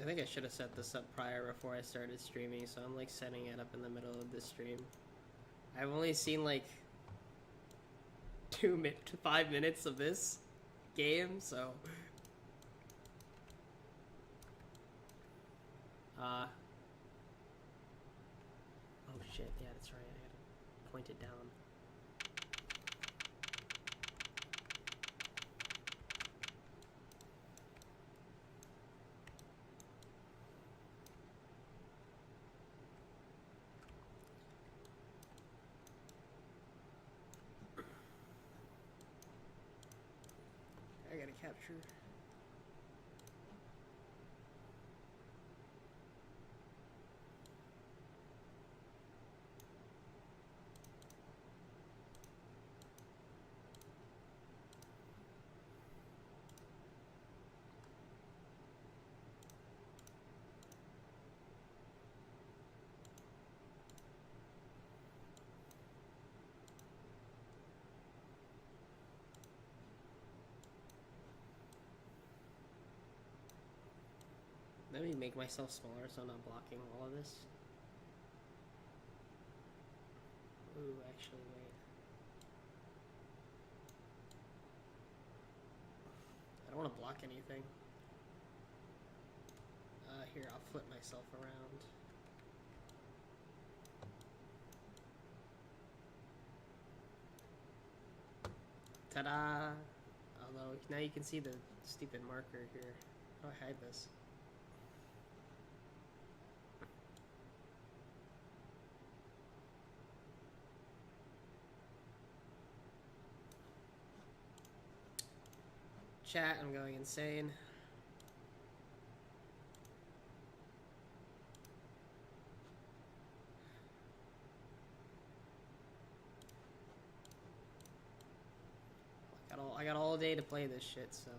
I think I should have set this up prior before I started streaming, so I'm like setting it up in the middle of the stream. I've only seen like 5 minutes of this game, so oh shit, yeah, that's right, I gotta point it down. I gotta capture. Let me make myself smaller so I'm not blocking all of this. Ooh, actually, wait. I don't want to block anything. Here, I'll flip myself around. Ta-da! Although, now you can see the stupid marker here. How do I hide this? Chat, I'm going insane. I got all day to play this shit, so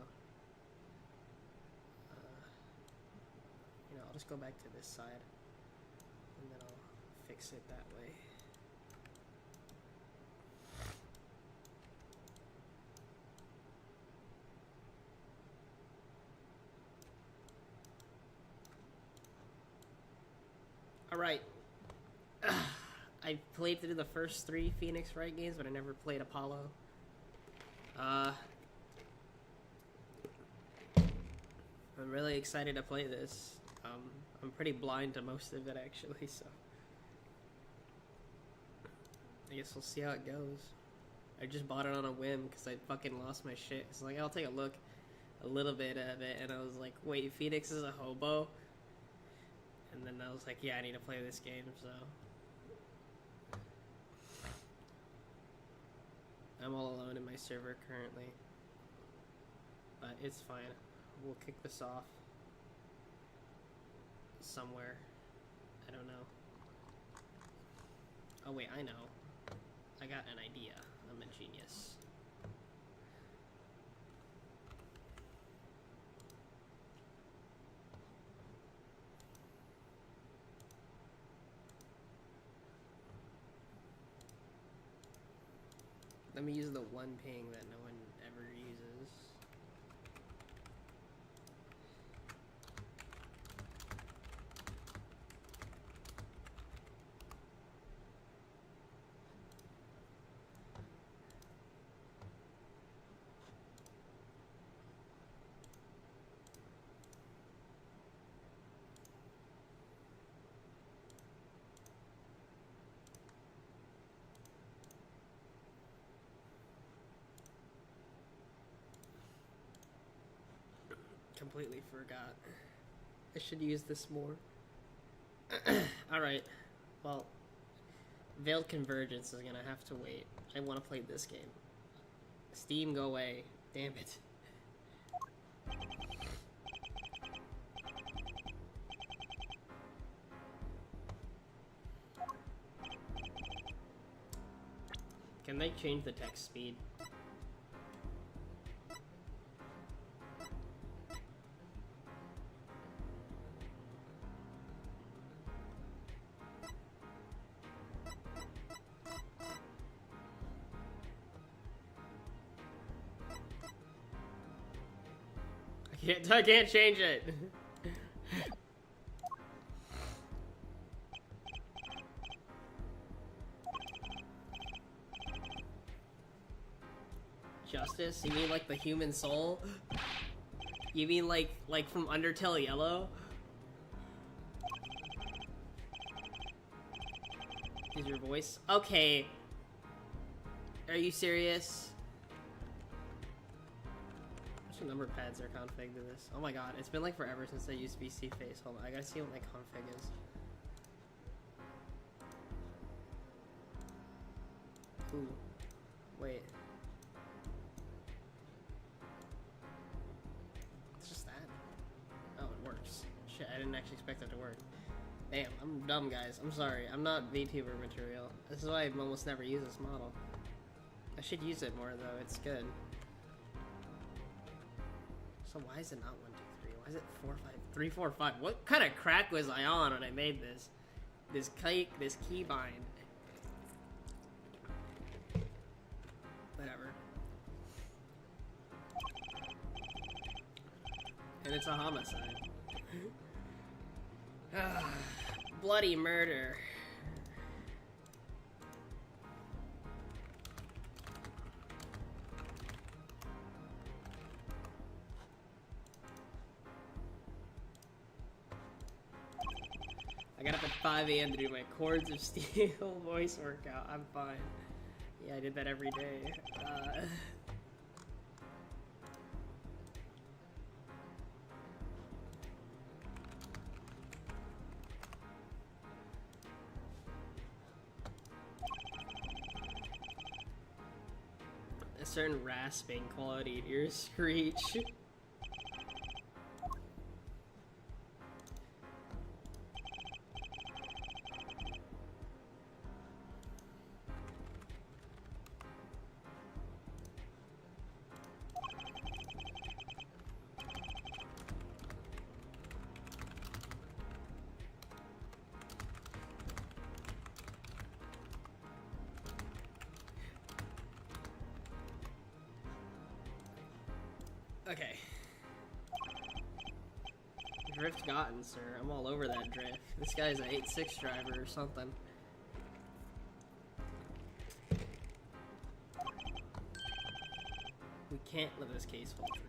you know, I'll just go back to this side and then I'll fix it that way. Alright. I played through the first 3 Phoenix Wright games, but I never played Apollo. I'm really excited to play this. I'm pretty blind to most of it, actually, so I guess we'll see how it goes. I just bought it on a whim because I fucking lost my shit. It's like, I'll take a look, a little bit of it, and I was like, wait, Phoenix is a hobo? And then I was like, yeah, I need to play this game, so I'm all alone in my server currently, but it's fine. We'll kick this off somewhere. I don't know. Oh wait, I know. I got an idea. I'm a genius. Let me use the one ping that no one ever uses. Completely forgot. I should use this more. Alright. Well, Veiled Convergence is gonna have to wait. I want to play this game. Steam, go away. Damn it. Can they change the text speed? I can't change it. Justice? You mean like the human soul? You mean like from Undertale Yellow? Is your voice? Okay. Are you serious? Which number pads are config to this? Oh my god, it's been like forever since I used VC Face. Hold on, I gotta see what my config is. Ooh. Wait. It's just that. Oh, it works. Shit, I didn't actually expect it to work. Damn, I'm dumb, guys. I'm sorry. I'm not VTuber material. This is why I almost never use this model. I should use it more, though. It's good. So why is it not 1, 2, 3? Why is it 4, 5, 3, 4, 5? What kind of crack was I on when I made this? This keybind. Whatever. And it's a homicide. Bloody murder. I got up at 5 a.m. to do my Chords of Steel voice workout. I'm fine. Yeah, I did that every day. A certain rasping quality to your screech. Okay. Drift gotten, sir. I'm all over that drift. This guy's an 8.6 driver or something. We can't let this case fall through.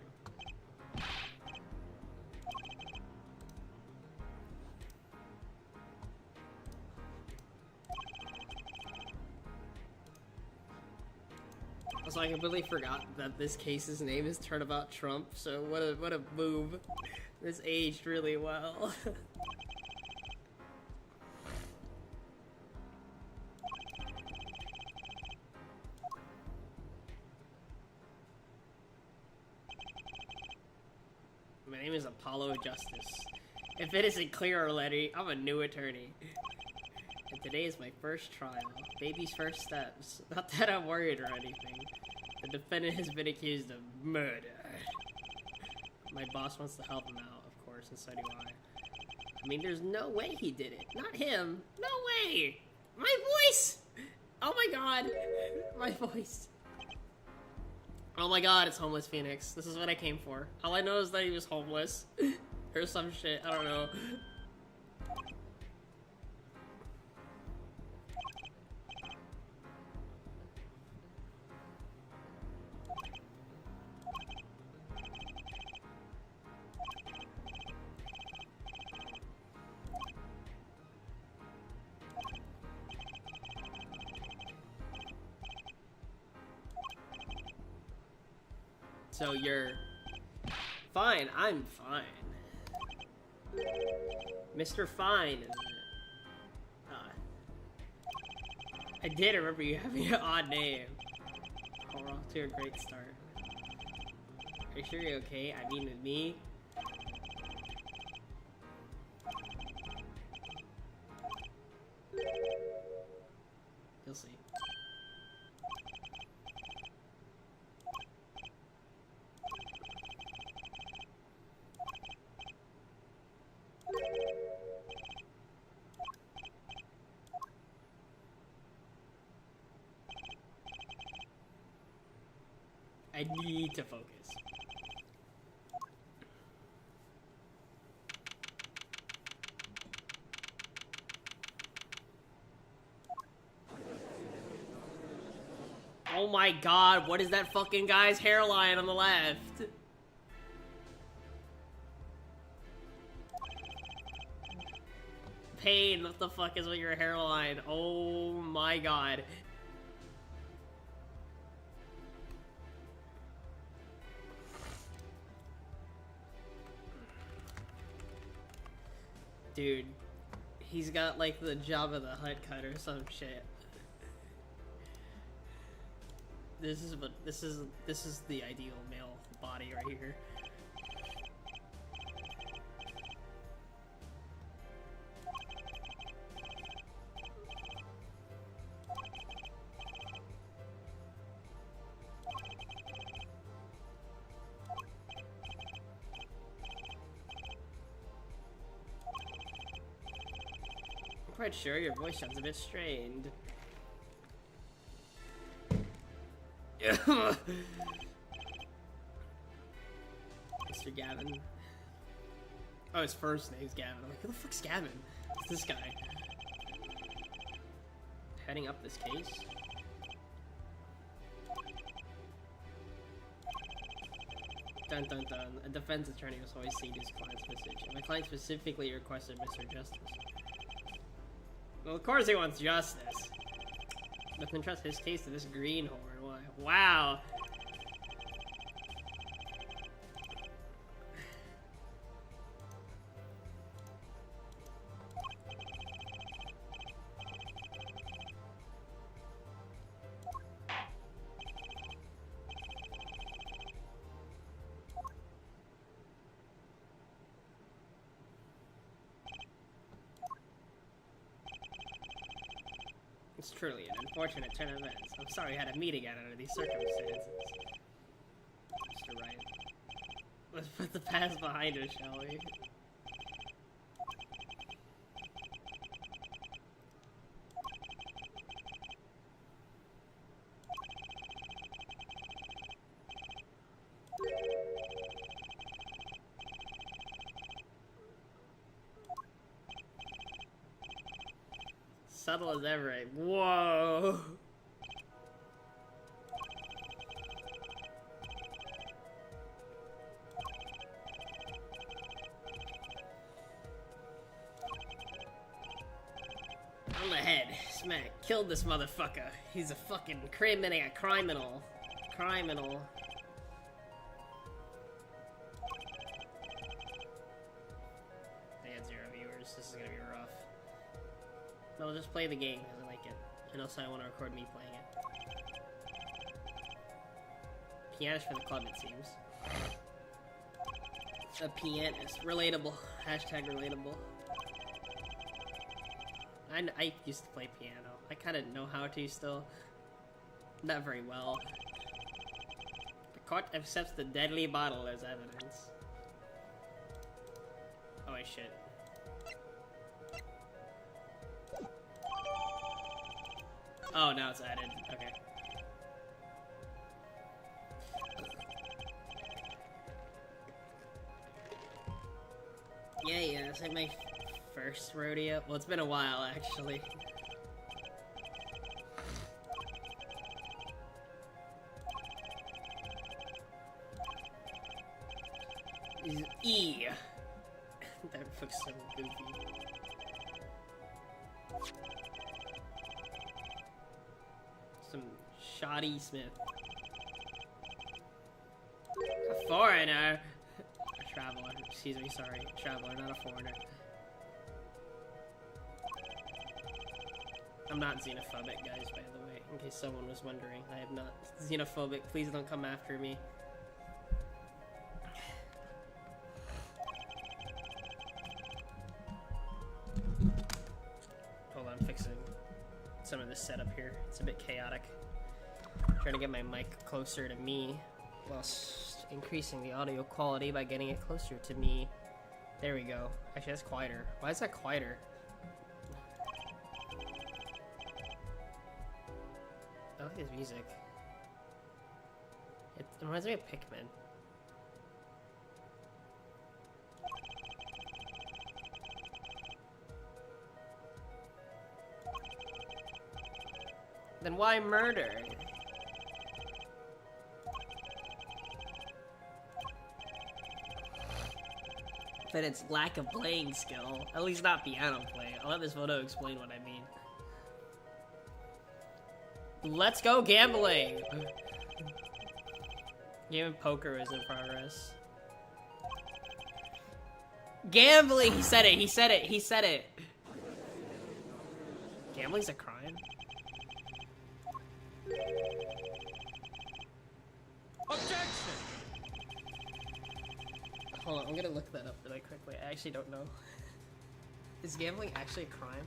Also, I completely forgot that this case's name is Turnabout Trump, so what a move. This aged really well. My name is Apollo Justice. If it isn't clear already, I'm a new attorney. And today is my first trial. Baby's first steps. Not that I'm worried or anything. The defendant has been accused of murder. My boss wants to help him out, of course, and so do I. I mean, there's no way he did it. Not him. No way! My voice! Oh my god. My voice. Oh my god, it's Homeless Phoenix. This is what I came for. All I know is that he was homeless. Or some shit. I don't know. So you're fine. I'm fine. Mr. Fine, isn't it? I did remember you having an odd name. Oh, we're off to a great start. Are you sure you're okay? I mean, with me? You'll see. I need to focus. Oh my god, what is that fucking guy's hairline on the left? Pain, what the fuck is with your hairline? Oh my god. Dude, he's got like the Jabba the Hutt cut or some shit. This is the ideal male body right here. I'm quite sure your voice sounds a bit strained. Mr. Gavin. Oh, his first name's Gavin. I'm like, who the fuck's Gavin? It's this guy. Heading up this case? Dun dun dun. A defense attorney must always see his client's message. And my client specifically requested Mr. Justice. Well, of course he wants justice. But then trust his case to this greenhorn. Why? Wow! It's truly an unfortunate turn of events. I'm sorry we had to meet again under these circumstances. Mr. Wright. Let's put the past behind us, shall we? Subtle as ever. Whoa! On the head. Smack. Killed this motherfucker. He's a fucking criminal. Criminal. They had 0 viewers. This is gonna be rough. No, I'll just play the game because I like it. And also I want to record me playing it. Pianist for the club, it seems. A pianist. Relatable. Hashtag relatable. I used to play piano. I kind of know how to still. Not very well. The court accepts the deadly bottle as evidence. Oh wait, shit. Oh, now it's added. Okay. Yeah, it's like my first rodeo. Well, it's been a while, actually. E. That looks so goofy. Some shoddy Smith. A foreigner. A traveler. Excuse me, sorry. A traveler, not a foreigner. I'm not xenophobic, guys, by the way, in case someone was wondering. I am not xenophobic. Please don't come after me. Hold on, I'm fixing some of this setup here. It's a bit chaotic. I'm trying to get my mic closer to me whilst increasing the audio quality by getting it closer to me. There we go. Actually, that's quieter. Why is that quieter? I like his music. It reminds me of Pikmin. Then why murder? than its lack of playing skill. At least not piano playing. I'll let this photo explain what I mean. Let's go gambling! Game of poker is in progress. Gambling! He said it, he said it, he said it! Gambling's a crime? Objection! Hold on, I'm gonna look that up really quickly. I actually don't know. Is gambling actually a crime?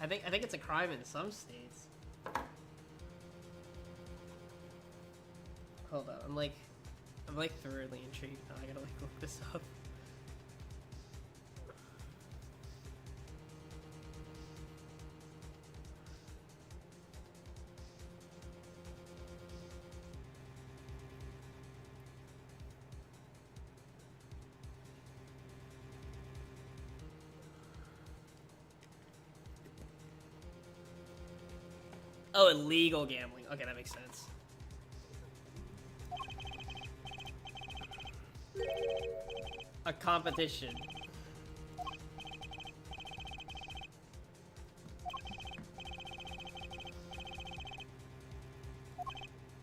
I think it's a crime in some states. Hold on, I'm like thoroughly intrigued now. I gotta like look this up. Oh, illegal gambling. Okay, that makes sense. A competition.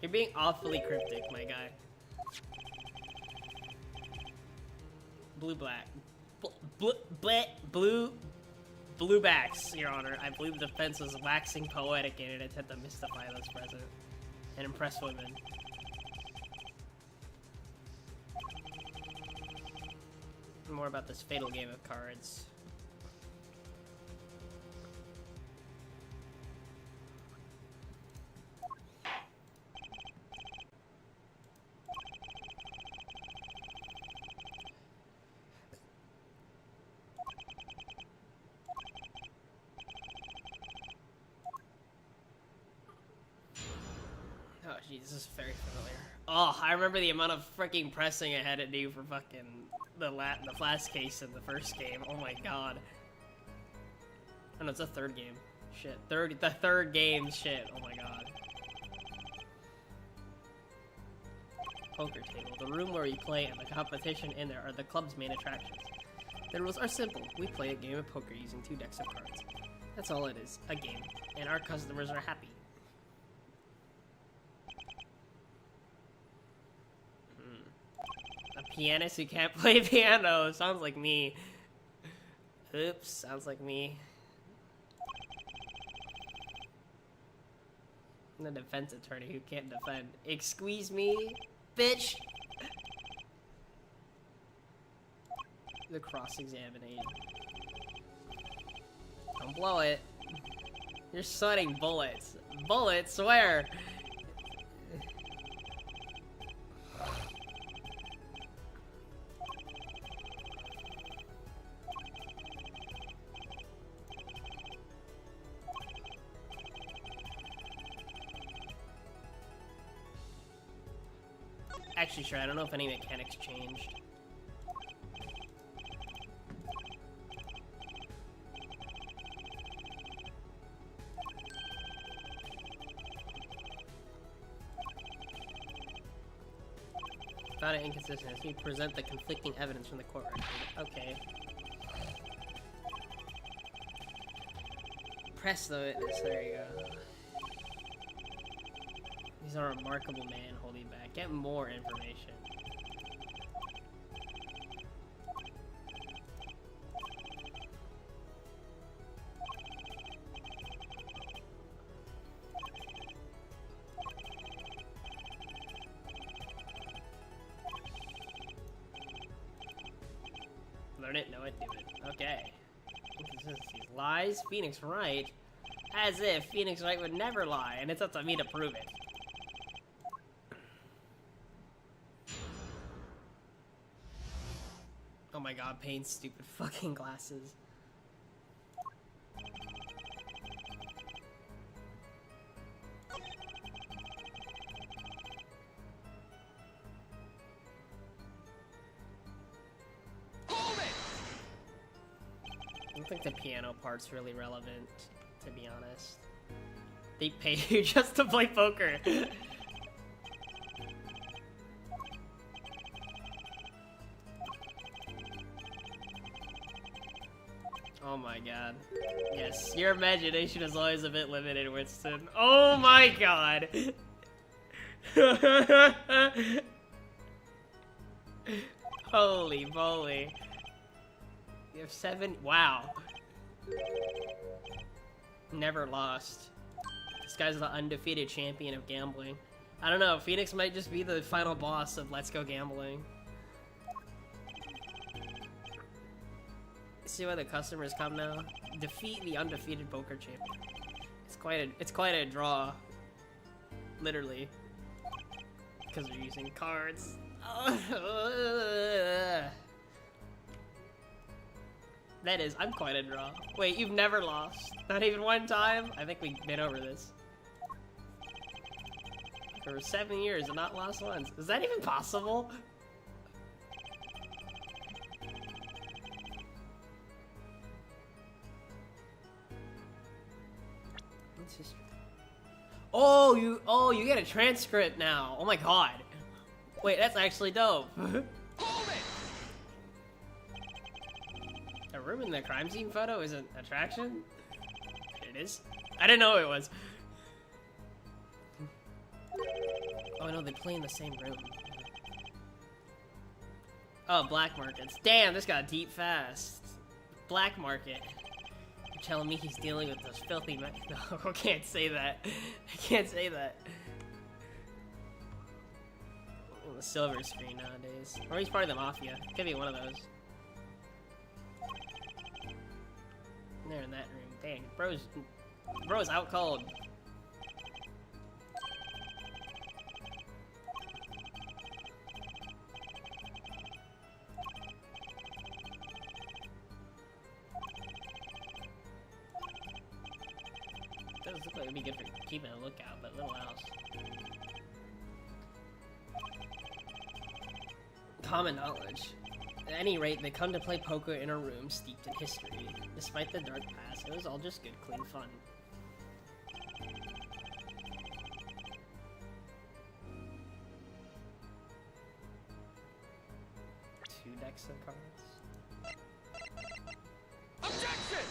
You're being awfully cryptic, my guy. Blue-black. Blue-backs, Your Honor. I believe the defense was waxing poetic in an attempt to mystify those present and impress women. More about this fatal game of cards. Oh, geez, this is very familiar. Oh, I remember the amount of freaking pressing I had to do for fucking the flash case in the first game. Oh my god. Oh no, it's a third game. Shit. The third game, shit. Oh my god. Poker table. The room where we play and the competition in there are the club's main attractions. The rules are simple. We play a game of poker using 2 decks of cards. That's all it is. A game. And our customers are happy. A pianist who can't play piano. Sounds like me. Oops, sounds like me. I'm the defense attorney who can't defend. Excuse me, bitch. The cross-examination. Don't blow it. You're sweating bullets. Bullets? Where? Actually, sure, I don't know if any mechanics changed. Found it inconsistent as we present the conflicting evidence from the court record. Okay. Press the witness, there you go. He's a remarkable man holding back. Get more information. Learn it, know it, do it. Okay. Inconsistencies. Lies? Phoenix right? As if Phoenix Wright would never lie, and it's up to me to prove it. Oh my god, Payne's stupid fucking glasses. Hold it! I don't think the piano part's really relevant, to be honest. They pay you just to play poker. Oh my god. Yes, your imagination is always a bit limited, Winston. Oh my god. Holy moly. You have 7. Wow. Never lost. This guy's the undefeated champion of gambling. I don't know, Phoenix might just be the final boss of Let's Go Gambling. See why the customers come now? Defeat the undefeated poker champion. It's quite a draw. Literally. Because they're using cards. That is, I'm quite a draw. Wait, you've never lost? Not even one time? I think we've been over this. For 7 years and not lost once. Is that even possible? What's history? Oh, you get a transcript now. Oh my god. Wait, that's actually dope. Hold it! A room in the crime scene photo is an attraction? It is? I didn't know it was. Oh no, they play in the same room. Oh, black markets. Damn, this got deep fast. Black market. You're telling me he's dealing with those filthy men? No, I can't say that. I can't say that. On the silver screen nowadays. Or he's part of the mafia. Could be one of those. They're in that room. Dang, bro's out cold. Does look like it'd be good for keeping a lookout, but little else. Common knowledge. At any rate, they come to play poker in a room steeped in history. Despite the dark past, it was all just good, clean fun. Two decks of cards. Objection!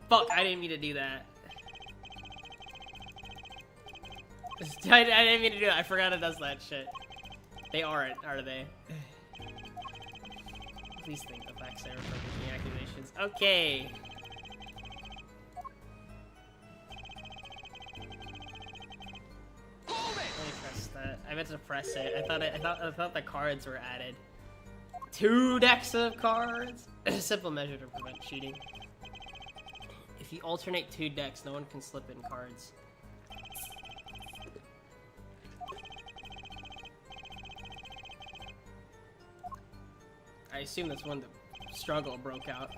Fuck, I didn't mean to do that. I didn't mean to do that. I forgot it does that shit. They aren't, are they? Please think the facts there for making accusations. Okay. Hold it! Let me press that. I meant to press it. I thought the cards were added. 2 decks of cards. A simple measure to prevent cheating. If you alternate 2 decks, no one can slip in cards. I assume that's when the struggle broke out.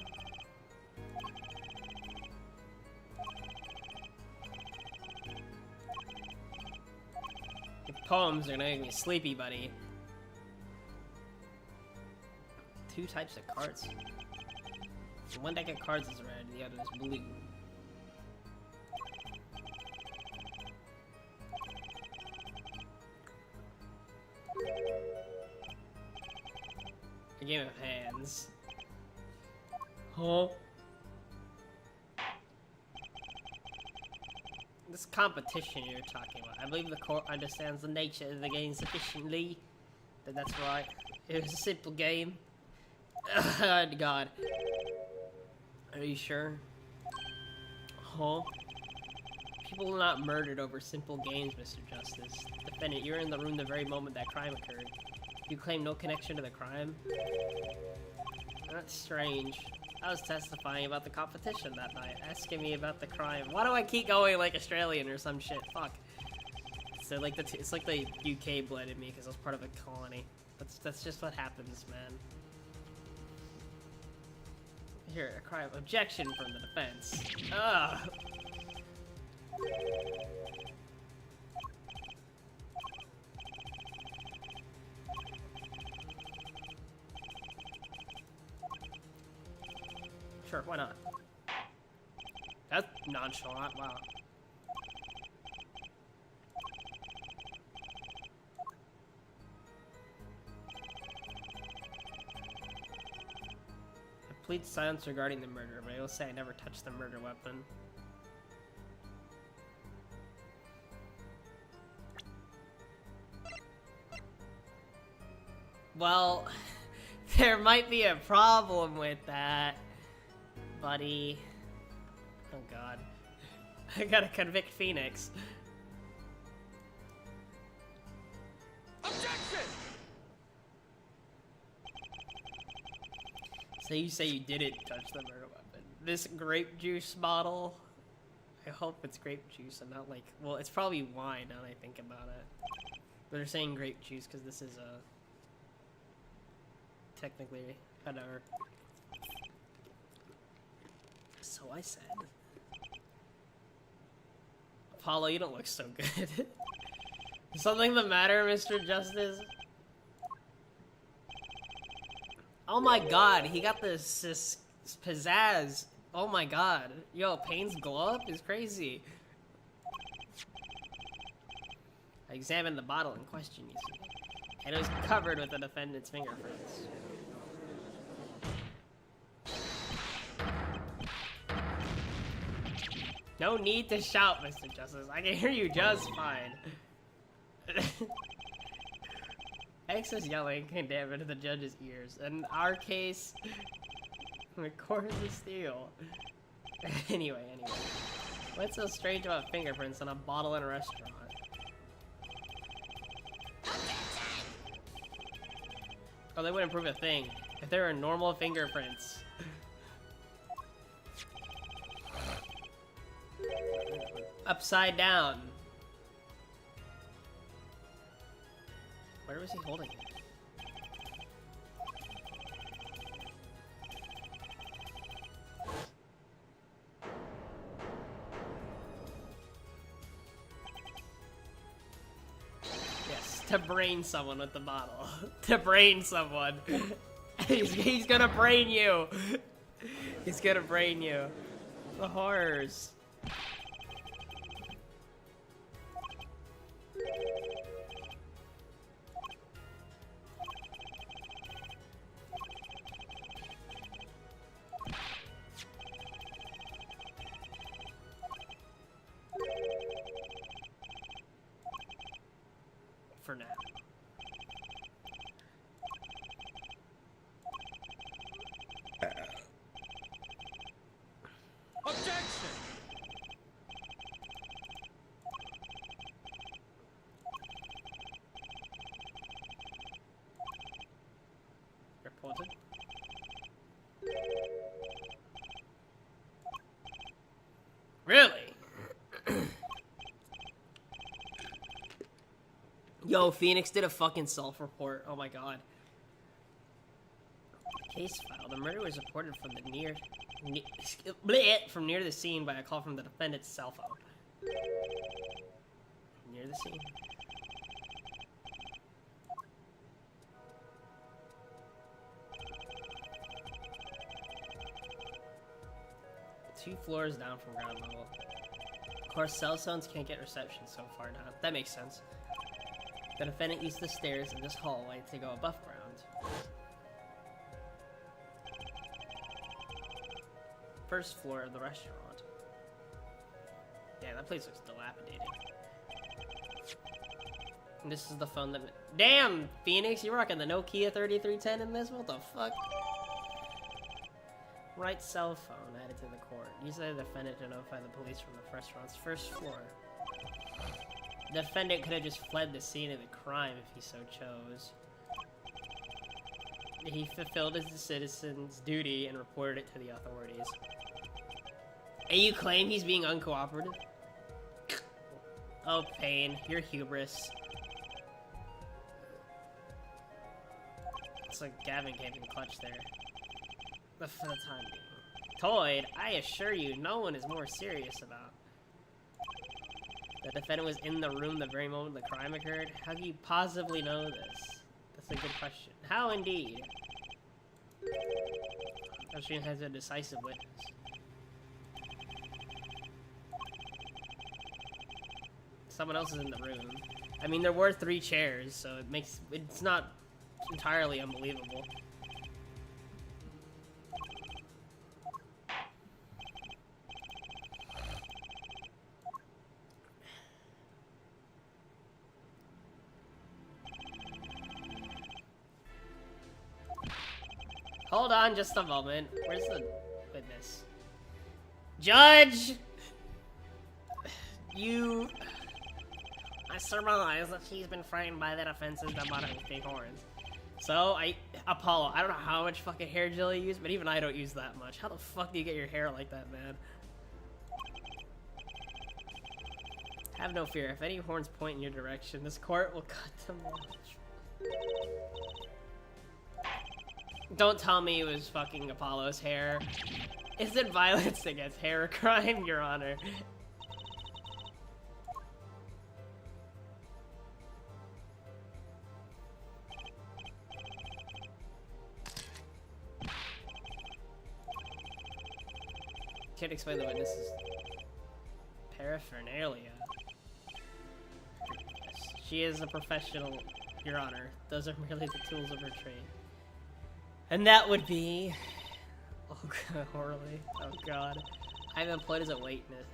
Your poems are gonna make me sleepy, buddy. 2 types of cards. One deck of cards is red, the other is blue. A game of hands. Huh? This competition you're talking about, I believe the court understands the nature of the game sufficiently. That's right. It was a simple game. God. Are you sure? Huh? People are not murdered over simple games, Mr. Justice. Defendant, you're in the room the very moment that crime occurred. You claim no connection to the crime? That's strange. I was testifying about the competition that night, asking me about the crime. Why do I keep going like Australian or some shit? Fuck. So like it's like the UK blended me because I was part of a colony. That's just what happens, man. Here, a crime. Objection from the defense. Ugh. Sure, why not? That's nonchalant, wow. Complete silence regarding the murder, but I will say I never touched the murder weapon. Well, there might be a problem with that, buddy. Oh god. I gotta convict Phoenix. Objection! So you say you didn't touch the murder weapon. This grape juice bottle, I hope it's grape juice and not like, well, it's probably wine now that I think about it. But they're saying grape juice because this is a, technically, whatever. So I said. Apollo, you don't look so good. Is something the matter, Mr. Justice? Oh my god, he got this pizzazz. Oh my god. Yo, Payne's glow up is crazy. I examined the bottle in question, you see. And it was covered with the defendant's fingerprints. No need to shout, Mr. Justice. I can hear you just fine. Excess yelling can damage the judge's ears. In our case, record the steal. Anyway. What's so strange about fingerprints on a bottle in a restaurant? Oh, they wouldn't prove a thing if there were normal fingerprints. Upside down. Where was he holding it? Yes, to brain someone with the bottle. To brain someone. He's gonna brain you. He's gonna brain you. The horrors. For now. Objection! Reported. Really? Yo, Phoenix did a fucking self-report. Oh my god. Case file. The murder was reported from the from near the scene by a call from the defendant's cell phone. Near the scene. Two floors down from ground level. Of course, cell phones can't get reception so far down. That makes sense. The defendant used the stairs in this hallway to go above ground. First floor of the restaurant. Yeah, that place looks dilapidated. And this is the phone that... Damn, Phoenix, you're rocking the Nokia 3310 in this? What the fuck? Right cell phone added to the court. Use the defendant to notify the police from the restaurant's first floor. The defendant could have just fled the scene of the crime if he so chose. He fulfilled his citizen's duty and reported it to the authorities. And you claim he's being uncooperative? Oh, Payne, your hubris. It's like Gavin came in clutch there. For the time being. Toyd, I assure you, no one is more serious about. The defendant was in the room the very moment the crime occurred. How do you possibly know this? That's a good question. How indeed? Ocean has a decisive witness. Someone else is in the room. I mean, there were 3 chairs, so it's not entirely unbelievable. Hold on just a moment. Where's the witness? Judge! You... I surmise that she's been frightened by the defenses that bought her with big horns. So, Apollo, I don't know how much fucking hair gel you use, but even I don't use that much. How the fuck do you get your hair like that, man? Have no fear. If any horns point in your direction, this court will cut them off. Don't tell me it was fucking Apollo's hair. Isn't violence against hair a crime, Your Honor? Can't explain the witness's paraphernalia. She is a professional, Your Honor. Those are merely the tools of her trade. And that would be... Oh, God, Horley. Oh, God. I'm employed as a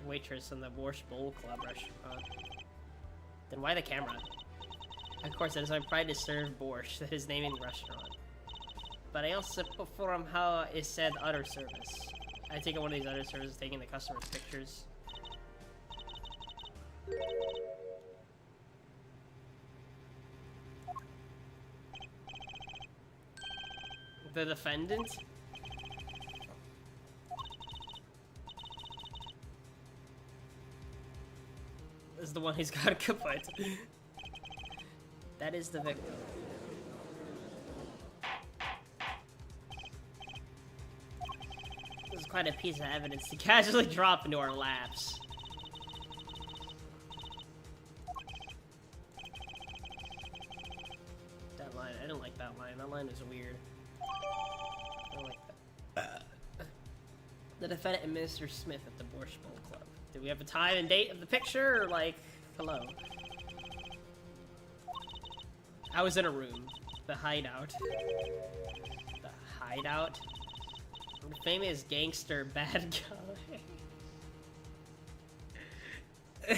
waitress in the Borscht Bowl Club restaurant. Then why the camera? Of course, it is my pride to serve borscht, that is naming the restaurant. But I also perform how is said other service. I take on one of these other services, taking the customer's pictures. The defendant? Is the one who's got kaput. That is the victim. This is quite a piece of evidence to casually drop into our laps. That line, I didn't like that line. That line was weird. I don't like that. The defendant and Mr. Smith at the Borscht Bowl Club. Do we have a time and date of the picture, or like, hello? I was in a room. The hideout. The hideout? The famous gangster bad guy.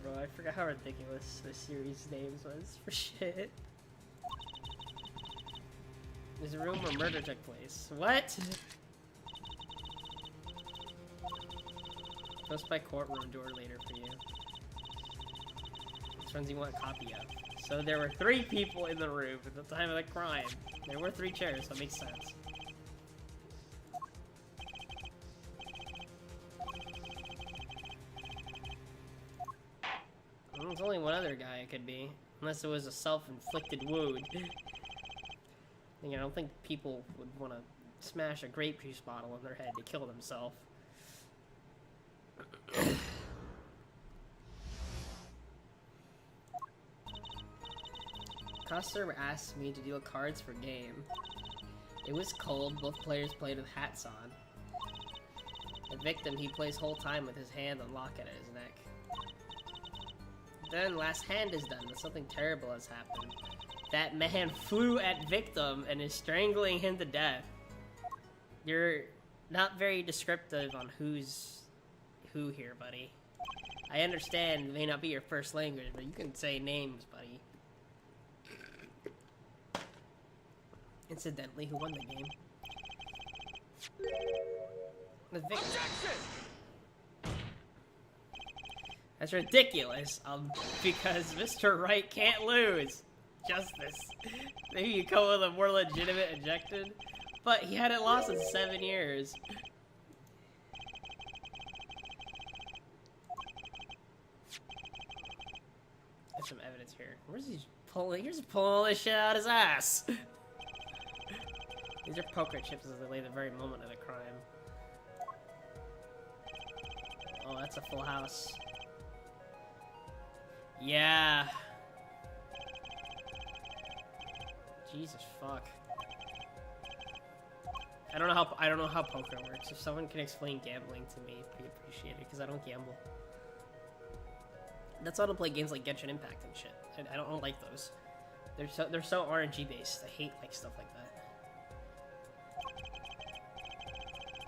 Bro, I forgot how ridiculous the series' names was for shit. There's a room where murder took place. What? Post by courtroom door later for you. Which ones you want a copy of? So there were 3 people in the room at the time of the crime. There were 3 chairs, so it makes sense. Well, there's only one other guy it could be. Unless it was a self-inflicted wound. I don't think people would want to smash a grape juice bottle on their head to kill themselves. Customer asked me to deal cards for game. It was cold, both players played with hats on. The victim, he plays whole time with his hand on lock at his neck. Then last hand is done, but something terrible has happened. That man flew at victim and is strangling him to death. You're not very descriptive on who's who here, buddy. I understand it may not be your first language, but you can say names, buddy. Incidentally, who won the game? The victim. Objection! That's ridiculous, because Mr. Wright can't lose. Justice. Maybe you come with a more legitimate objection, but he hadn't lost in 7 years. There's some evidence here. Where's he pulling? He's pulling all this shit out his ass. These are poker chips as they lay the very moment of the crime. Oh, that's a full house. Yeah. Jesus fuck. I don't know how poker works. If someone can explain gambling to me, it'd be appreciated, because I don't gamble. That's why I don't play games like Genshin Impact and shit. I don't like those. They're so RNG based. I hate like stuff like that.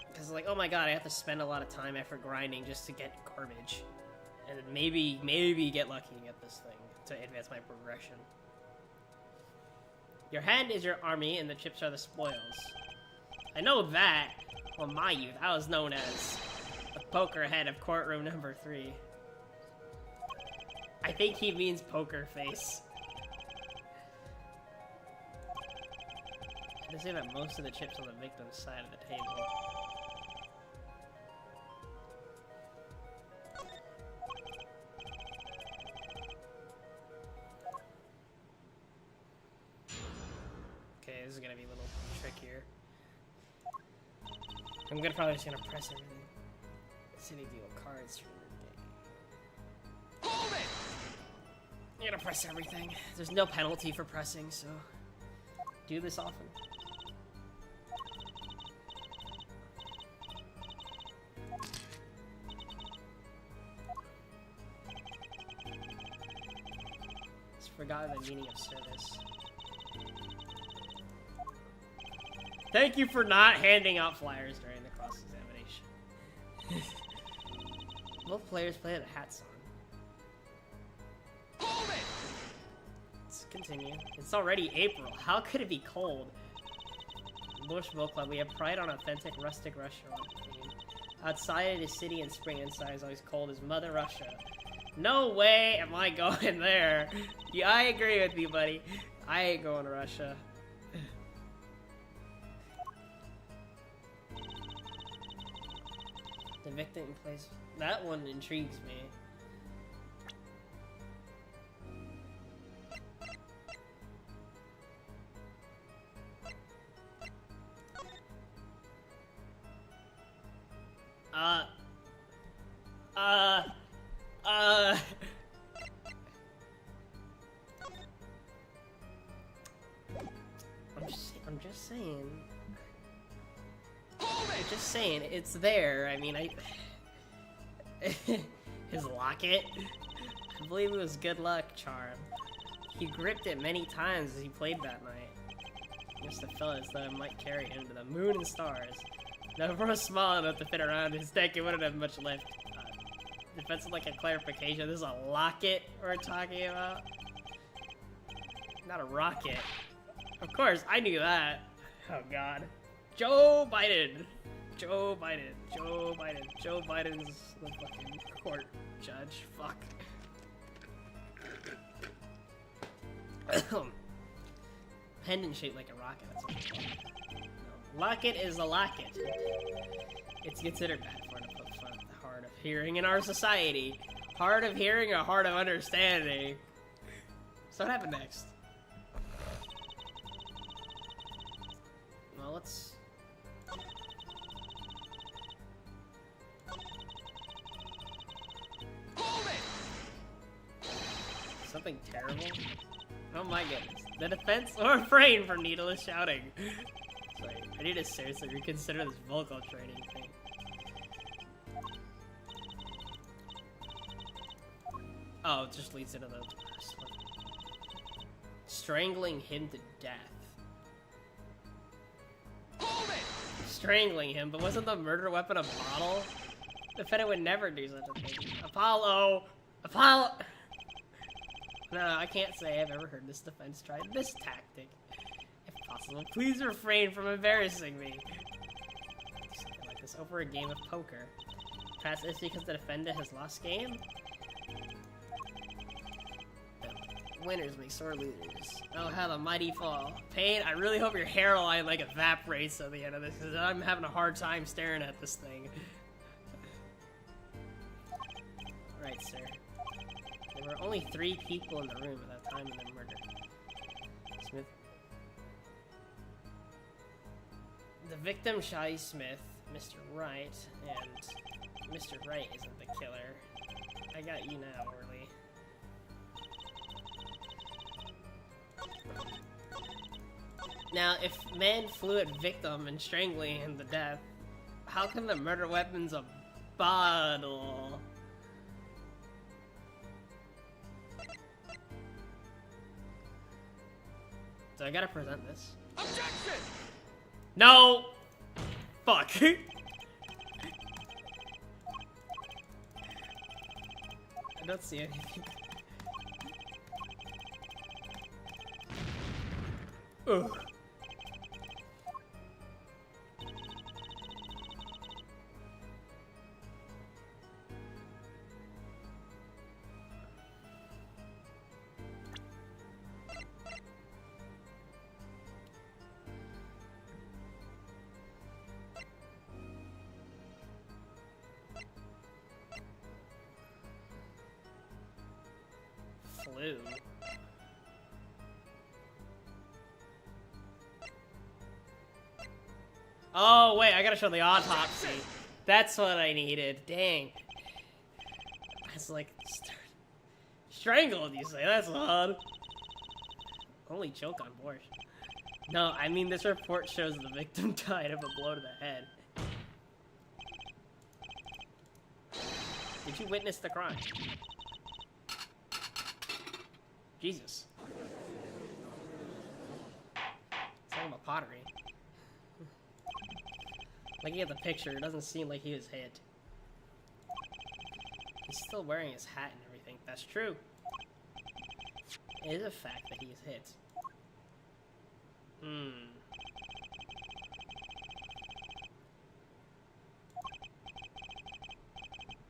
Because like, oh my god, I have to spend a lot of time, effort grinding just to get garbage, and then maybe get lucky and get this thing to advance my progression. Your hand is your army, and the chips are the spoils. I know that. Well, my youth, I was known as the poker head of courtroom number 3. I think he means poker face. They say that most of the chips on the victim's side of the table. Okay, this is gonna be a little trickier. I'm probably just gonna press everything. City deal cards for the day. Hold it! I'm gonna press everything. There's no penalty for pressing, so do this often. Just forgot the meaning of service. Thank you for not handing out flyers during the cross-examination. Both players play with hats on. Hold it! Let's continue. It's already April. How could it be cold? Bush Boat Club, we have pride on authentic rustic restaurant theme. Outside is city in spring, inside is always cold as Mother Russia. No way am I going there. Yeah, I agree with you, buddy. I ain't going to Russia. The victim plays. That one intrigues me. I'm just saying. I'm just saying, it's there. I mean, his locket. I believe it was good luck charm. He gripped it many times as he played that night. Just to feel as though it might carry him to the moon and stars. Though if it was small enough to fit around his neck, it wouldn't have much lift. Defensive like a clarification. This is a locket we're talking about. Not a rocket. Of course, I knew that. Oh god. Joe Biden. Joe Biden. Joe Biden. Joe Biden's the fucking court judge. Fuck. Pendant shaped like a rocket. That's what it's called. No. Locket is a locket. It's considered bad for to put fun at the hard of hearing in our society. Hard of hearing or hard of understanding? So what happened next? Well, let's... Something terrible? Oh my goodness. The defense or refrain from needless shouting. Sorry, I need to seriously reconsider this vocal training thing. Oh, it just leads into the last one. Strangling him to death. Strangling him, but wasn't the murder weapon a bottle? The defendant would never do such a thing. Apollo! Apollo! No, I can't say I've ever heard this defense try this tactic. If possible, please refrain from embarrassing me. Something like this over a game of poker. Perhaps it's because the defendant has lost game? Winners make sore losers. Oh, how the mighty fall. Pain, I really hope your hairline like evaporates at the end of this, because I'm having a hard time staring at this thing. Right, sir. There were only 3 people in the room at that time of the murder. Smith. The victim, Shai Smith, Mr. Wright, and Mr. Wright isn't the killer. I got you now, Orly. Now, if man flew at victim and strangling him to death, how come the murder weapon's a bottle? So I gotta present this. Objection! No! Fuck. I don't see anything. Ugh. Flu. Oh, wait, I gotta show the autopsy. That's what I needed. Dang. I was like, strangled, you say? That's odd. Only choke on board. No, I mean, this report shows the victim died of a blow to the head. Did you witness the crime? Jesus. Talking about pottery. Looking at the picture, it doesn't seem like he was hit. He's still wearing his hat and everything. That's true. It is a fact that he is hit.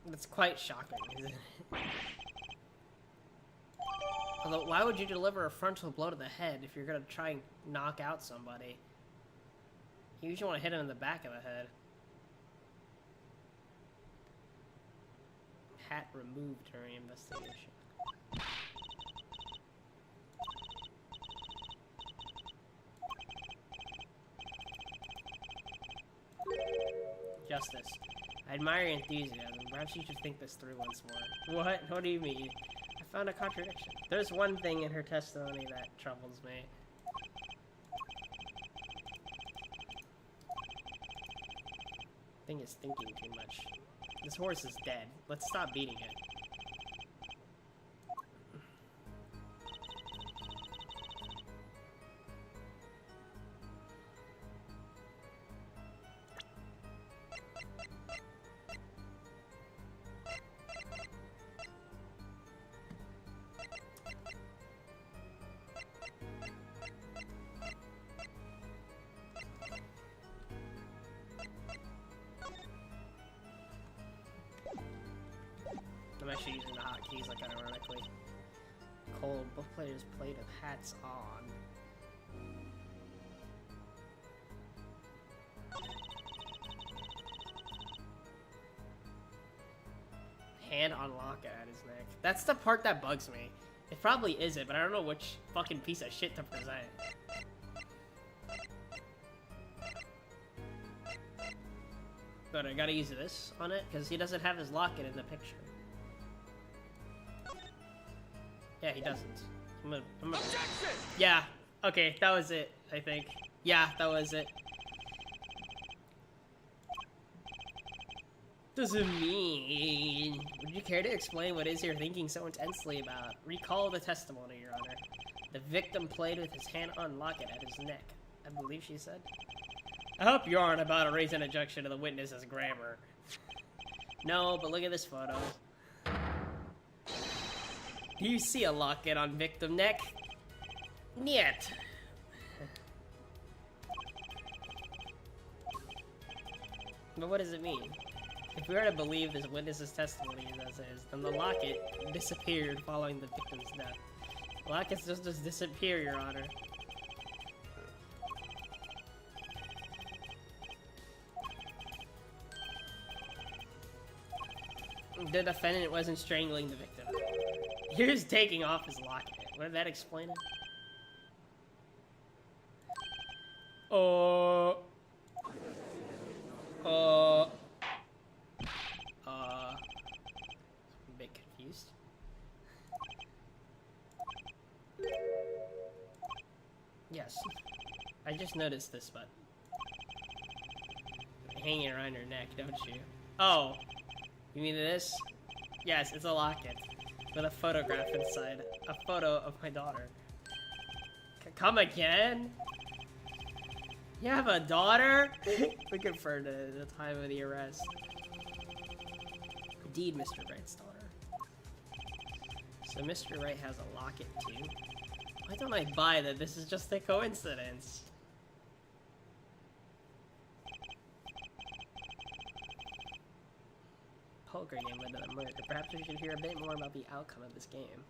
That's quite shocking, isn't it? Although, why would you deliver a frontal blow to the head if you're gonna try and knock out somebody? You usually want to hit him in the back of the head. Hat removed during investigation. Justice. I admire your enthusiasm. Perhaps you should think this through once more. What? What do you mean? I found a contradiction. There's one thing in her testimony that troubles me. Thing is thinking too much. This horse is dead. Let's stop beating it. I'm actually using the hotkeys like unironically. Cold. Both players played with hats on. Hand on locket at his neck. That's the part that bugs me. It probably isn't, but I don't know which fucking piece of shit to present. But I gotta use this on it, because he doesn't have his locket in the picture. Yeah, he doesn't. I'm gonna... Objection! Yeah, okay, that was it, I think. Yeah, that was it. Doesn't mean... Would you care to explain what it is you're thinking so intensely about? Recall the testimony, Your Honor. The victim played with his hand on locket at his neck, I believe she said. I hope you aren't about to raise an objection to the witness's grammar. No, but look at this photo. Do you see a locket on victim neck? Niet. But what does it mean? If we are to believe this witness's testimony as is, then the locket disappeared following the victim's death. Lockets just disappear, Your Honor. The defendant wasn't strangling the victim. He was taking off his locket. What did that explain it? I'm a bit confused. Yes. I just noticed this, but hanging around your neck, don't you? Oh. You mean this? Yes, it's a locket. With a photograph inside. A photo of my daughter. Come again? You have a daughter? We confirmed it at the time of the arrest. Indeed, Mr. Wright's daughter. So Mr. Wright has a locket too? Why don't I buy that this is just a coincidence? Poker game led to the murder. Perhaps we should hear a bit more about the outcome of this game.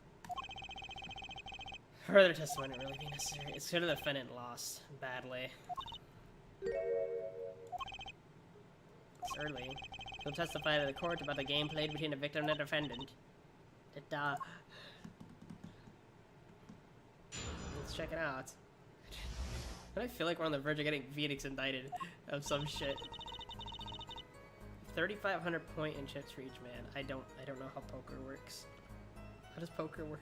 Further testimony would really be necessary. It's clear the defendant lost badly. It's early. He'll testify to the court about the game played between the victim and the defendant. Let's check it out. I feel like we're on the verge of getting Phoenix indicted of some shit. 3,500 point and chips for each man. I don't know how poker works. How does poker work?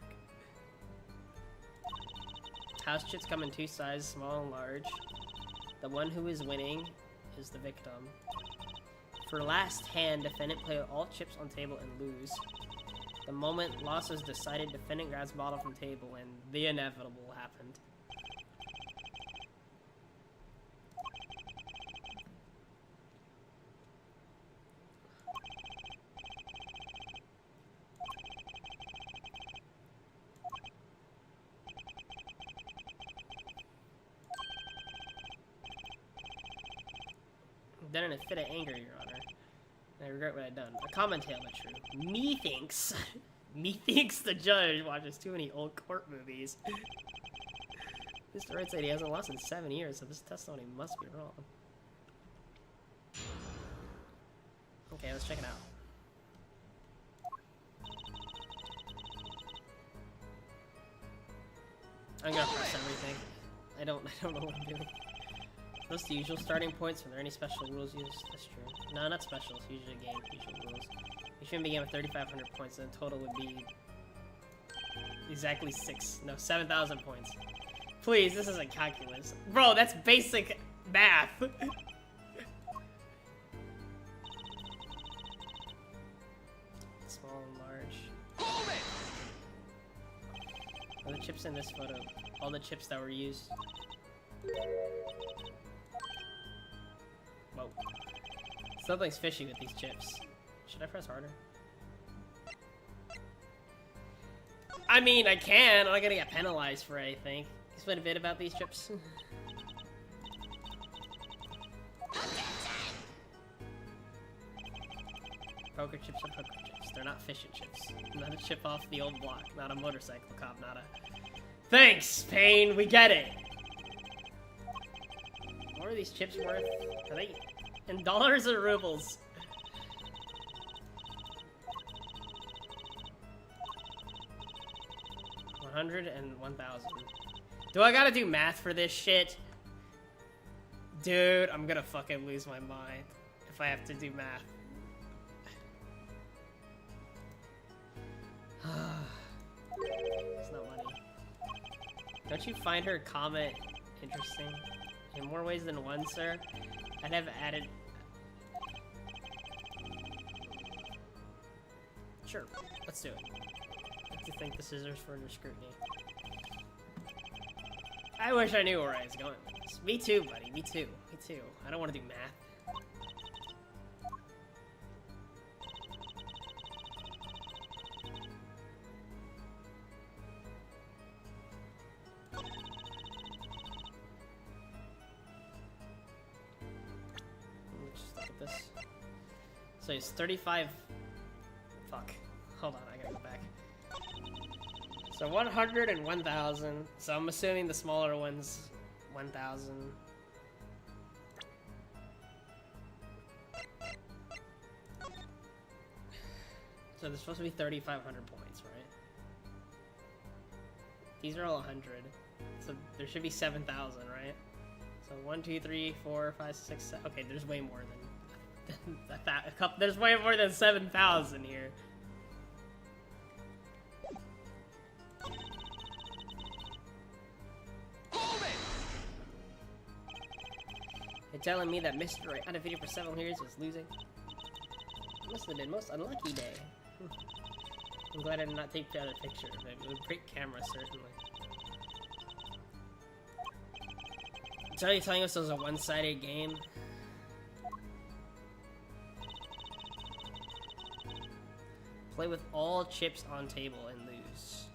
House chips come in two sizes, small and large. The one who is winning is the victim. For last hand, defendant play all chips on table and lose. The moment loss is decided, defendant grabs bottle from table and the inevitable happened. Then in a fit of anger, Your Honor. I regret what I've done. A common tale, but true. Methinks the judge watches too many old court movies. Mr. Wright said he hasn't lost in 7 years, so this testimony must be wrong. Okay, let's check it out. I'm gonna press everything. I don't know what I'm doing. What's the usual starting points? Are there any special rules used? That's true. No, not special. It's usually a game. Usual rules. You shouldn't begin with 3,500 points, and the total would be exactly 7,000 points. Please, this isn't calculus. Bro, that's basic math. Small and large. All the chips in this photo. All the chips that were used. Whoa. Something's fishy with these chips. Should I press harder? I mean, I can. I'm not gonna get penalized for anything. You explain a bit about these chips. Poker chips are poker chips. They're not fish and chips. Not a chip off the old block. Not a motorcycle cop. Not a... Thanks, Payne. We get it. What are these chips worth? Are they in dollars or rubles? $100 and 1,000. Do I gotta do math for this shit? Dude, I'm gonna fucking lose my mind if I have to do math. It's not money. Don't you find her comment interesting? In more ways than one, sir? I'd have added... Sure, let's do it. I like to think the scissors for under scrutiny. I wish I knew where I was going with this. Me too, buddy. Me too. Me too. I don't want to do math. So it's 35... Fuck. Hold on, I gotta go back. So 100 and 1,000. So I'm assuming the smaller one's 1,000. So there's supposed to be 3,500 points, right? These are all 100. So there should be 7,000, right? So 1, 2, 3, 4, 5, 6, 7. Okay, there's way more than... There's way more than 7,000 here. You're telling me that Mr. Right, undefeated for 7 years, is losing? It must have been most unlucky day. I'm glad I did not take the other picture. It was a great camera, certainly. So you're telling us it was a one-sided game? Play with all chips on table and lose.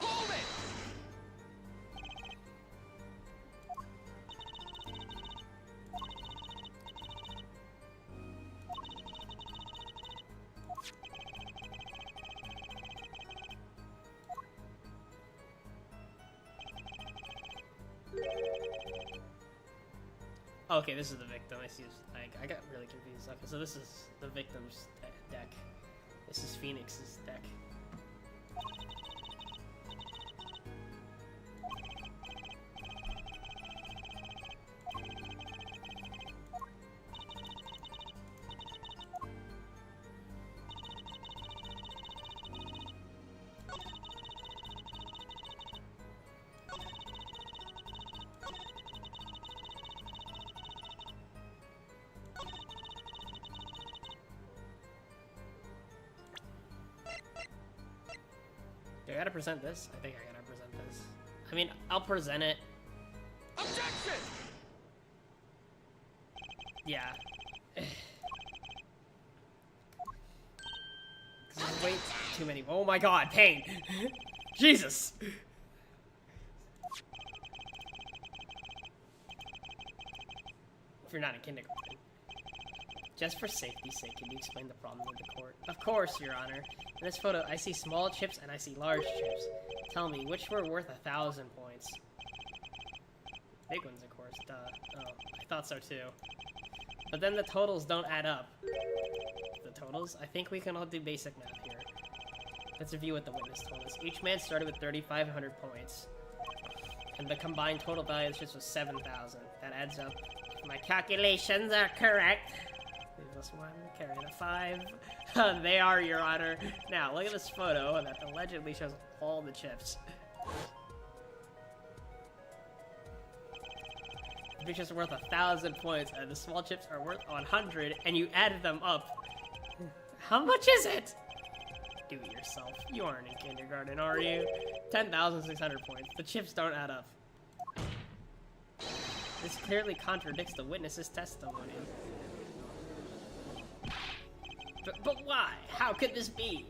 Oh, okay, this is the victim. I see. I got really confused. Okay, so this is the victim's deck. This is Phoenix's deck. Do I gotta present this? I think I gotta present this. I mean, I'll present it. Objection! Yeah. There's way too many. Oh my god, pain! Jesus! If you're not in kindergarten. Just for safety's sake, can you explain the problem with the court? Of course, Your Honor. In this photo, I see small chips and I see large chips. Tell me, which were worth 1,000 points? Big ones, of course, duh. Oh, I thought so too. But then the totals don't add up. The totals? I think we can all do basic math here. Let's review what the witness told us. Each man started with 3,500 points. And the combined total value of the chips was 7,000. That adds up. If my calculations are correct. Plus 1, carry the 5. They are, Your Honor. Now, look at this photo that allegedly shows all the chips. The pictures are worth 1,000 points, and the small chips are worth 100, and you added them up. How much is it? Do it yourself. You aren't in kindergarten, are you? 10,600 points. The chips don't add up. This clearly contradicts the witness's testimony. But why? How could this be?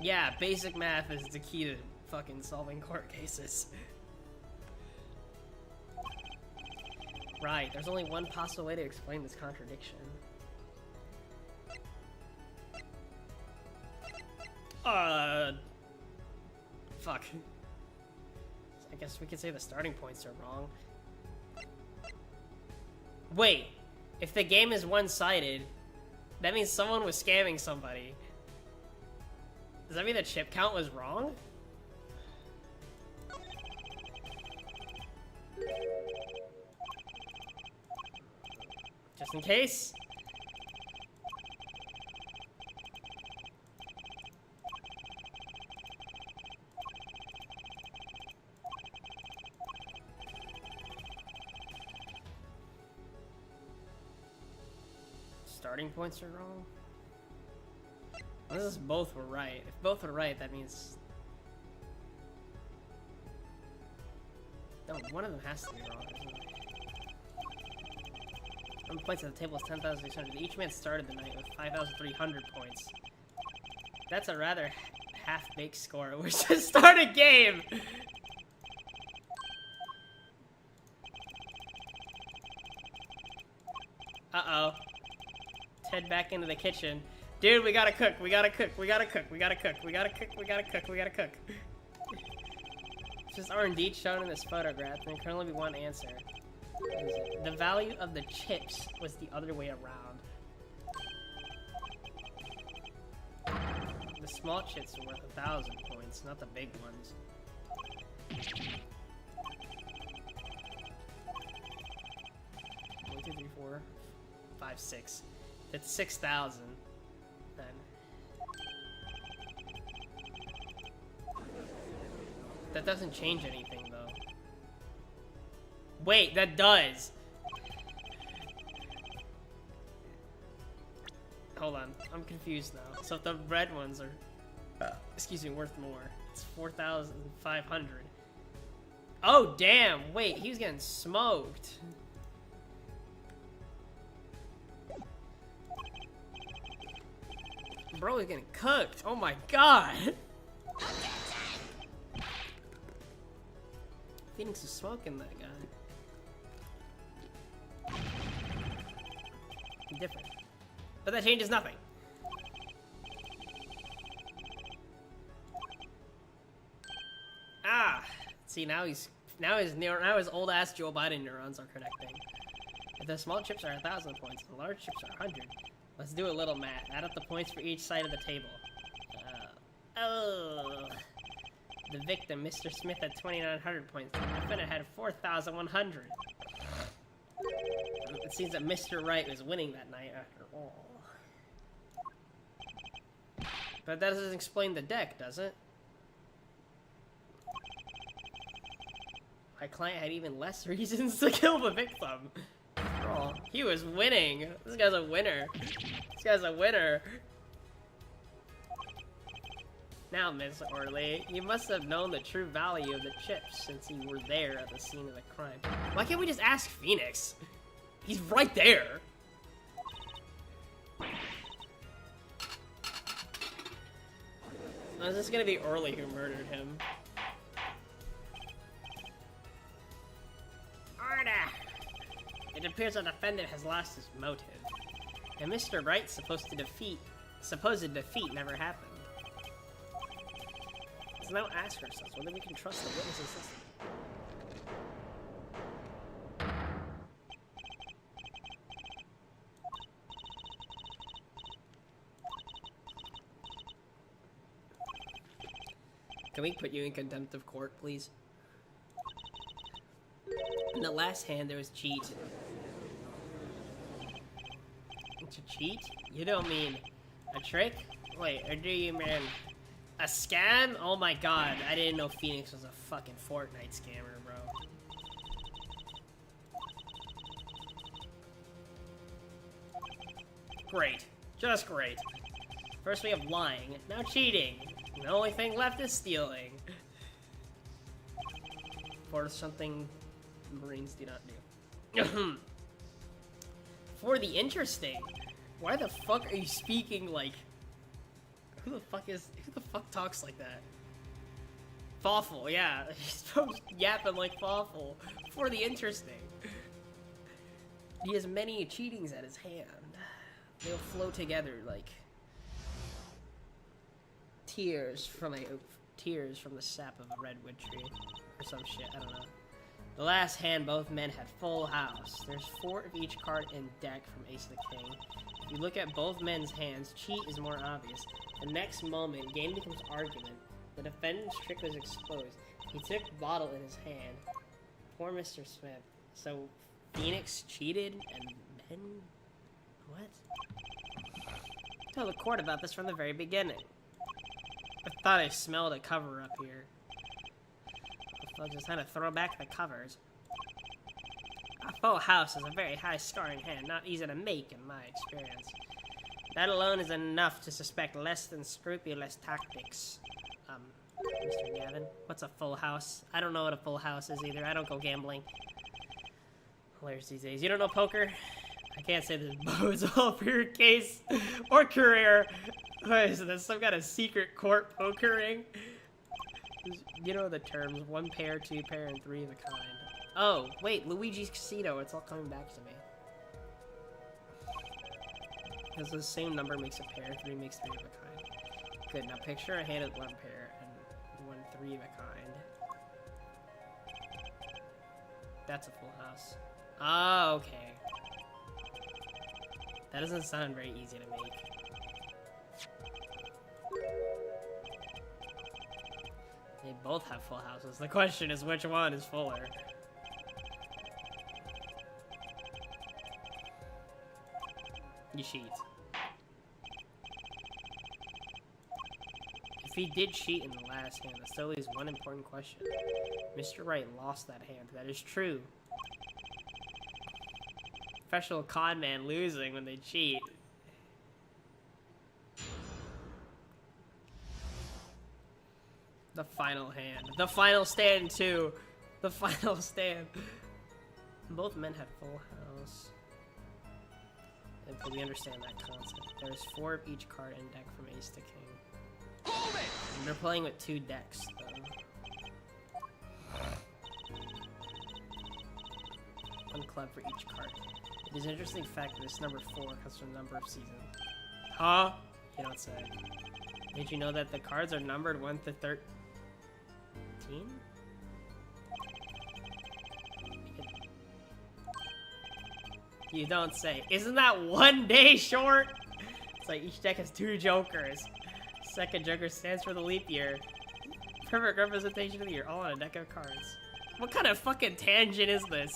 Yeah, basic math is the key to fucking solving court cases. Right, there's only one possible way to explain this contradiction. Fuck. I guess we could say the starting points are wrong. Wait. If the game is one-sided, that means someone was scamming somebody. Does that mean the chip count was wrong? Just in case. Starting points are wrong? Unless both were right. If both were right, that means... No, one of them has to be wrong, isn't it? Number of points at the table is 10,600. Each man started the night with 5,300 points. That's a rather half-baked score. We should start a game! Uh-oh. Head back into the kitchen. Dude, we gotta cook, we gotta cook, we gotta cook, we gotta cook, we gotta cook, we gotta cook, we gotta cook. It's just R&D shown in this photograph, and there can only be one answer. The value of the chips was the other way around. The small chips are worth 1,000 points, not the big ones. 1, 2, 3, 4, 5, 6. It's 6,000, then. That doesn't change anything, though. Wait, that does! Hold on, I'm confused now. So if the red ones are, excuse me, worth more. It's 4,500. Oh, damn! Wait, he was getting smoked. Bro is getting cooked. Oh my god. Phoenix is smoking that guy. Different. But that changes nothing. Ah. See, now he's Now his old ass Joe Biden neurons are connecting. If the small chips are 1,000 points, the large chips are 100. Let's do a little math. Add up the points for each side of the table. The victim, Mr. Smith, had 2,900 points. The defendant had 4,100. It seems that Mr. Wright was winning that night after all. But that doesn't explain the deck, does it? My client had even less reasons to kill the victim. After all, he was winning. This guy's a winner. This guy's a winner. Now, Miss Orley, you must have known the true value of the chips since you were there at the scene of the crime. Why can't we just ask Phoenix? He's right there. Oh, is this gonna be Orley who murdered him? Order! It appears the defendant has lost his motive. And Mr. Wright's supposed defeat never happened. So now ask ourselves whether we can trust the witness's system. Can we put you in contempt of court, please? In the last hand, there was cheat. To cheat? You don't mean a trick? Wait, or do you mean a scam? Oh my god, I didn't know Phoenix was a fucking Fortnite scammer, bro. Great. Just great. First we have lying, now cheating. The only thing left is stealing. Or something Marines do not do. For the interesting. Why the fuck are you speaking like... Who the fuck talks like that? Fawful, yeah. He's yapping like Fawful. For the interesting. He has many cheatings at his hand. They'll flow together like... tears from the sap of a redwood tree. Or some shit, I don't know. The last hand, both men had full house. There's 4 of each card in deck from Ace of the King. If you look at both men's hands, cheat is more obvious. The next moment, game becomes argument. The defendant's trick was exposed. He took bottle in his hand. Poor Mr. Smith. So, Phoenix cheated and then... What? Tell the court about this from the very beginning. I thought I smelled a cover up here. I'll just kind of throw back the covers. A full house is a very high scoring hand, not easy to make in my experience. That alone is enough to suspect less than scrupulous tactics. Mr. Gavin, what's a full house? I don't know what a full house is either. I don't go gambling. Hilarious these days. You don't know poker? I can't say this bodes well for your case or career. What is this? Some kind of secret court pokering? You know the terms. 1 pair, 2 pair, and 3 of a kind. Oh, wait. Luigi's Casino. It's all coming back to me. Because the same number makes a pair. 3 makes 3 of a kind. Good. Now picture a hand with 1 pair and 1 3 of a kind. That's a full house. Oh, okay. That doesn't sound very easy to make. They both have full houses. The question is which one is fuller. You cheat. If he did cheat in the last hand, that still leaves one important question. Mr. Wright lost that hand. That is true. Professional con man losing when they cheat. The final hand. The final stand, too. The final stand. Both men had full house. And we understand that concept. There's 4 of each card in deck from Ace to King. Hold it! And they're playing with 2 decks, though. 1 club for each card. It is an interesting fact that this number 4 comes from number of seasons. Huh? You don't say. Did you know that the cards are numbered 1 to 13? You don't say. Isn't that 1 day short? It's like each deck has 2 jokers. Second joker stands for the leap year. Perfect representation of the year, all on a deck of cards. What kind of fucking tangent is this?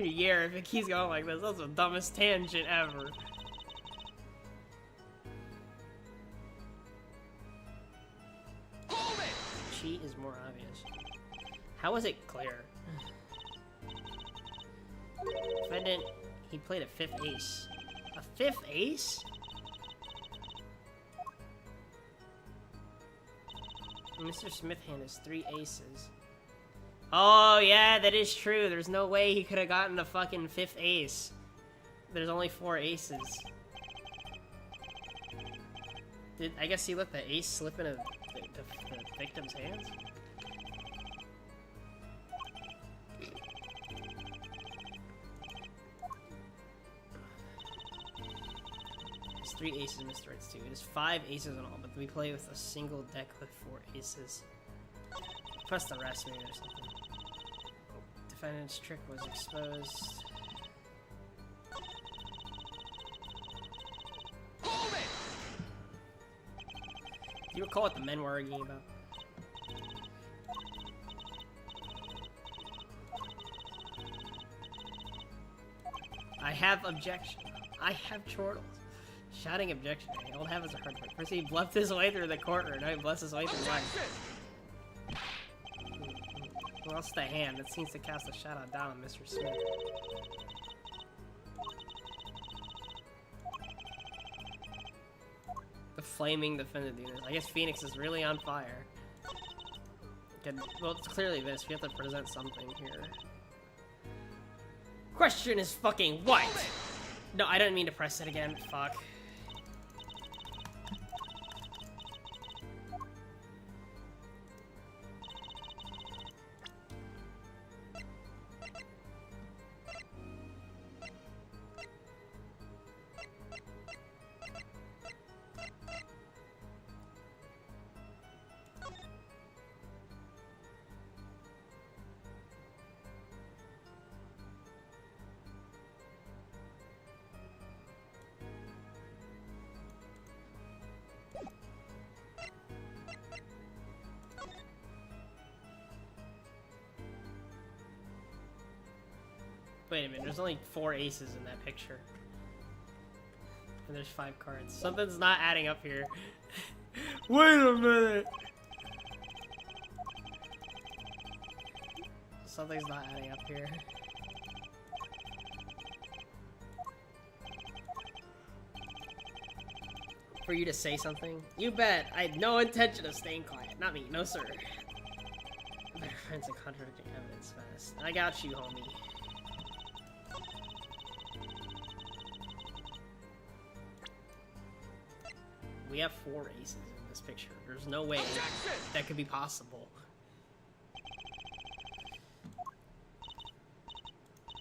A year, if it keeps going like this, that's the dumbest tangent ever. Hold it! Cheat is more obvious. How is it clear? Defendant, he played a 5th ace. A 5th ace? Mr. Smith hand has 3 aces. Oh, yeah, that is true. There's no way he could have gotten the fucking 5th ace. There's only 4 aces. I guess he let the ace slip in the victim's hands? There's 3 aces in Mr. Right's too. It is 5 aces in all, but we play with a single deck with 4 aces. Plus the rest, maybe, or something. Defendant's trick was exposed. Hold it! Do you recall what the men were arguing about? I have objection. I have chortles. Shouting objection. Old habits are hard to break. First he bluffed his way through the courtroom, now he bluffs his way through life. Lost the hand. That seems to cast a shadow down on Mr. Smith. The flaming defendant unit. I guess Phoenix is really on fire. Good. Well, it's clearly this. We have to present something here. Question is fucking what? No, I didn't mean to press it again. Fuck. Wait a minute, there's only 4 aces in that picture. And there's 5 cards. Something's not adding up here. Wait a minute! Something's not adding up here. For you to say something? You bet! I had no intention of staying quiet. Not me, no sir. Better friends and contradicting evidence fast. I got you, homie. We have 4 aces in this picture. There's no way that could be possible.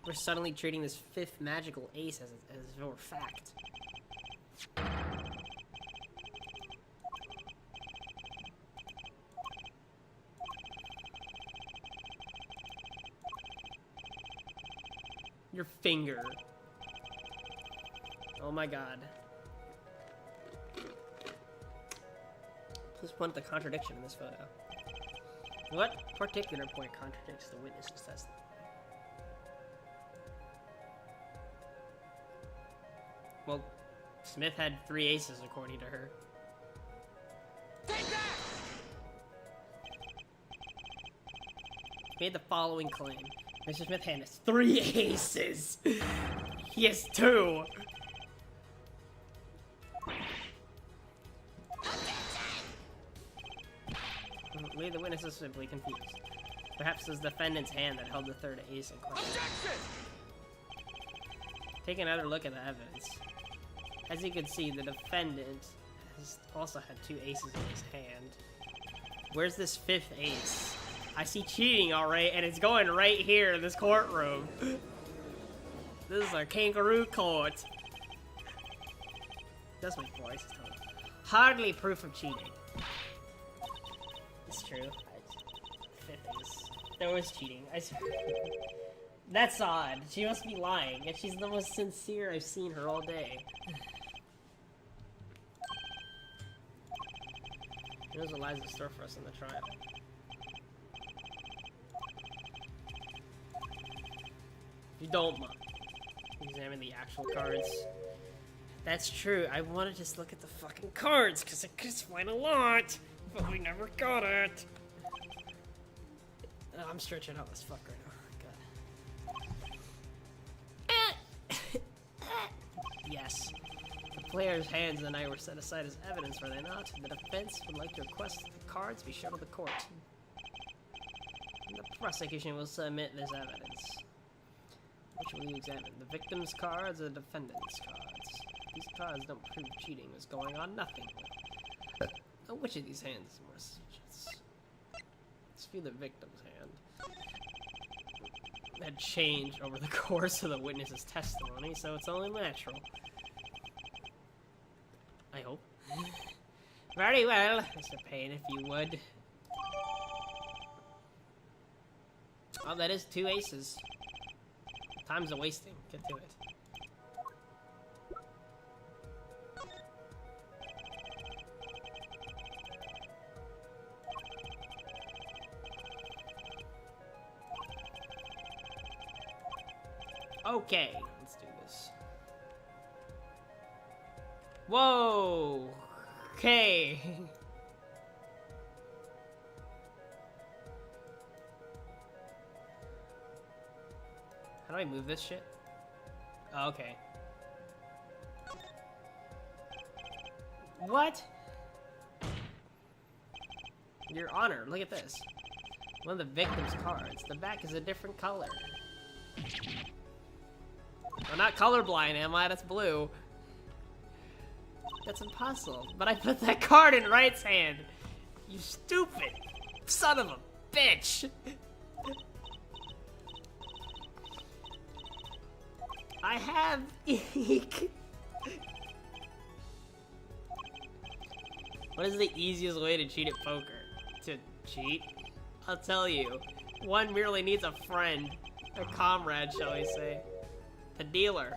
We're suddenly treating this 5th magical ace as if it were fact. Your finger. Oh my god. Please point at the contradiction in this photo. What particular point contradicts the witness's testimony? Well, Smith had 3 aces according to her. Take that! Made the following claim. Mr. Smith had 3 aces! He has 2! Maybe the witness is simply confused. Perhaps it was the defendant's hand that held the 3rd ace in question. Objection! Take another look at the evidence. As you can see, the defendant has also had 2 aces in his hand. Where's this 5th ace? I see cheating alright, and it's going right here in this courtroom. This is a kangaroo court. That's my voice. Hardly proof of cheating. It's true. 5th ace. There was cheating. That's odd. She must be lying, and she's the most sincere I've seen her all day. Here's what lies in store for us in the trial. If you don't mind, examine the actual cards. That's true. I want to just look at the fucking cards, because I could find a lot, but we never got it. Oh, I'm stretching out this fuck right now. God. Yes. The player's hands and I were set aside as evidence, were they not? The defense would like to request that the cards be shown to the court. And the prosecution will submit this evidence. Which will you examine? The victim's cards or the defendant's cards? These cards don't prove cheating is going on. Nothing. Oh, which of these hands is more suspicious? Let's view the victim's hand. That changed over the course of the witness's testimony, so it's only natural. I hope. Very well, Mr. Payne, if you would. Oh, that is 2 aces. Time's a wasting. Get to it. Okay, let's do this. Whoa! Okay. How do I move this shit? Oh, okay. What? Your Honor, look at this. One of the victim's cards. The back is a different color. I'm not colorblind, am I? That's blue. That's impossible. But I put that card in Wright's hand. You stupid son of a bitch. I have eek. What is the easiest way to cheat at poker? To cheat? I'll tell you. One merely needs a friend. A comrade, shall we say. The dealer.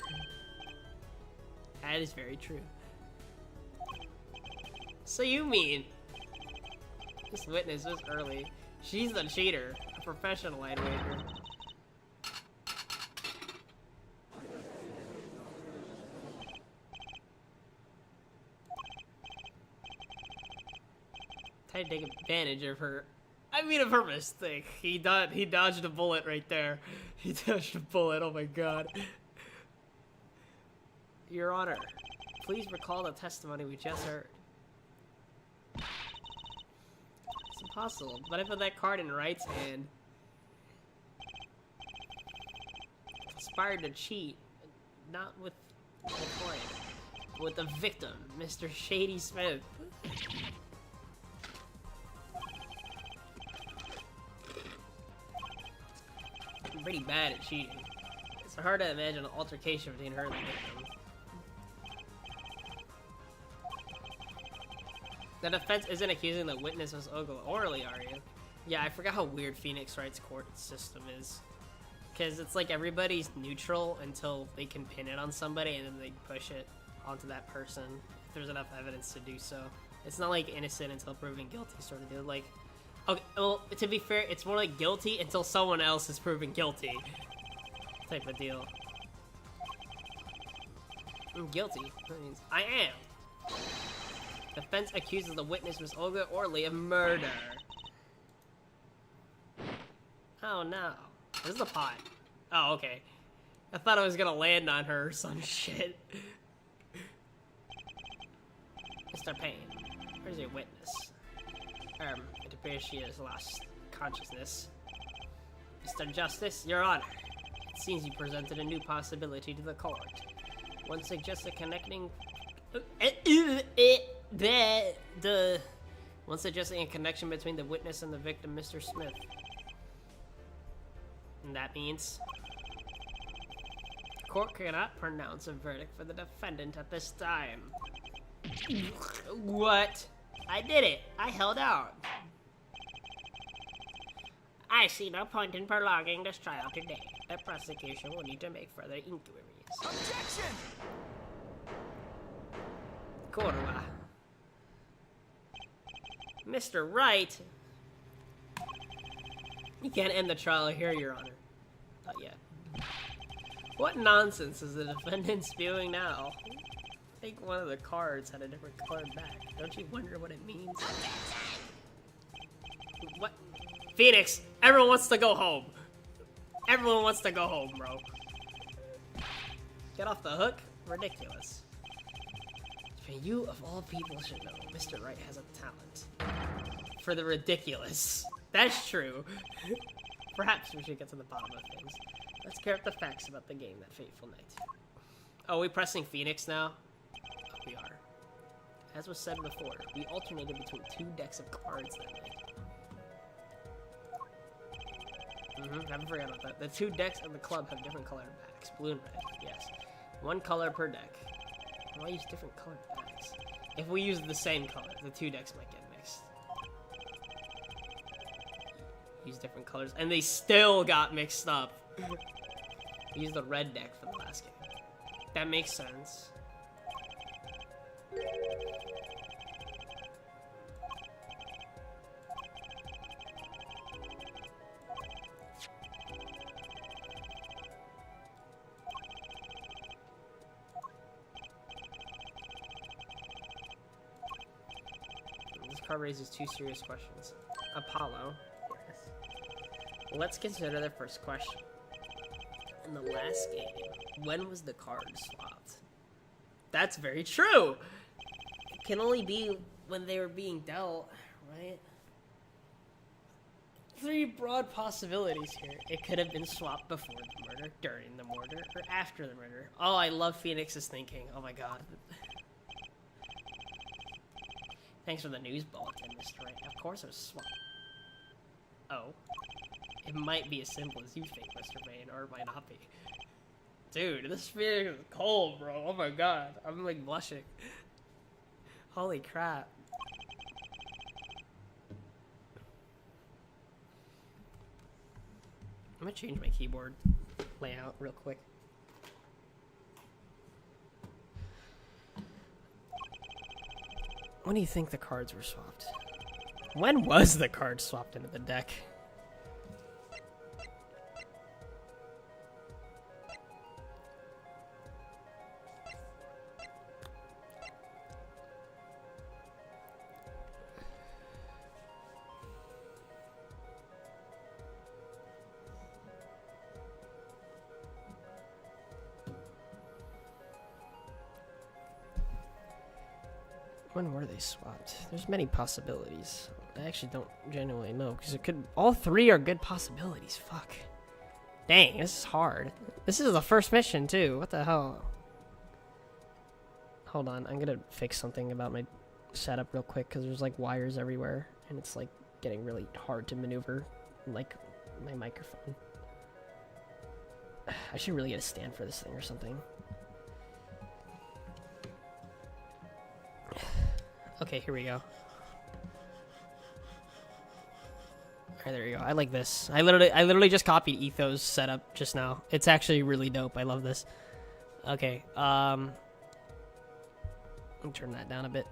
That is very true. So you mean this witness was early. She's the cheater. A professional, I'd wager. Tried to take advantage of her. I mean, of her mistake. He dodged a bullet right there. He dodged a bullet. Oh my god. Your Honor, please recall the testimony we just heard. It's impossible, but I put that card in Wright's hand. Conspired to cheat, not with the client, but with the victim, Mr. Shady Smith. I'm pretty bad at cheating. It's hard to imagine an altercation between her and the victim. The defense isn't accusing the witness of Ogle orally, are you? Yeah, I forgot how weird Phoenix Wright's court system is. Because it's like everybody's neutral until they can pin it on somebody and then they push it onto that person if there's enough evidence to do so. It's not like innocent until proven guilty sort of deal. Like, okay, well, to be fair, it's more like guilty until someone else is proven guilty type of deal. I'm guilty. That means I am. Defense accuses the witness, Miss Olga Orley, of murder. Oh no. This is a pot. Oh, okay. I thought I was gonna land on her or some shit. Mr. Payne, where's your witness? It appears she has lost consciousness. Mr. Justice, Your Honor, it seems you presented a new possibility to the court. One suggests a connecting... One suggesting a connection between the witness and the victim, Mr. Smith. And that means... The court cannot pronounce a verdict for the defendant at this time. What? I did it! I held out! I see no point in prolonging this trial today. The prosecution will need to make further inquiries. Objection! Corva. Mr. Wright. You can't end the trial here, Your Honor. Not yet. What nonsense is the defendant spewing now? I think one of the cards had a different colored back. Don't you wonder what it means? What? Phoenix, everyone wants to go home. Everyone wants to go home, bro. Get off the hook? Ridiculous. You, of all people, should know Mr. Wright has a talent for the ridiculous. That's true. Perhaps we should get to the bottom of things. Let's clear up the facts about the game that fateful night. Oh, we pressing Phoenix now? Oh, we are. As was said before, we alternated between 2 decks of cards that night. Haven't forgot about that. The 2 decks of the club have different colored backs. Blue and red, yes. 1 color per deck. Why use different colored backs? If we use the same color, the 2 decks might get mixed. Use different colors, and they still got mixed up. Use the red deck for the last game. That makes sense. This card raises 2 serious questions. Apollo. Yes. Let's consider the first question. In the last game, when was the card swapped? That's very true! It can only be when they were being dealt, right? 3 broad possibilities here. It could have been swapped before the murder, during the murder, or after the murder. Oh, I love Phoenix's thinking. Oh my god. Thanks for the news bulletin, Mr. Wright. Of course it was swapped. Oh. It might be as simple as you think, Mr. Vane, or it might not be. Dude, this feeling is cold, bro. Oh my god. I'm like blushing. Holy crap. I'm gonna change my keyboard layout real quick. When do you think the cards were swapped? When was the card swapped into the deck? When were they swapped? There's many possibilities. I actually don't genuinely know, because it could... All 3 are good possibilities. Fuck. Dang, this is hard. This is the first mission, too. What the hell? Hold on, I'm gonna fix something about my setup real quick, because there's, like, wires everywhere, and it's, like, getting really hard to maneuver, like, my microphone. I should really get a stand for this thing or something. Okay, here we go. Alright, there we go. I like this. I literally just copied Etho's setup just now. It's actually really dope. I love this. Okay, let me turn that down a bit.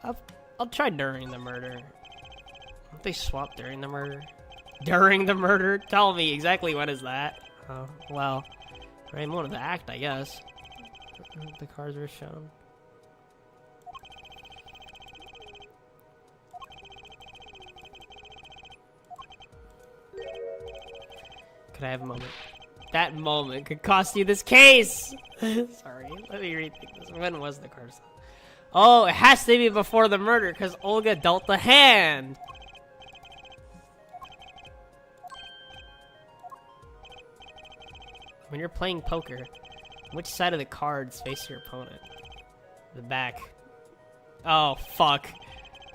I'll try during the murder. Don't they swap during the murder? During the murder? Tell me exactly when is that? Oh, well, right, more of the act, I guess. The cards were shown. Could I have a moment? That moment could cost you this case! Sorry, let me rethink this. When was the card? Oh, it has to be before the murder, because Olga dealt the hand! When you're playing poker, which side of the cards face your opponent? The back. Oh, fuck.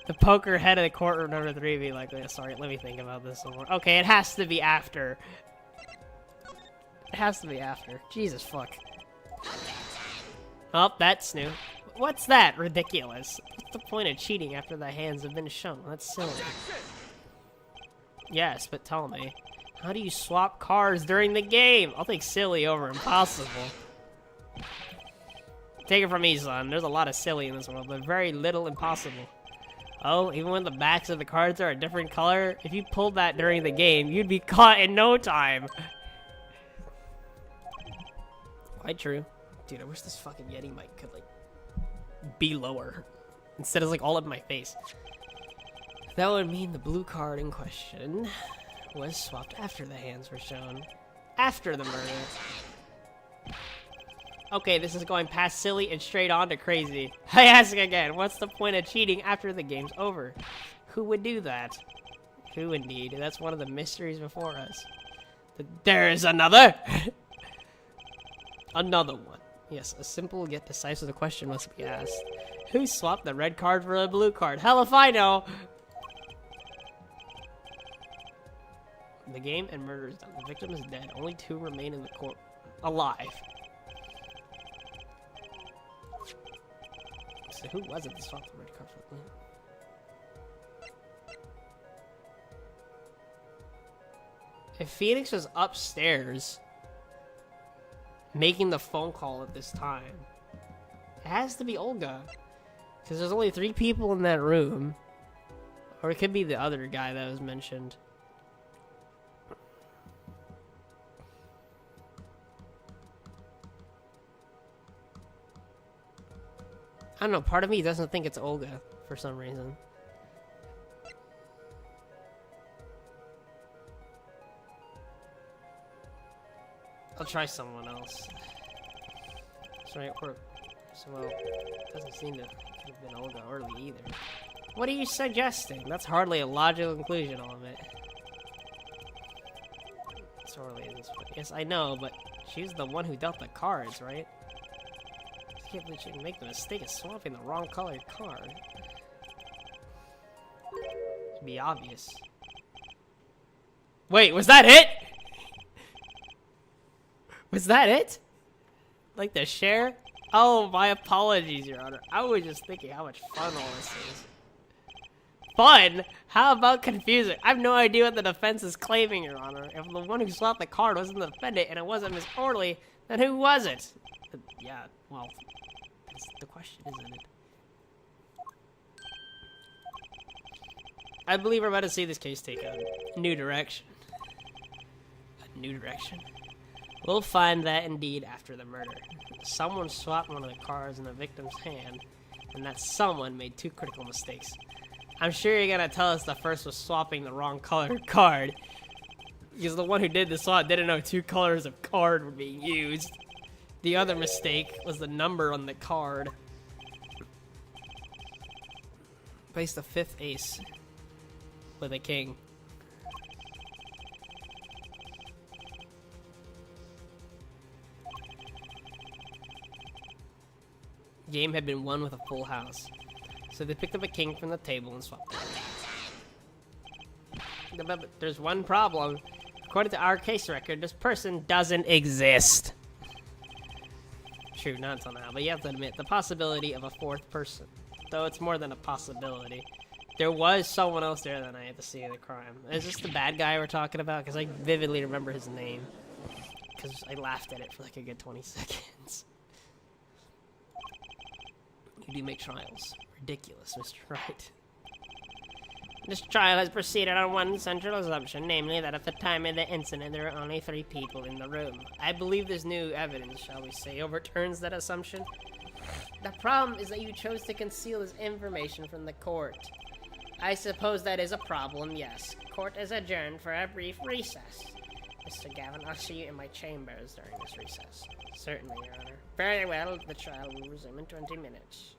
The poker head of the courtroom number 3 be like this. Sorry, let me think about this some more. Okay, it has to be after. It has to be after. Jesus, fuck. Oh, that's new. What's that? Ridiculous. What's the point of cheating after the hands have been shown? That's silly. Yes, but tell me, how do you swap cars during the game? I'll take silly over impossible. Take it from me, son. There's a lot of silly in this world, but very little impossible. Oh, even when the backs of the cards are a different color, if you pulled that during the game, you'd be caught in no time. Quite true. Dude, I wish this fucking Yeti mic could, like, be lower. Instead of, like, all up in my face. That would mean the blue card in question was swapped after the hands were shown. After the murder. Okay, this is going past silly and straight on to crazy. I ask again, what's the point of cheating after the game's over? Who would do that? Who indeed? That's one of the mysteries before us. There is another! Another one. Yes, a simple yet decisive question must be asked. Who swapped the red card for the blue card? Hell if I know! The game and murder is done. The victim is dead. Only 2 remain in the court alive. So who was it that swapped the red card for the blue? If Phoenix was upstairs making the phone call at this time, it has to be Olga. Because there's only 3 people in that room. Or it could be the other guy that was mentioned. I don't know, part of me doesn't think it's Olga for some reason. I'll try someone else. That's right, or well, it doesn't seem to have been Olga early either. What are you suggesting? That's hardly a logical conclusion, I'll admit. It's early at this point. Yes, I know, but she was the one who dealt the cards, right? I can't believe she can make the mistake of swapping the wrong colored card. It'd be obvious. Wait, was that it? Was that it? Like the share? Oh, my apologies, Your Honor. I was just thinking how much fun all this is. Fun? How about confusing? I have no idea what the defense is claiming, Your Honor. If the one who swapped the card wasn't the defendant and it wasn't Miss Orley, then who was it? Yeah, well, that's the question, isn't it? I believe we're about to see this case take a new direction. A new direction? We'll find that indeed after the murder. Someone swapped one of the cards in the victim's hand, and that someone made 2 critical mistakes. I'm sure you're gonna tell us the first was swapping the wrong colored card, because the one who did the swap didn't know 2 colors of card were being used. The other mistake was the number on the card. Place the 5th ace with a king. Game had been won with a full house, so they picked up a king from the table and swapped it. But there's one problem. According to our case record, this person doesn't exist. True, not until now, but you have to admit the possibility of a 4th person. Though it's more than a possibility. There was someone else there that night at the scene of the crime. Is this the bad guy we're talking about? Because I vividly remember his name. Because I laughed at it for like a good 20 seconds. You do make trials. Ridiculous, Mr. Wright. This trial has proceeded on one central assumption, namely that at the time of the incident there were only 3 people in the room. I believe this new evidence, shall we say, overturns that assumption. The problem is that you chose to conceal this information from the court. I suppose that is a problem, yes. Court is adjourned for a brief recess. Mr. Gavin, I'll see you in my chambers during this recess. Certainly, Your Honor. Very well, the trial will resume in 20 minutes.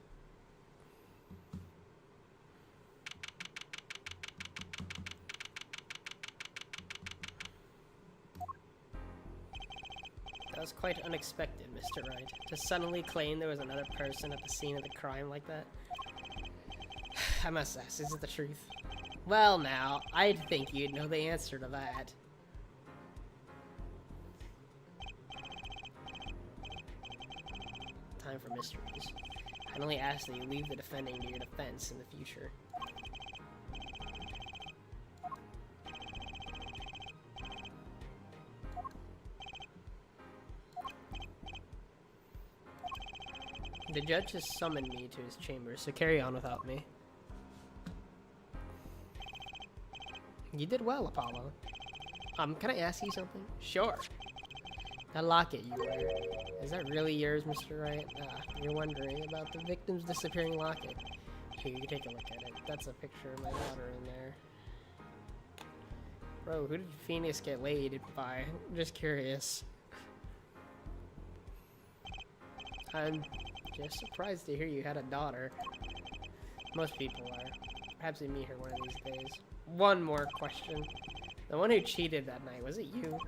That was quite unexpected, Mr. Wright. To suddenly claim there was another person at the scene of the crime like that. I must ask, is it the truth? Well now, I'd think you'd know the answer to that. Time for mysteries. I only ask that you leave the defending to your defense in the future. The judge has summoned me to his chamber, so carry on without me. You did well, Apollo. Can I ask you something? Sure. That locket you wear, is that really yours, Mr. Wright? You're wondering about the victim's disappearing locket. Here, you can take a look at it. That's a picture of my daughter in there. Bro, who did Phoenix get laid by? I'm just curious. I'm just surprised to hear you had a daughter. Most people are. Perhaps they meet her one of these days. One more question. The one who cheated that night, was it you?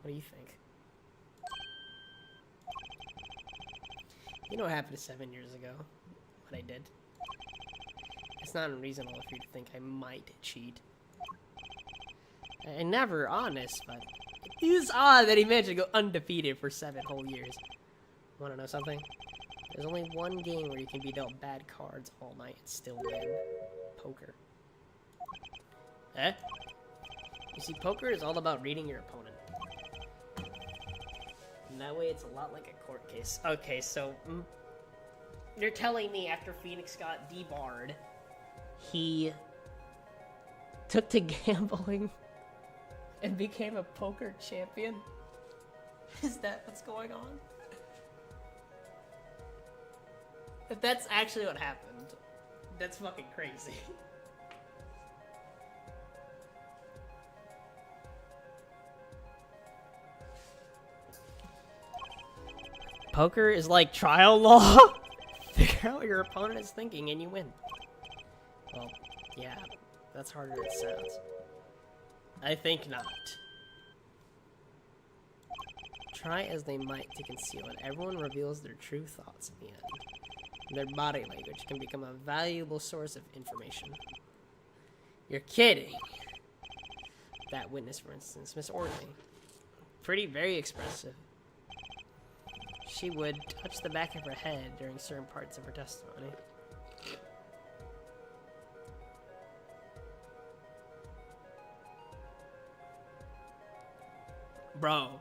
What do you think? You know what happened 7 years ago? What I did? It's not unreasonable for you to think I might cheat. I'm never honest, but it is odd that he managed to go undefeated for 7 whole years. Wanna know something? There's only one game where you can be dealt bad cards all night and still win. Poker. Eh? You see, poker is all about reading your opponent. And that way it's a lot like a court case. Okay, so you're telling me after Phoenix got debarred, he took to gambling and became a poker champion? Is that what's going on? If that's actually what happened, that's fucking crazy. Poker is like trial law. Figure out what your opponent is thinking and you win. Well, yeah, that's harder than it sounds. I think not. Try as they might to conceal it, everyone reveals their true thoughts in the end. Their body language can become a valuable source of information. You're kidding. That witness, for instance, Miss Orley. Very expressive. She would touch the back of her head during certain parts of her testimony. Bro.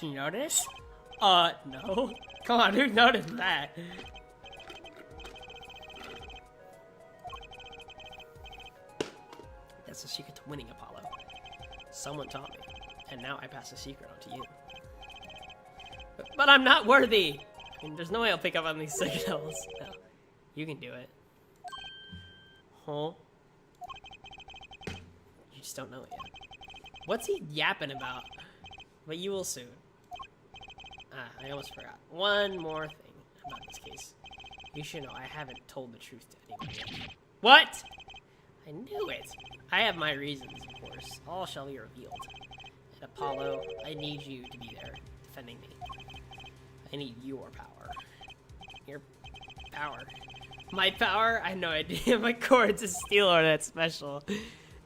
You notice? No. Come on, who noticed that? That's the secret to winning, Apollo. Someone taught me, and now I pass the secret on to you. But I'm not worthy! I mean, there's no way I'll pick up on these signals. No. You can do it. Huh? You just don't know it yet. What's he yapping about? But you will soon. I almost forgot. One more thing about this case. You should know I haven't told the truth to anyone yet. What? I knew it. I have my reasons, of course. All shall be revealed. And Apollo, I need you to be there, defending me. I need your power. Your power. My power? I have no idea. My chord's a steel or that special.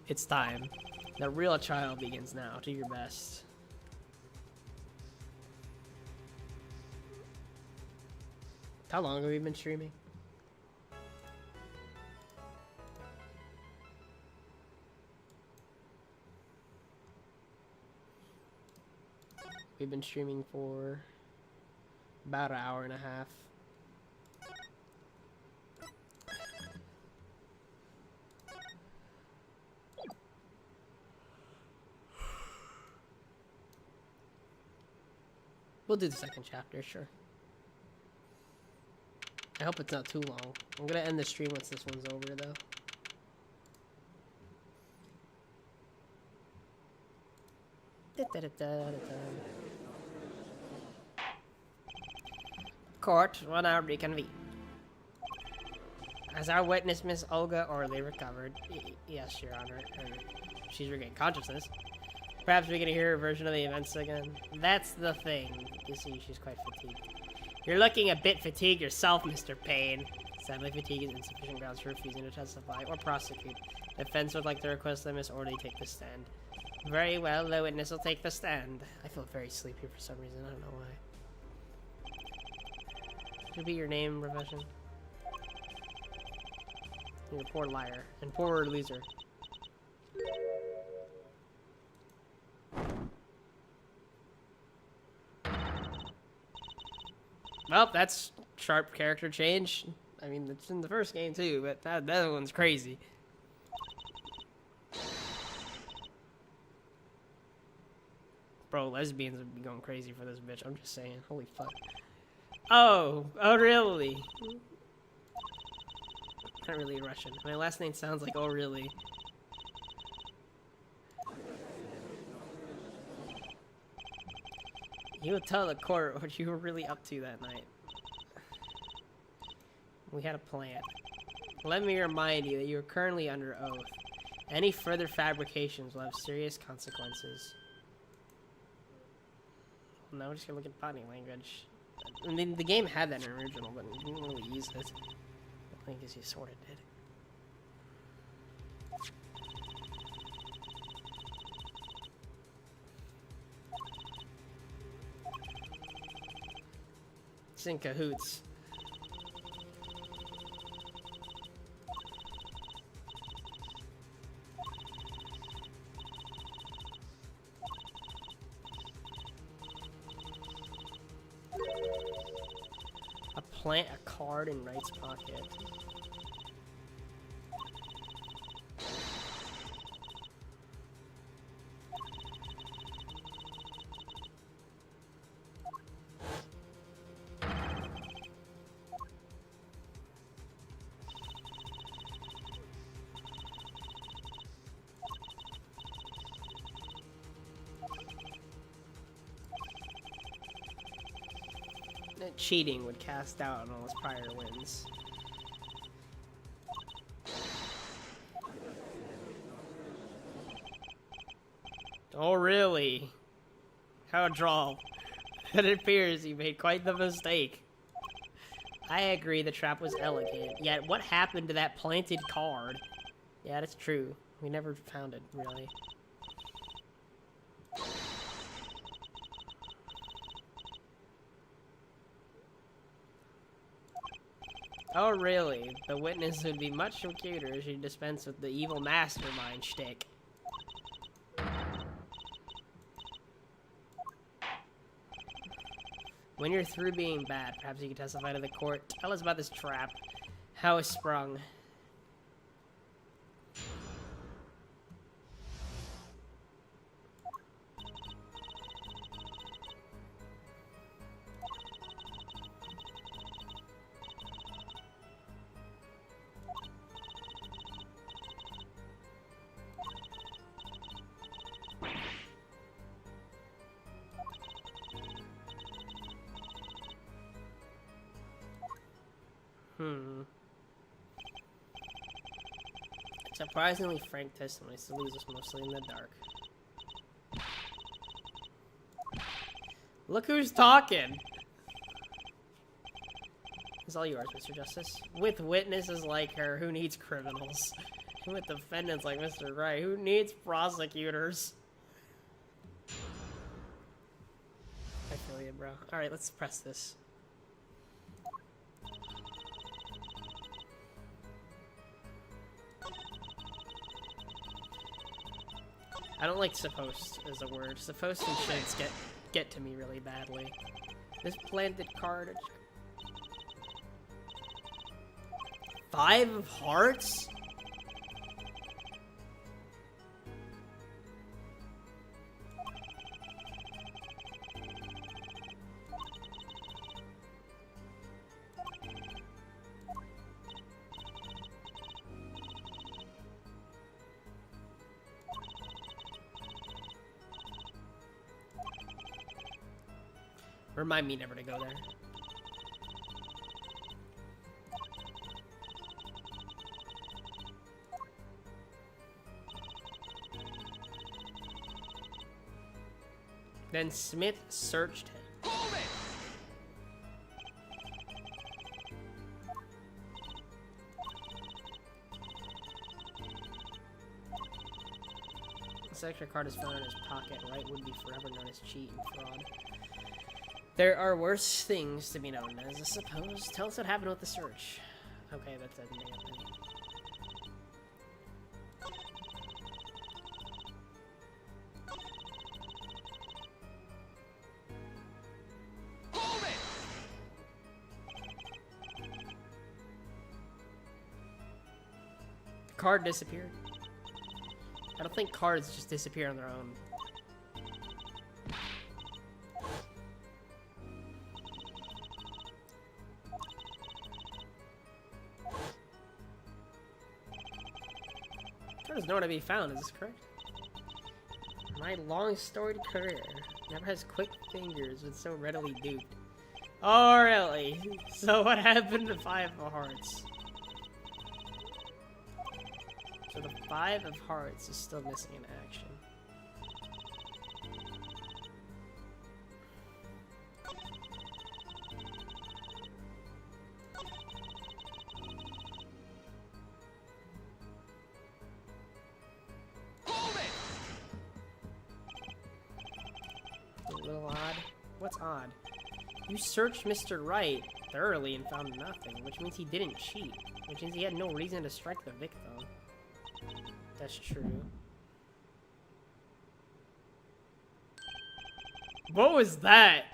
It's time. The real trial begins now. Do your best. How long have we been streaming? We've been streaming for about an hour and a half. We'll do the second chapter, sure. I hope it's not too long. I'm gonna end the stream once this one's over, though. Court will now reconvene. As our witness, Miss Olga Orley, recovered. Yes, Your Honor. And she's regained consciousness. Perhaps we can hear her version of the events again. That's the thing. You see, she's quite fatigued. You're looking a bit fatigued yourself, Mr. Payne. Sadly, fatigue is insufficient grounds for refusing to testify or prosecute. The defense would like to request that Miss Orley take the stand. Very well, the witness will take the stand. I feel very sleepy for some reason. I don't know why. Should be your name, profession. You're a poor liar and poor loser. Well, that's sharp character change. I mean, it's in the first game too, but that one's crazy. Bro, lesbians would be going crazy for this bitch. I'm just saying. Holy fuck. Oh really? Not really Russian. My last name sounds like oh really. You would tell the court what you were really up to that night. We had a plan. Let me remind you that you are currently under oath. Any further fabrications will have serious consequences. Now we're just gonna look at body language. I mean, the game had that in the original, but we didn't really use it. I think you sort of did. It's in cahoots. Plant a card in Knight's pocket. Cheating would cast out on all his prior wins. Oh, really? How droll. It appears you made quite the mistake. I agree the trap was elegant, yet what happened to that planted card? Yeah, that's true. We never found it, really. Oh, really? The witness would be much cuter if she dispensed with the evil mastermind shtick. When you're through being bad, perhaps you can testify to the court. Tell us about this trap. How it sprung. Surprisingly frank testimony still leaves us mostly in the dark. Look who's talking! It's all yours, Mr. Justice. With witnesses like her, who needs criminals? With defendants like Mr. Wright, who needs prosecutors? I feel you, bro. Alright, let's press this. I don't like supposed as a word. Supposed and shoulds get to me really badly. This planted card. 5 of hearts? Remind me never to go there. Then Smith searched him. Hold it! This extra card is found in his pocket. Wright would be forever known as cheat and fraud. There are worse things to be known as, I suppose. Tell us what happened with the search. Okay, that's a negative thing. Hold it! card disappeared? I don't think cards just disappear on their own. Card is nowhere to be found, is this correct? My long storied career never has quick fingers been so readily duped. Oh, really? So what happened to 5 of hearts? So the 5 of hearts is still missing in action. Hold it! A little odd. What's odd? You searched Mr. Wright thoroughly and found nothing, which means he didn't cheat. Which means he had no reason to strike the victim. That's true. What was that?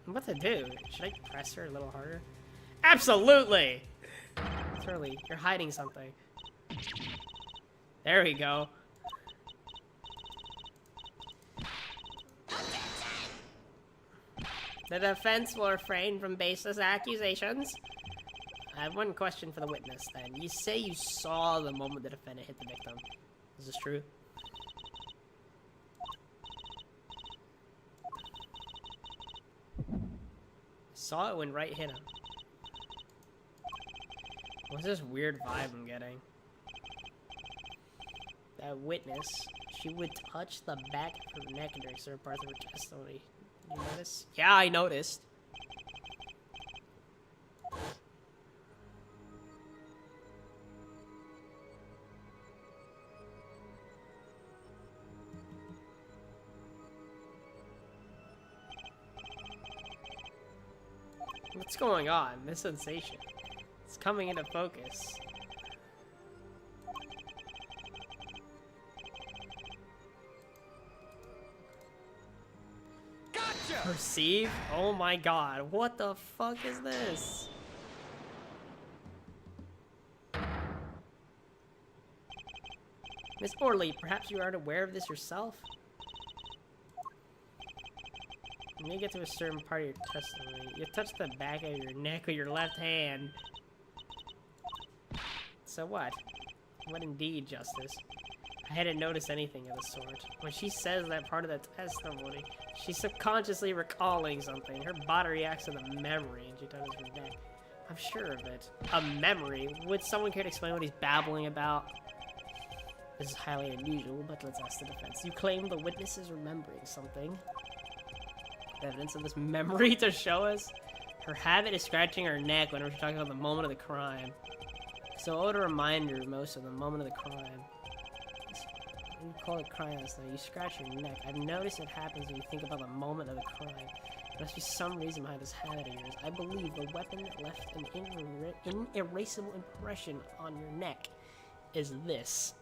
What to do? Should I press her a little harder? Absolutely! Surely, you're hiding something. There we go. The defense will refrain from baseless accusations. I have one question for the witness, then. You say you saw the moment the defendant hit the victim. Is this true? Saw it when Wright hit him. What's this weird vibe I'm getting? That witness, she would touch the back of her neck during certain parts of her testimony. Did you notice? Yeah, I noticed. What's going on? This sensation. It's coming into focus. Gotcha! Perceive? Oh my god. What the fuck is this? Miss Orley, perhaps you aren't aware of this yourself? When you get to a certain part of your testimony, you touch the back of your neck with your left hand. So what? What indeed, Justice? I hadn't noticed anything of the sort. When she says that part of the testimony, she's subconsciously recalling something. Her body reacts to the memory, and she touches her neck. I'm sure of it. A memory? Would someone care to explain what he's babbling about? This is highly unusual, but let's ask the defense. You claim the witness is remembering something. Evidence of this memory to show us? Her habit is scratching her neck whenever she's talking about the moment of the crime. So what would a reminder most of the moment of the crime? You call it crime last night. You scratch your neck. I've noticed it happens when you think about the moment of the crime. There must be some reason behind this habit of yours. I believe the weapon that left an inerasable impression on your neck is this.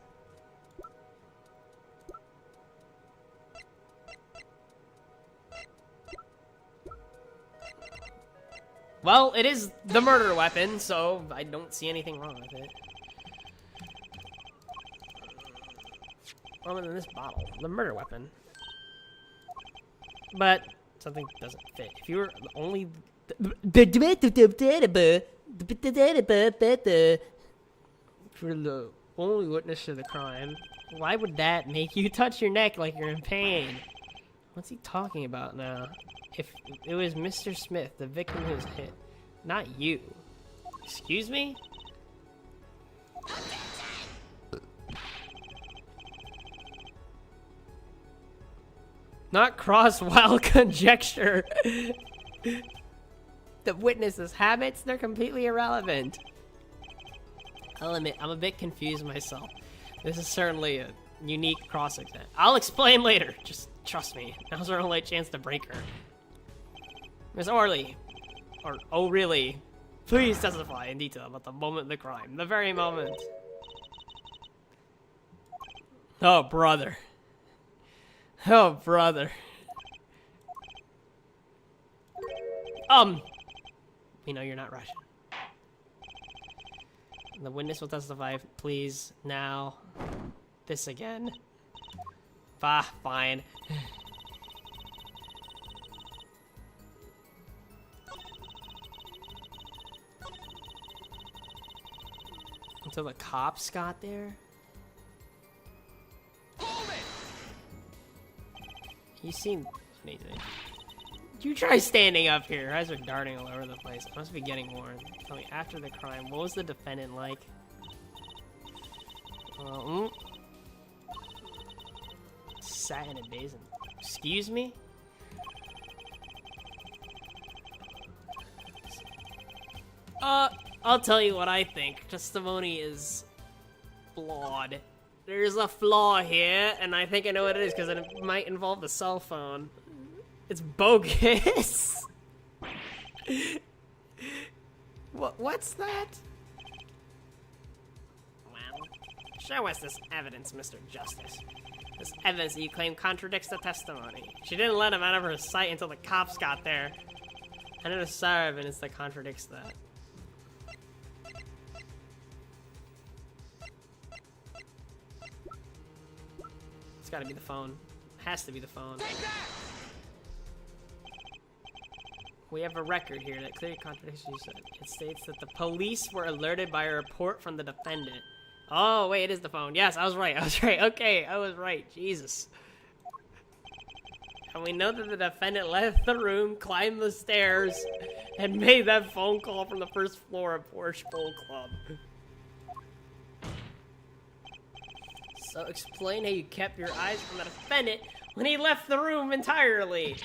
Well, it is the murder weapon, so I don't see anything wrong with it. Other than this bottle, the murder weapon. But something doesn't fit. If you were only for the only witness to the crime, why would that make you touch your neck like you're in pain? What's he talking about now? If it was Mr. Smith, the victim who was hit, not you. Excuse me? Not cross wild conjecture. The witness's habits, they're completely irrelevant. I'll admit, I'm a bit confused myself. This is certainly a unique cross-exam. I'll explain later. Just trust me. Now's our only chance to break her. Miss Orley, or oh really, please testify in detail about the moment of the crime, the very moment. Oh brother. Oh brother. We know you're not Russian. The witness will testify, please, now. This again. Bah, fine. Until the cops got there? Hold it! You seem amazing. You try standing up here. Your eyes are darting all over the place. I must be getting warned. Tell me, after the crime, what was the defendant like? Sat in a basin. Excuse me? I'll tell you what I think. Testimony is flawed. There's a flaw here, and I think I know what it is because it might involve the cell phone. It's bogus. What's that? Well, show us this evidence, Mr. Justice. This evidence that you claim contradicts the testimony. She didn't let him out of her sight until the cops got there. And there's some evidence that contradicts that. It's gotta be the phone. Has to be the phone. Take that! We have a record here that clearly contradicts what you said. It states that the police were alerted by a report from the defendant. Oh, wait, it is the phone. Yes, I was right. Okay, I was right. Jesus. And we know that the defendant left the room, climbed the stairs, and made that phone call from the first floor of Porsche Bowl Club. So explain how you kept your eyes from the defendant when he left the room entirely.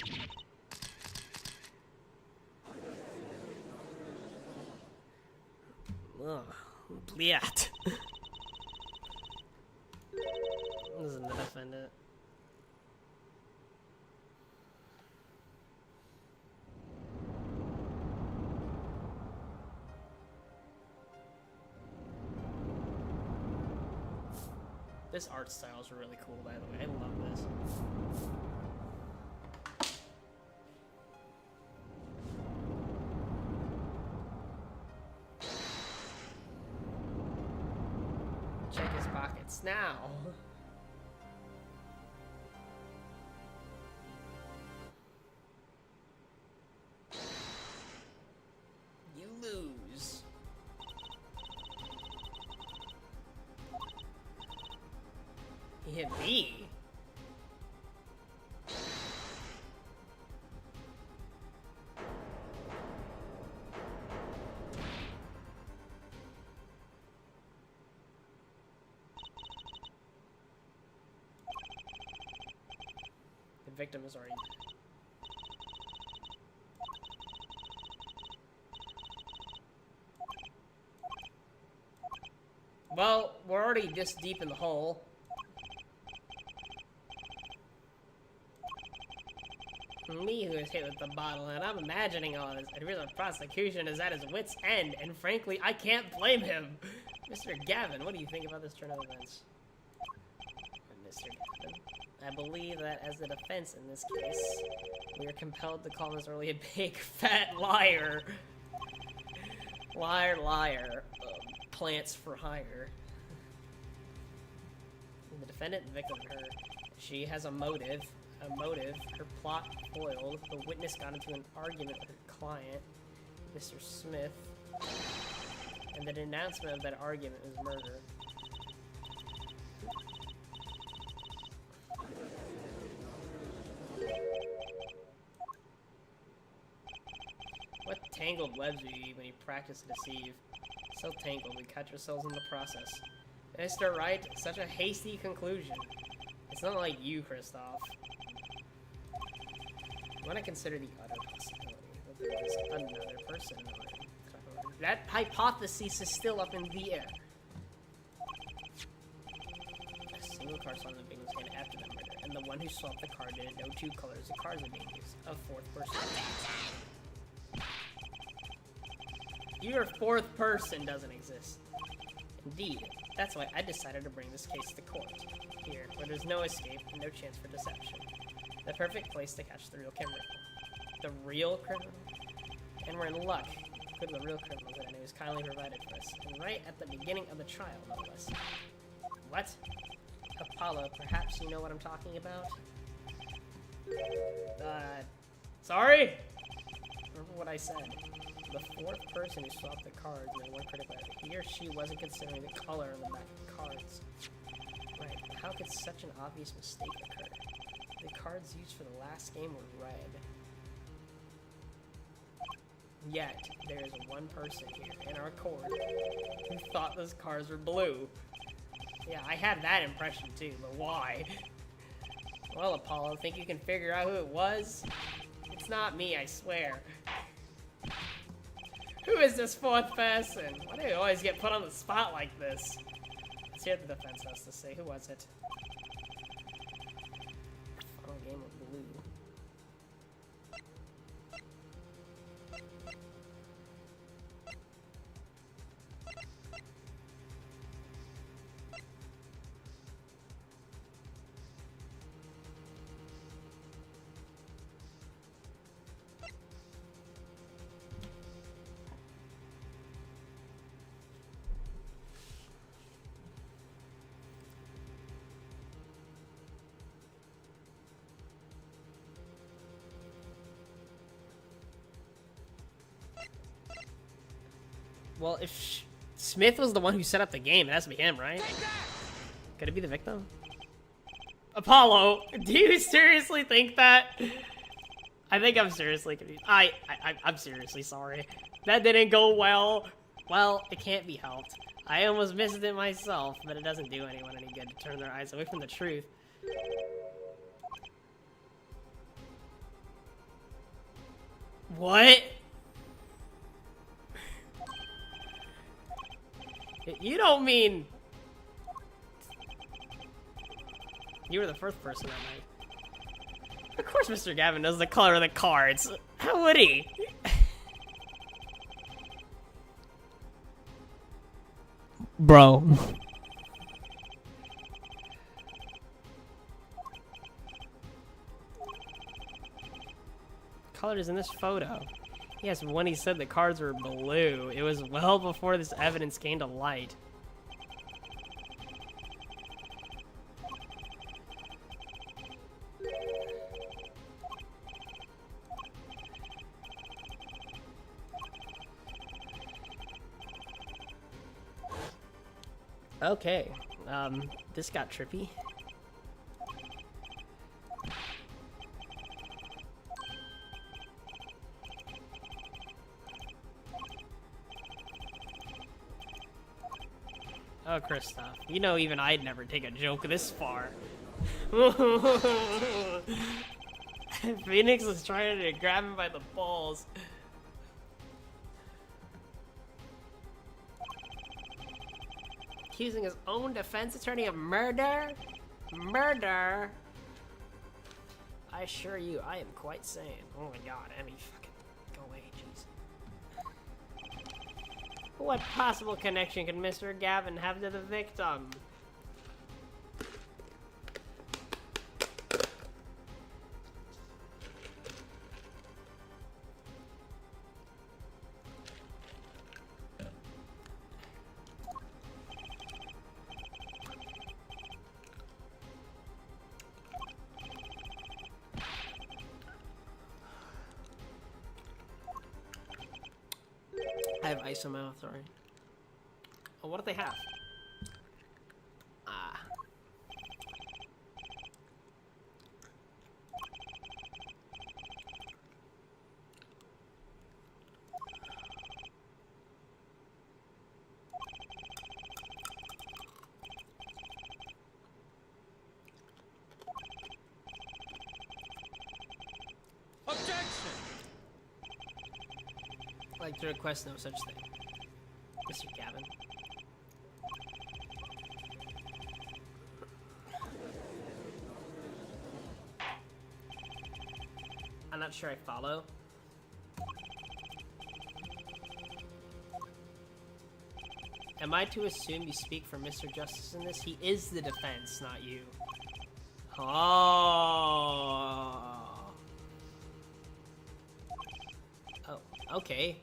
Ugh, bliat. This isn't the defendant. This art style is really cool, by the way. I love this. Check his pockets now. You lose. He hit me. The victim is already dead. Well, we're already this deep in the hole. Me who is hit with the bottle, and I'm imagining all this. It really, the prosecution is at his wit's end, and frankly, I can't blame him. Mr. Gavin, what do you think about this turn of events? Mr. Gavin, I believe that as the defense in this case, we are compelled to call Ms. Early a big fat liar. Liar, liar. Plants for hire. The defendant and victim her. She has a motive. Her plot foiled. The witness got into an argument with her client, Mr. Smith, and the denouncement of that argument is murder. What tangled webs we weave when you practice to deceive? So tangled, we catch ourselves in the process. Mr. Wright, such a hasty conclusion. It's not like you, Christoph. When I consider the other possibility that there was another person in the room, that hypothesis is still up in the air. A single car saw the victim's hand after the murder, and the one who swapped the car didn't know two colors of cars are being used. A fourth person. Your fourth person doesn't exist. Indeed, that's why I decided to bring this case to court. Here, where there's no escape and no chance for deception. The perfect place to catch the real criminal. The real criminal? And we're in luck. Who are the real criminals that I knew was kindly provided for us, and right at the beginning of the trial, no less. What? Apollo, perhaps you know what I'm talking about? Sorry? Remember what I said. The fourth person who swapped the cards made one critical error. He or she wasn't considering the color on the back of the cards. Right, but how could such an obvious mistake occur? The cards used for the last game were red. Yet, there is one person here in our court who thought those cards were blue. Yeah, I had that impression too, but why? Well, Apollo, think you can figure out who it was? It's not me, I swear. Who is this fourth person? Why do you always get put on the spot like this? Let's hear what the defense has to say. Who was it? Final game of blue. Well, if Smith was the one who set up the game, it has to be him, right? Could it be the victim? Apollo, do you seriously think that? I think I'm seriously confused. I'm seriously sorry. That didn't go well. Well, it can't be helped. I almost missed it myself, but it doesn't do anyone any good to turn their eyes away from the truth. What? You don't mean... You were the first person that night. Of course Mr. Gavin knows the color of the cards. How would he? Bro. Color is in this photo. Yes, when he said the cards were blue, it was well before this evidence came to light. Okay, this got trippy. Oh, Kristoff, you know even I'd never take a joke this far. Phoenix was trying to grab him by the balls. Accusing his own defense attorney of murder? Murder? I assure you, I am quite sane. Oh my god, Emmy, fucking go away, jeez. What possible connection could Mr. Gavin have to the victim? I have ice in my mouth, sorry. Oh, what do they have? Ah. Objection! I'd like to request no such thing. Mr. Gavin. I'm not sure I follow. Am I to assume you speak for Mr. Justice in this? He is the defense, not you. Oh. Oh, okay.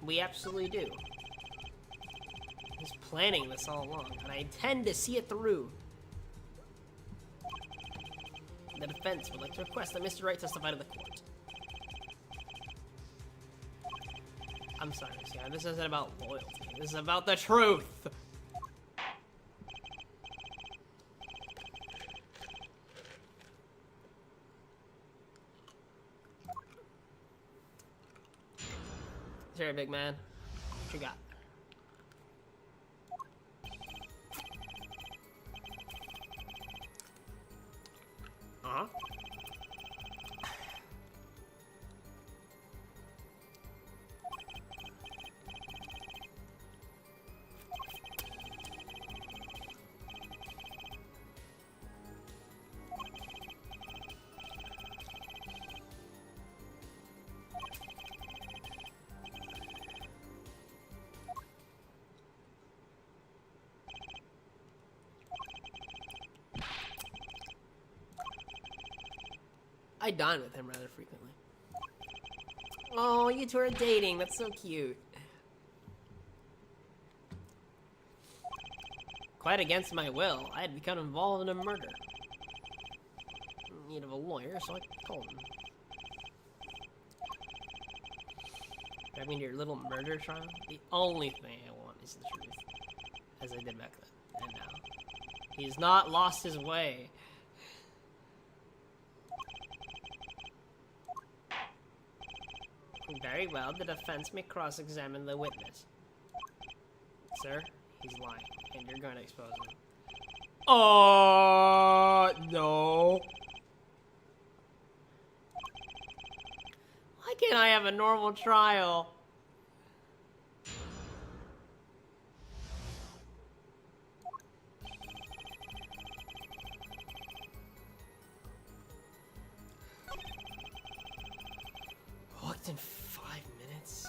We absolutely do. He's planning this all along, and I intend to see it through. The defense would like to request that Mr. Wright testify to the court. I'm sorry, Miss Young. This isn't about loyalty. This is about the truth. Sorry, big man. What you got? Uh-huh. I dine with him rather frequently. Oh, you two are dating. That's so cute. Quite against my will, I had become involved in a murder. In need of a lawyer, so I called him. I mean, your little murder trial? The only thing I want is the truth. As I did back then, and now. He's not lost his way. Very well, the defense may cross-examine the witness. Sir, he's lying, and you're going to expose him. No. Why can't I have a normal trial? Walked in 5 minutes.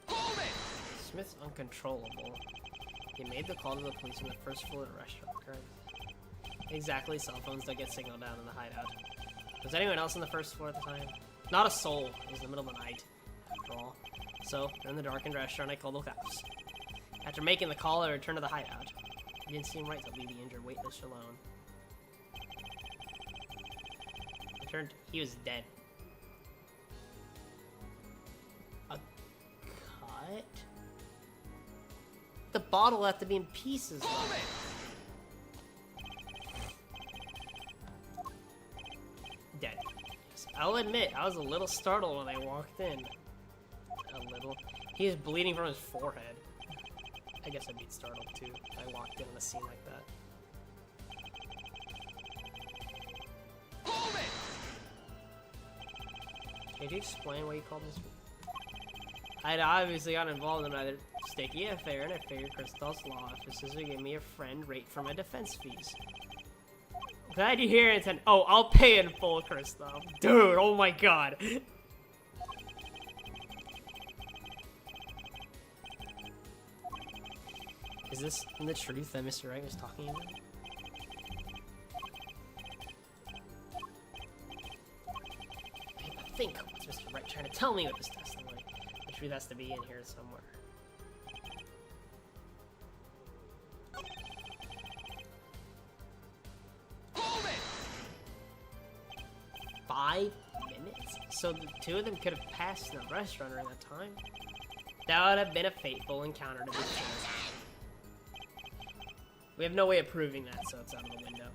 Hold it! Smith's uncontrollable. He made the call to the police on the first floor of the restaurant, correct? Exactly, cell phones don't get signal down in the hideout. Was anyone else on the first floor at the time? Not a soul. It was the middle of the night, after all. So, in the darkened restaurant, I called the cops. After making the call, I returned to the hideout. It didn't seem right to leave the injured waitress alone. He was dead. A cut? The bottle had to be in pieces. Hold it! Dead. Yes, I'll admit, I was a little startled when I walked in. A little. He was bleeding from his forehead. I guess I'd be startled too if I walked in on a scene like that. Hold it! Could you explain why you called this? I'd obviously got involved in either sticky affair, and I figured Kristoff's law offices would give me a friend rate for my defense fees. Glad you hear it, and oh, I'll pay in full, Kristoff. Dude, oh my god. Is this the truth that Mr. Wright was talking about? I think what's Mr. Wright trying to tell me with this testimony. The truth has to be in here somewhere. Hold it! 5 minutes? So the two of them could have passed in the restaurant during that time? That would have been a fateful encounter to be sure. We have no way of proving that, so it's out of the window.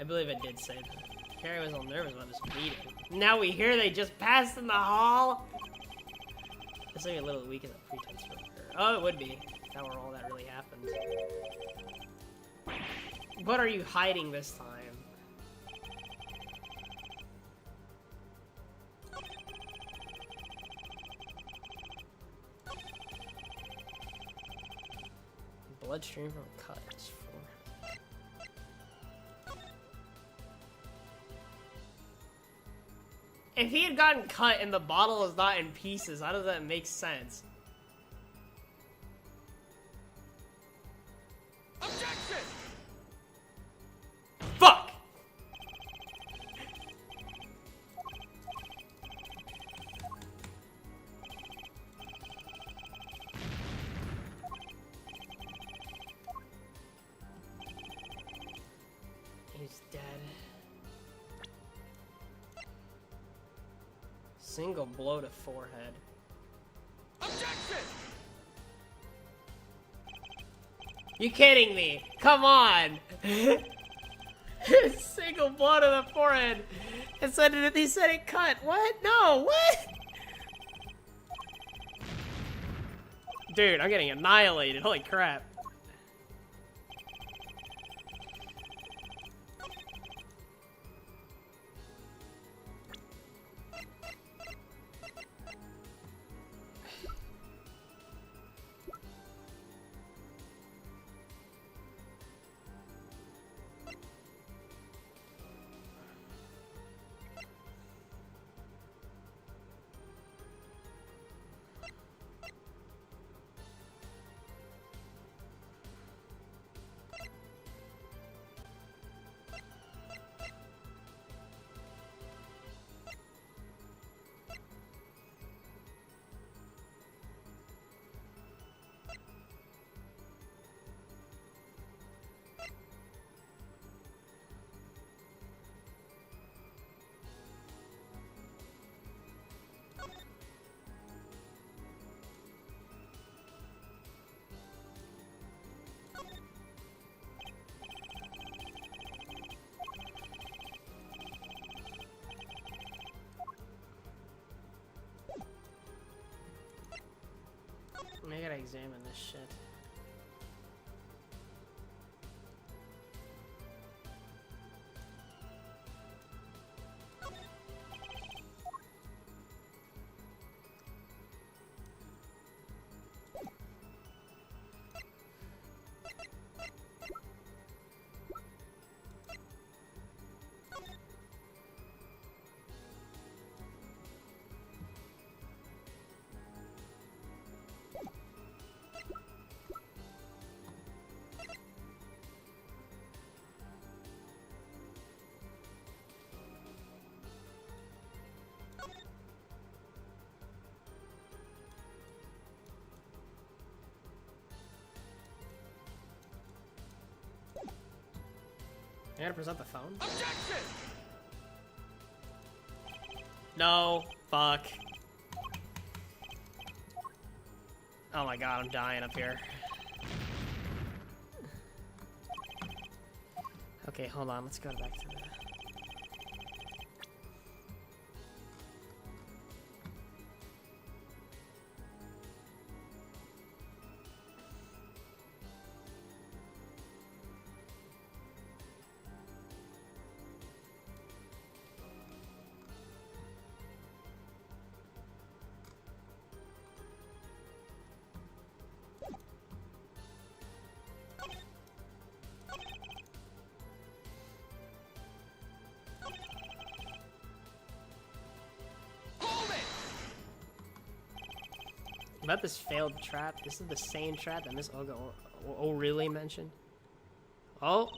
I believe it did say that. Carrie was all nervous about this meeting. Now we hear they just passed in the hall? This is a little weak as a pretense for her. Oh, it would be. If that were all that really happened. What are you hiding this time? bloodstream from cuts. If he had gotten cut and the bottle is not in pieces, how does that make sense? Objection! Fuck! He's dead. Single blow to forehead. Objection! You kidding me? Come on! Single blow to the forehead. He said it cut. What? No, what? Dude, I'm getting annihilated. Holy crap. I gotta examine this shit. I gotta present the phone? Objection! No. Fuck. Oh my god, I'm dying up here. Okay, hold on. Let's go back to the... About this failed trap, this is the same trap that Miss Olga really mentioned. Oh!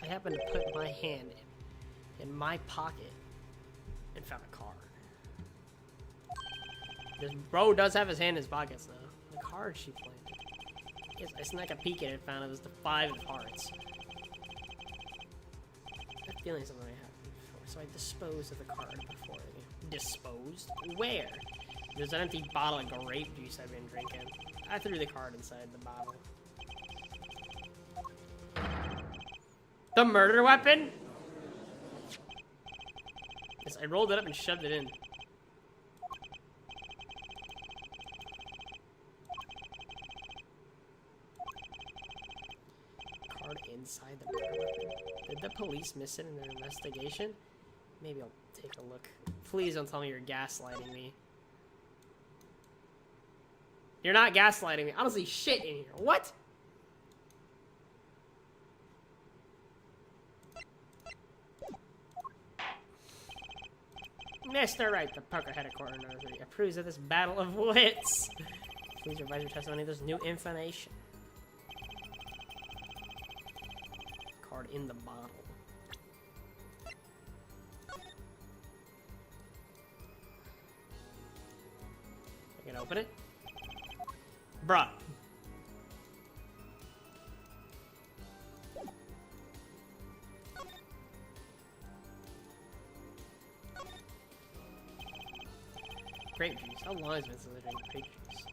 I happened to put my hand in my pocket and found a card. This bro does have his hand in his pockets though. The card she played. I snuck a peek at it and found it was the 5 of hearts. That feeling something I happened before, so I disposed of the card before. Disposed? Where? There's an empty bottle of grape juice I've been drinking. I threw the card inside the bottle. The murder weapon? Yes, I rolled it up and shoved it in. Card inside the murder weapon. Did the police miss it in their investigation? Maybe I'll take a look. Please don't tell me you're gaslighting me. You're not gaslighting me. I don't see shit in here. What? Mr. Wright, the Pokerhead Coroner approves of this battle of wits. Please revise your testimony. There's new information. Card in the bottle. I can open it. Bruh. Grape juice. How long has it been since I drank grape juice?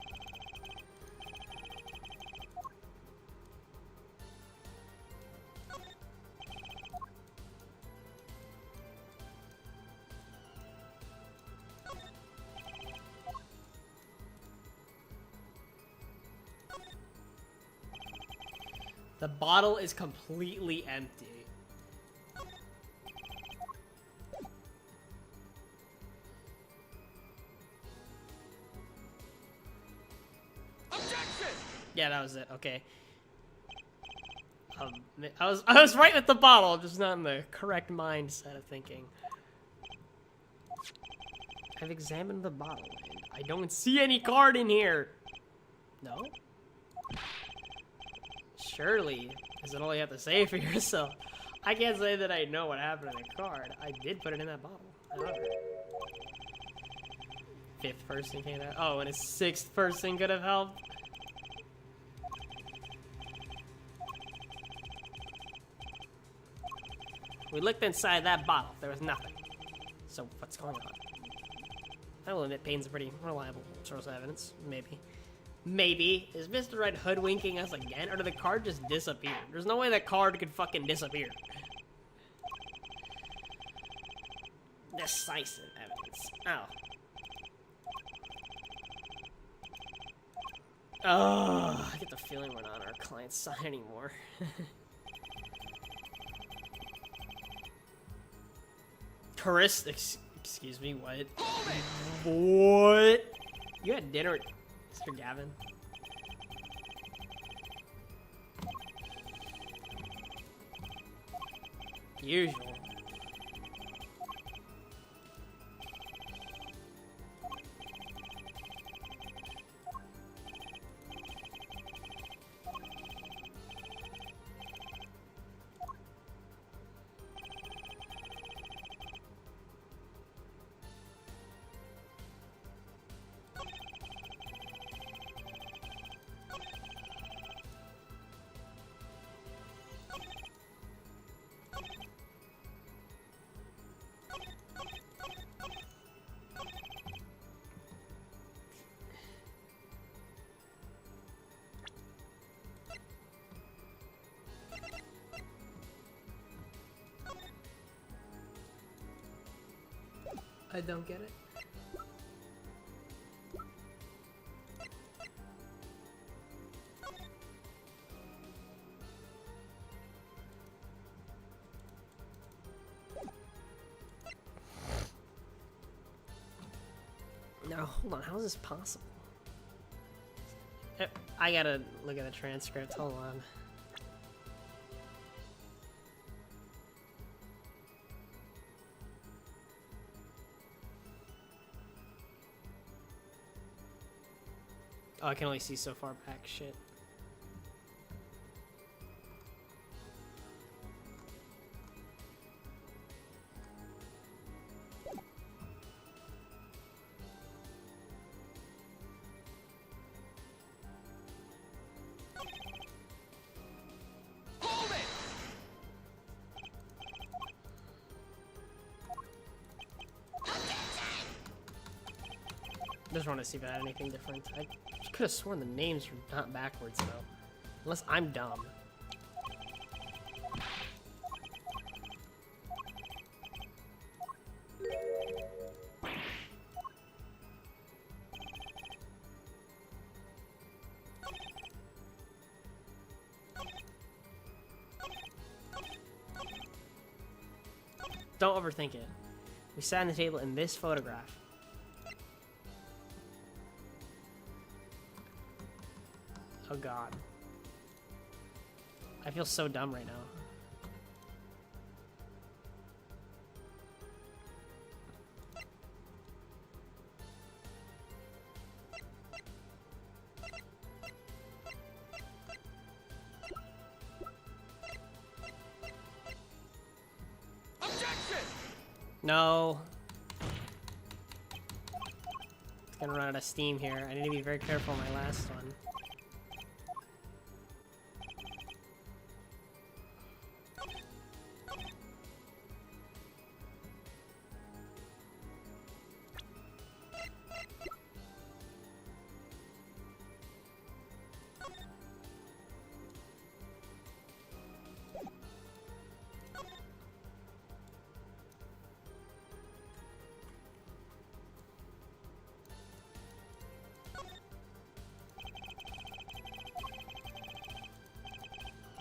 The bottle is completely empty. Objection! Yeah, that was it. Okay. I was right with the bottle, just not in the correct mindset of thinking. I've examined the bottle and I don't see any card in here. No? Surely, is it all you have to say for yourself? I can't say that I know what happened to the card. I did put it in that bottle. However, fifth person came out. Oh, and a sixth person could have helped. We looked inside that bottle. There was nothing. So what's going on? I will admit Payne's a pretty reliable source of evidence. Maybe. Maybe. Is Mr. Wright hoodwinking us again? Or did the card just disappear? There's no way that card could fucking disappear. Decisive evidence. Oh, I get the feeling we're not on our client's side anymore. Excuse me, what? What? You had dinner with Mr. Gavin? Usual. I don't get it. Now, hold on. How is this possible? I gotta look at the transcript. Hold on. Oh, I can only see so far back. Shit. Hold it! Just want to see if it had anything different. I could have sworn the names were not backwards though. Unless I'm dumb. Don't overthink it. We sat on the table in this photograph. Oh god. I feel so dumb right now. Objection! No. It's gonna run out of steam here. I need to be very careful on my last one.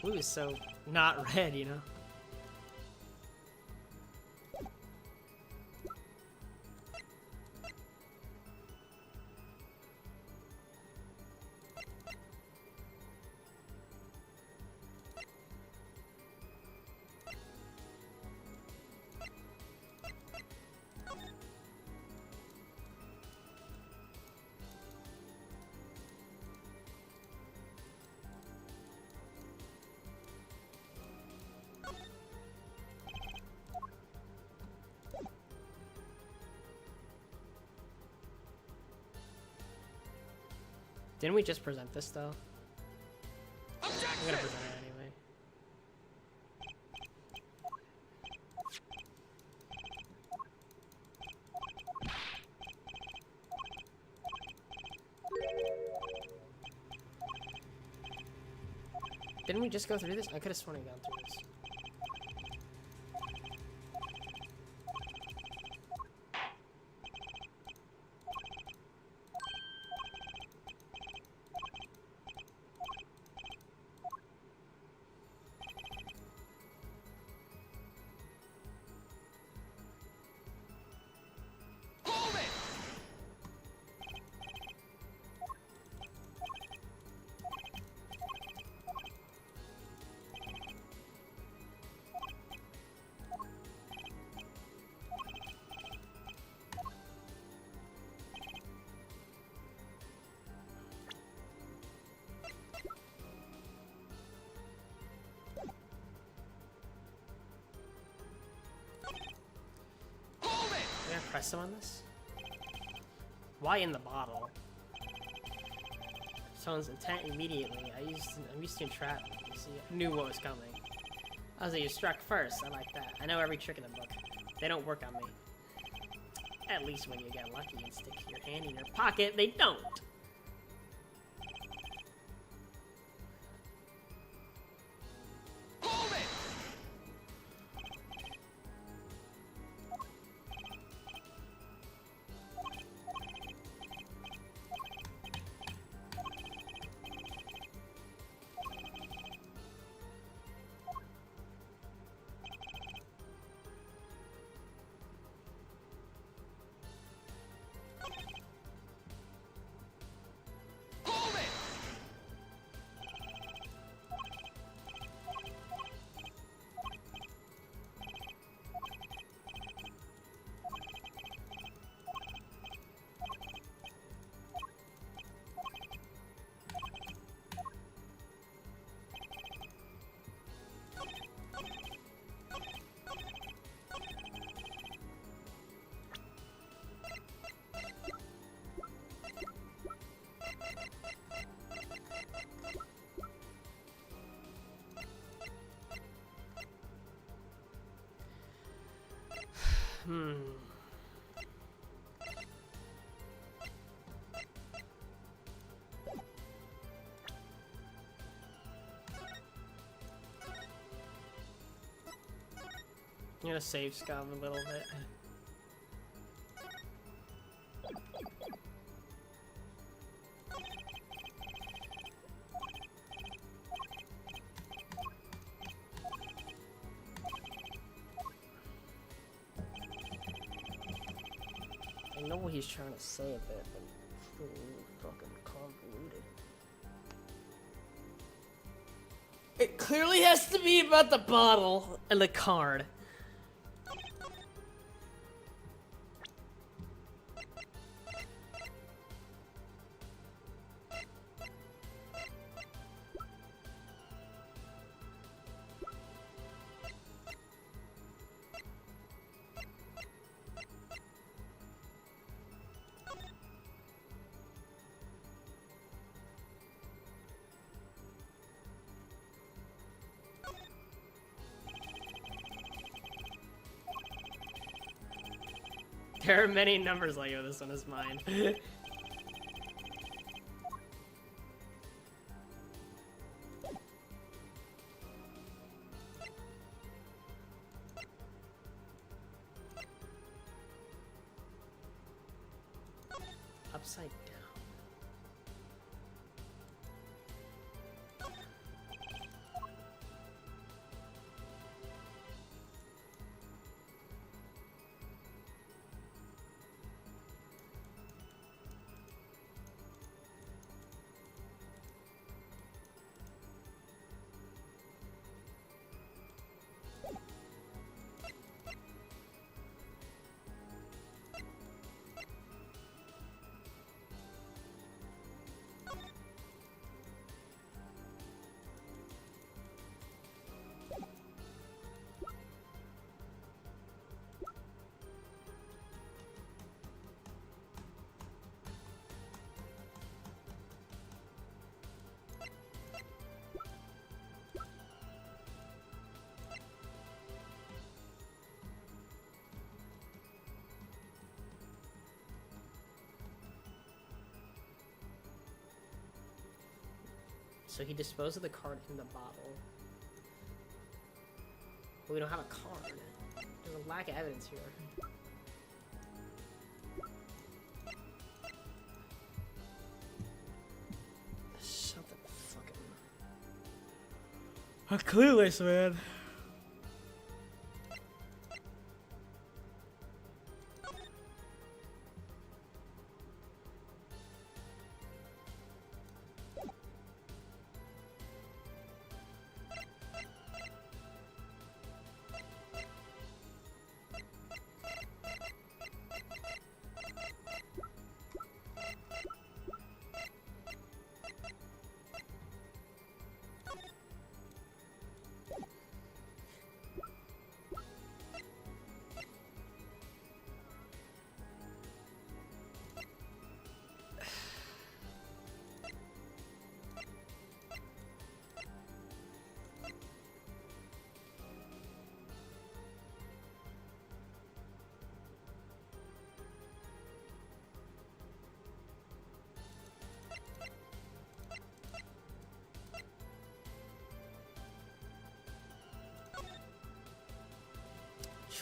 Blue is so not red, you know? Didn't we just present this though? I'm gonna present it anyway. Didn't we just go through this? I could have sworn I gone through this. Can I press him on this? Why in the bottle? Someone's intent immediately. I'm used to entrapment. You see, I knew what was coming. I was like, you struck first. I like that. I know every trick in the book. They don't work on me. At least when you get lucky and stick your hand in your pocket, they don't. I'm gonna save scum a little bit. I know what he's trying to say a bit, but it's still really fucking convoluted. It clearly has to be about the bottle and the card. There are many numbers like, oh, this one is mine. Upside down. So he disposed of the card in the bottle. But we don't have a card. There's a lack of evidence here. There's something fucking... clueless, man.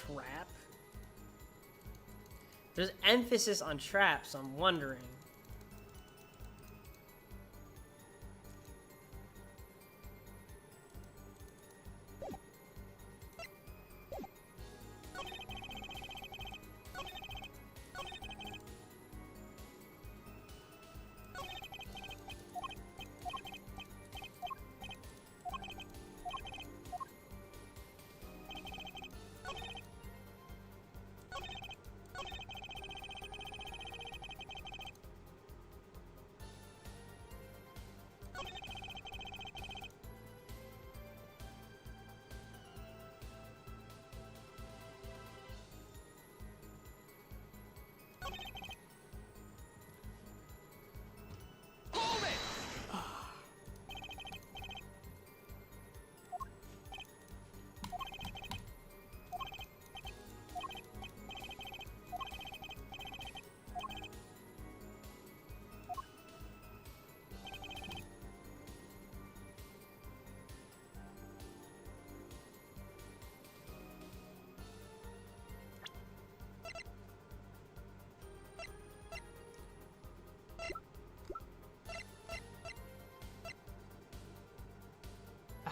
Trap? There's emphasis on trap, so I'm wondering.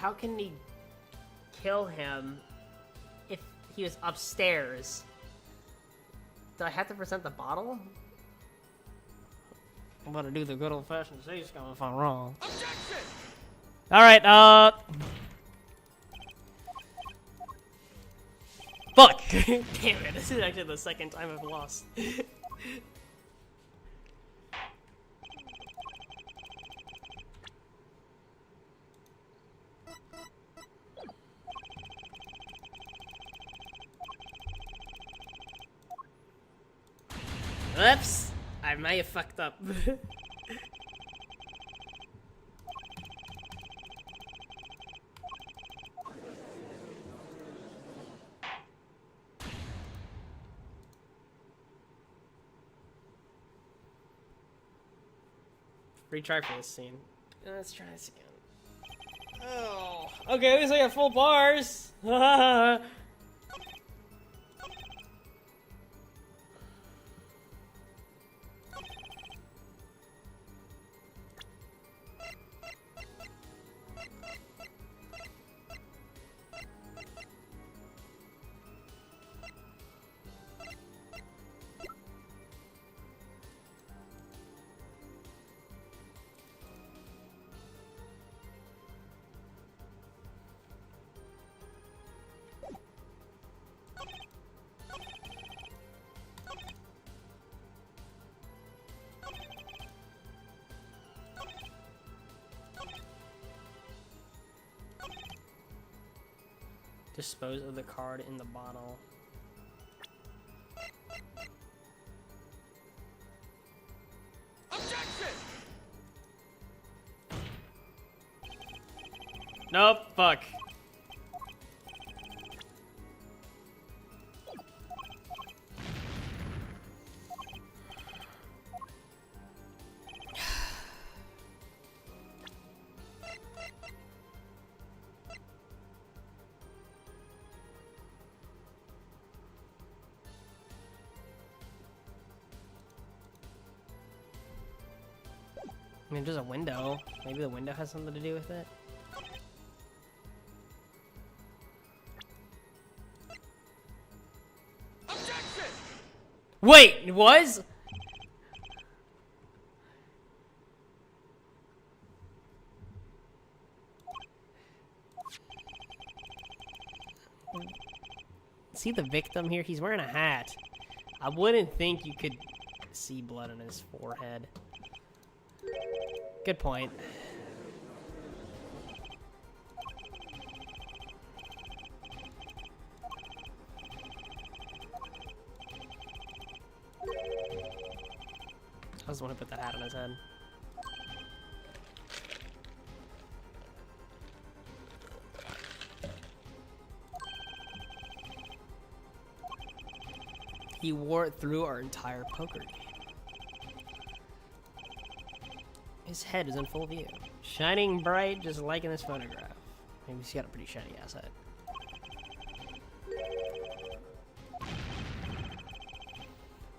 how can he kill him if he was upstairs? Do I have to present the bottle? I'm gonna do the good old-fashioned say-scum if I'm wrong. Objection! Alright, fuck! Damn it, this is actually the second time I've lost. Oops! I may have fucked up. Retry for this scene. Let's try this again. Oh, okay, at least I got full bars. Dispose of the card in the bottle. Objection! Nope, fuck. I mean, there's a window. Maybe the window has something to do with it. Objection! Wait, it was? See the victim here? He's wearing a hat. I wouldn't think you could see blood on his forehead. Good point. I just want to put that hat on his head. He wore it through our entire poker game. His head is in full view. Shining bright, just like in this photograph. Maybe he's got a pretty shiny ass head.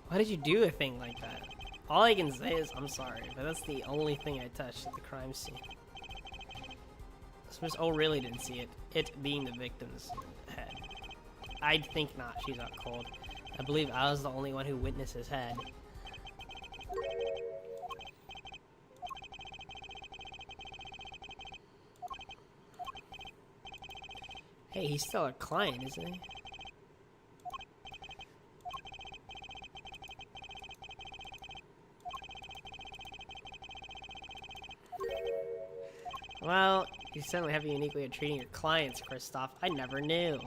Why did you do a thing like that? All I can say is I'm sorry, but that's the only thing I touched at the crime scene. Oh, really didn't see it. It being the victim's head. I'd think not. She's not cold. I believe I was the only one who witnessed his head. Hey, he's still a client, isn't he? Well, you certainly have a unique way of treating your clients, Kristoff. I never knew.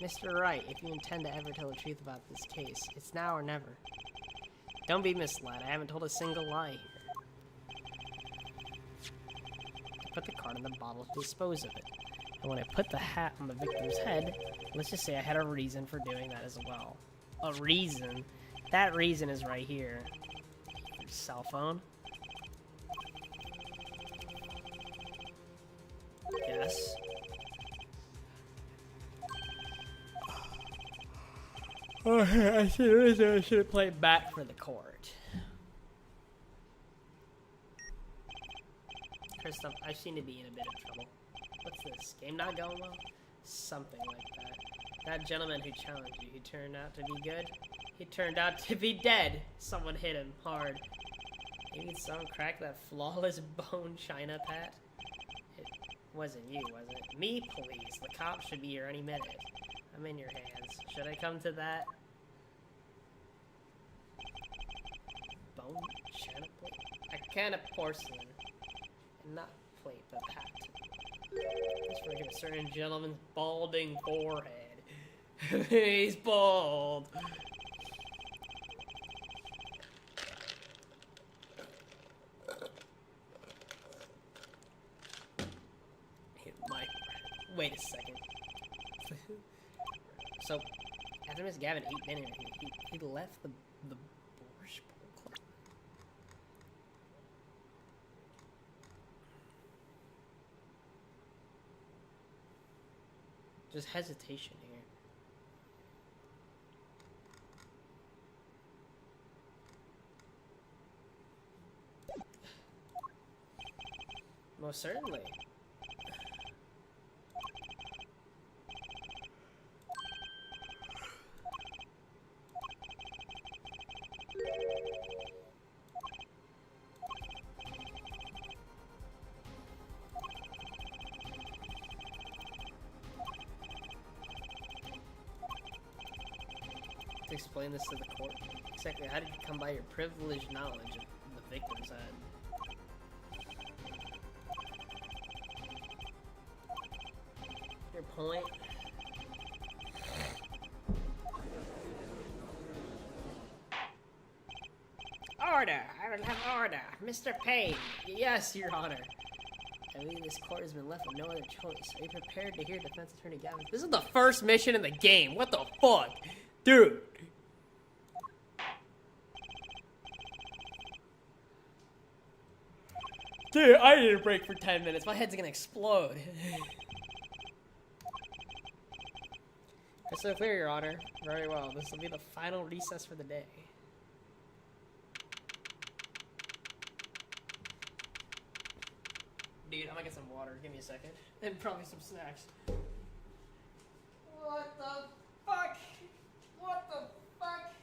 Mr. Wright, if you intend to ever tell the truth about this case, it's now or never. Don't be misled. I haven't told a single lie here. Put the card in the bottle to dispose of it. And when I put the hat on the victim's head, let's just say I had a reason for doing that as well. A reason? That reason is right here. Your cell phone? Yes. Okay, I should have played back for the court. Christoph, I seem to be in a bit of trouble. What's this? Game not going well? Something like that. That gentleman who challenged you, he turned out to be good? He turned out to be dead. Someone hit him hard. Maybe someone cracked that flawless bone china, Pat? It wasn't you, was it? Me, please. The cops should be here any minute. I'm in your hands. Should I come to that? Bone china plate? A can of porcelain. And not plate, but pat. Just for a certain gentleman's balding forehead. He's bald. Wait a second. So, after Miss Gavin ate dinner, he left the Borscht Club. Just hesitation here. Most certainly. To explain this to the court. Exactly how did you come by your privileged knowledge of the victim's head? Your point? Order! I will have order! Mr. Payne! Yes, Your Honor. I believe this court has been left with no other choice. Are you prepared to hear defense attorney Gavin? This is the first mission in the game! What the fuck? Dude! Dude, I need a break for 10 minutes. My head's gonna explode. Crystal clear, Your Honor. Very well. This will be the final recess for the day. Dude, I'm gonna get some water. Give me a second. And probably some snacks. What the fuck? What the fuck?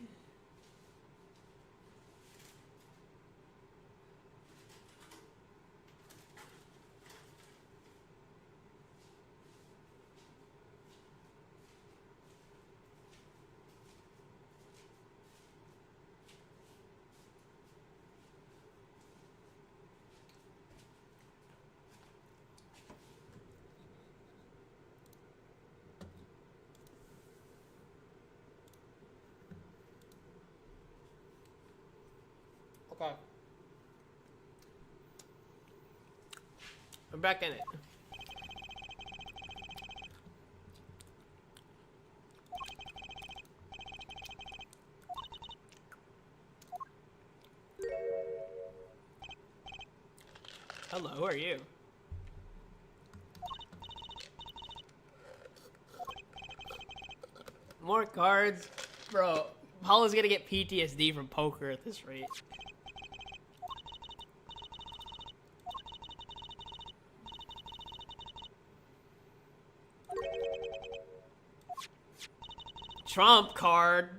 Okay. We're back in it. Hello, who are you? More cards? Bro, Paula's gonna get PTSD from poker at this rate. Trump card.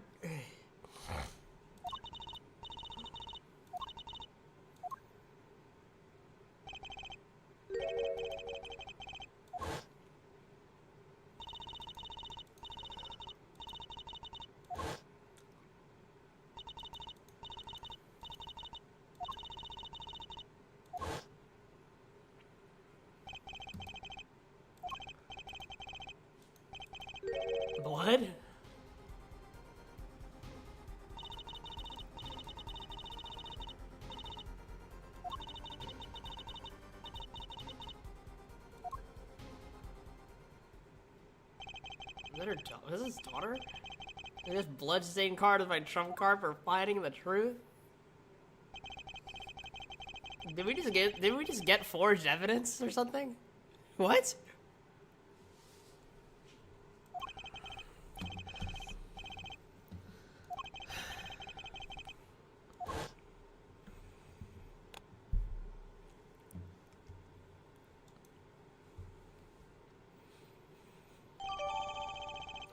Blood? Is that her daughter? Is this his daughter? And this bloodstained card is my trump card for finding the truth? Did we just get forged evidence or something? What?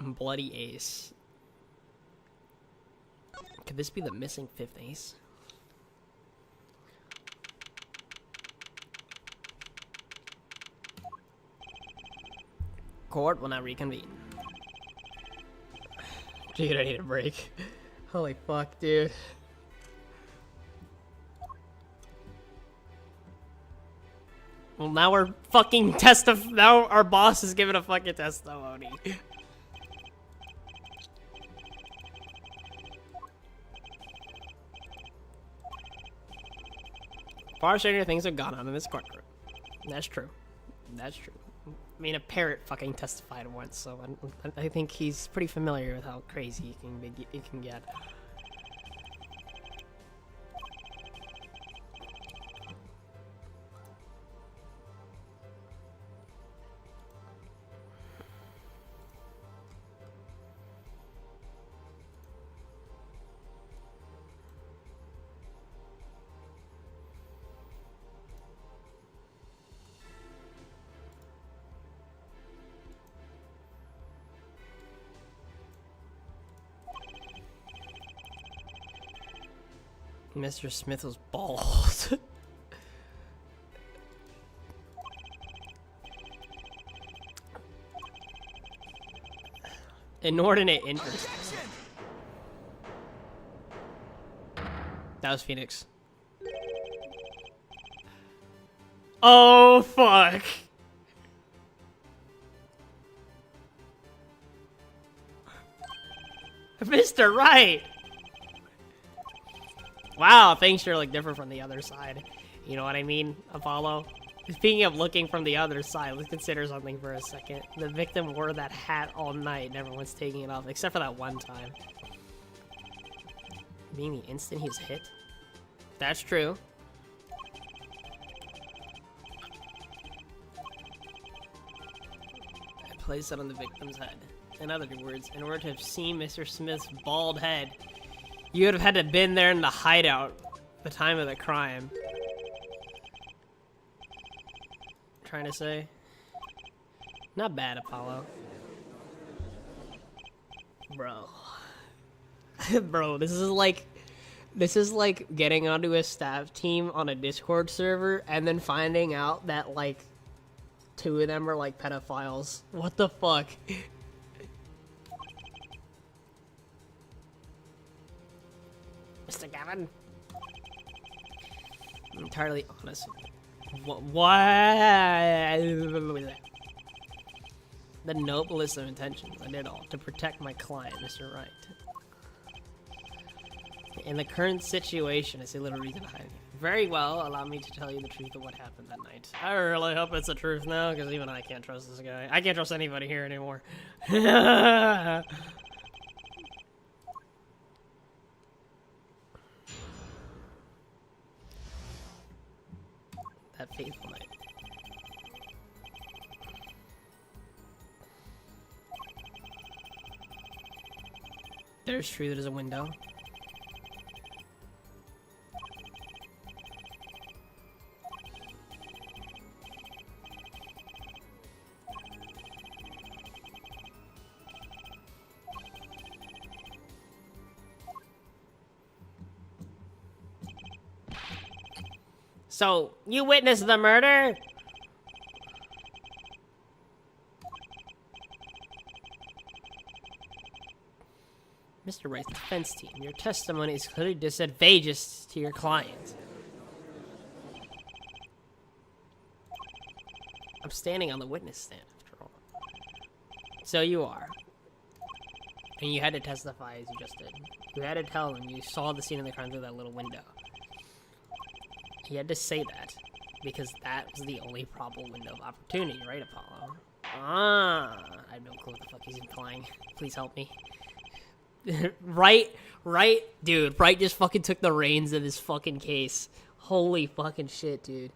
Bloody ace. Could this be the missing 5th ace? Court will now reconvene. Dude, I need a break. Holy fuck, dude. Well, now we're fucking now our boss is giving a fucking testimony. Far stranger things have gone on in this courtroom. That's true. That's true. I mean, a parrot fucking testified once, so I think he's pretty familiar with how crazy he can get. Mr. Smith was bald. Inordinate interest. That was Phoenix. Oh, fuck. Mr. Right. Wow, things sure look different from the other side. You know what I mean, Apollo? Speaking of looking from the other side, let's consider something for a second. The victim wore that hat all night and everyone's taking it off, except for that one time. Being the instant he was hit? That's true. I placed it on the victim's head. In other words, in order to have seen Mr. Smith's bald head, you would have had to have been there in the hideout at the time of the crime. Trying to say? Not bad, Apollo. Bro. Bro, this is like getting onto a staff team on a Discord server and then finding out that, like, 2 of them are, like, pedophiles. What the fuck? Mr. Gavin? I'm entirely honest. What? The noblest of intentions. I did all to protect my client, Mr. Wright. In the current situation, I see little reason to hide it. Very well, allow me to tell you the truth of what happened that night. I really hope it's the truth now, because even I can't trust this guy. I can't trust anybody here anymore. That fateful night. There's true, there's a window. So, you witnessed the murder? Mr. Wright's defense team, your testimony is clearly disadvantageous to your client. I'm standing on the witness stand, after all. So you are. And you had to testify as you just did. You had to tell them you saw the scene of the crime through that little window. He had to say that, because that was the only probable window of opportunity, right, Apollo? Ah, I have no clue what the fuck he's implying. Please help me. Right, dude, Wright just fucking took the reins of this fucking case. Holy fucking shit, dude.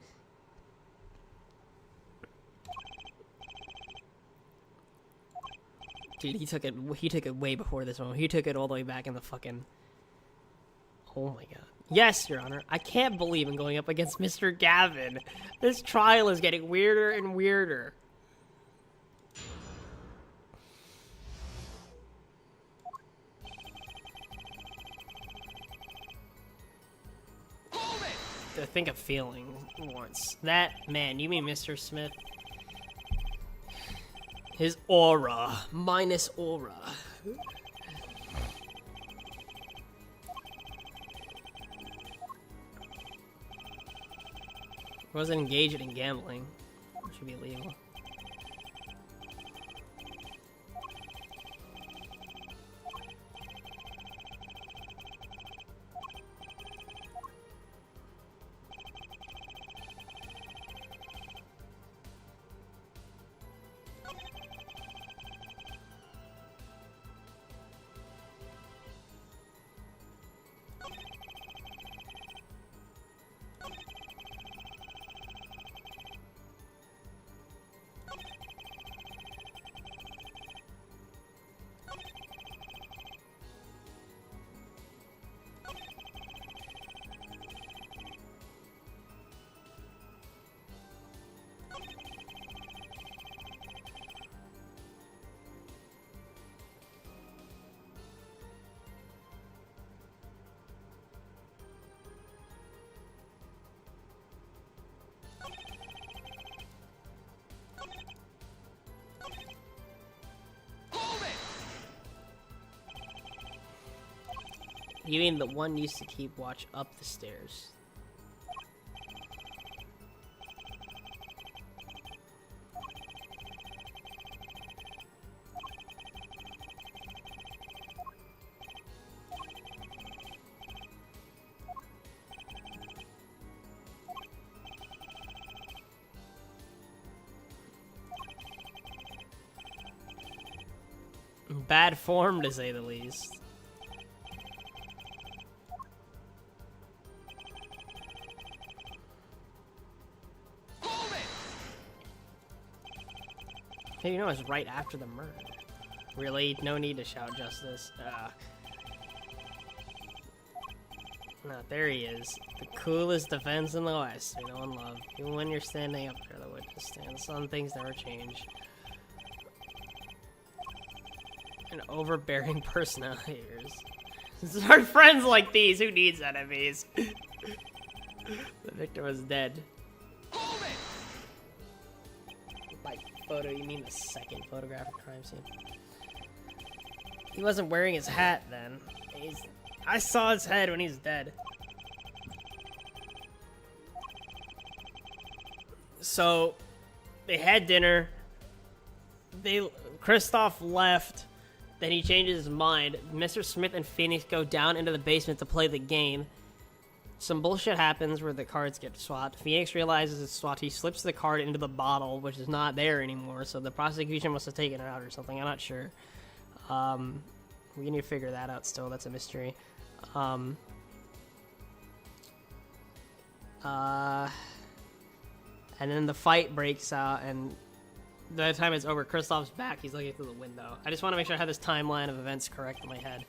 Dude, he took it way before this one. He took it all the way back in the fucking... Oh my god. Yes, Your Honor. I can't believe I'm going up against Mr. Gavin. This trial is getting weirder and weirder. think of feeling once. That man, you mean Mr. Smith? His aura, minus aura. Wasn't engaged in gambling. It should be illegal. You mean the one used to keep watch up the stairs? Bad form, to say the least. Hey, you know, it's right after the murder. Really? No need to shout justice. No, there he is. The coolest defense in the West. We know and love. Even when you're standing up there, the witness stand. Some things never change. An overbearing personality. Our friends like these. Who needs enemies? The victim is dead. By photo, you mean the second photographic crime scene? He wasn't wearing his hat then. I saw his head when he's dead. So, they had dinner. Kristoff left. Then he changes his mind. Mr. Smith and Phoenix go down into the basement to play the game. Some bullshit happens where the cards get swapped. Phoenix realizes it's swapped. He slips the card into the bottle, which is not there anymore. So the prosecution must have taken it out or something. I'm not sure. We need to figure that out still. That's a mystery. And then the fight breaks out, and by the time it's over, Kristoff's back. He's looking through the window. I just want to make sure I have this timeline of events correct in my head.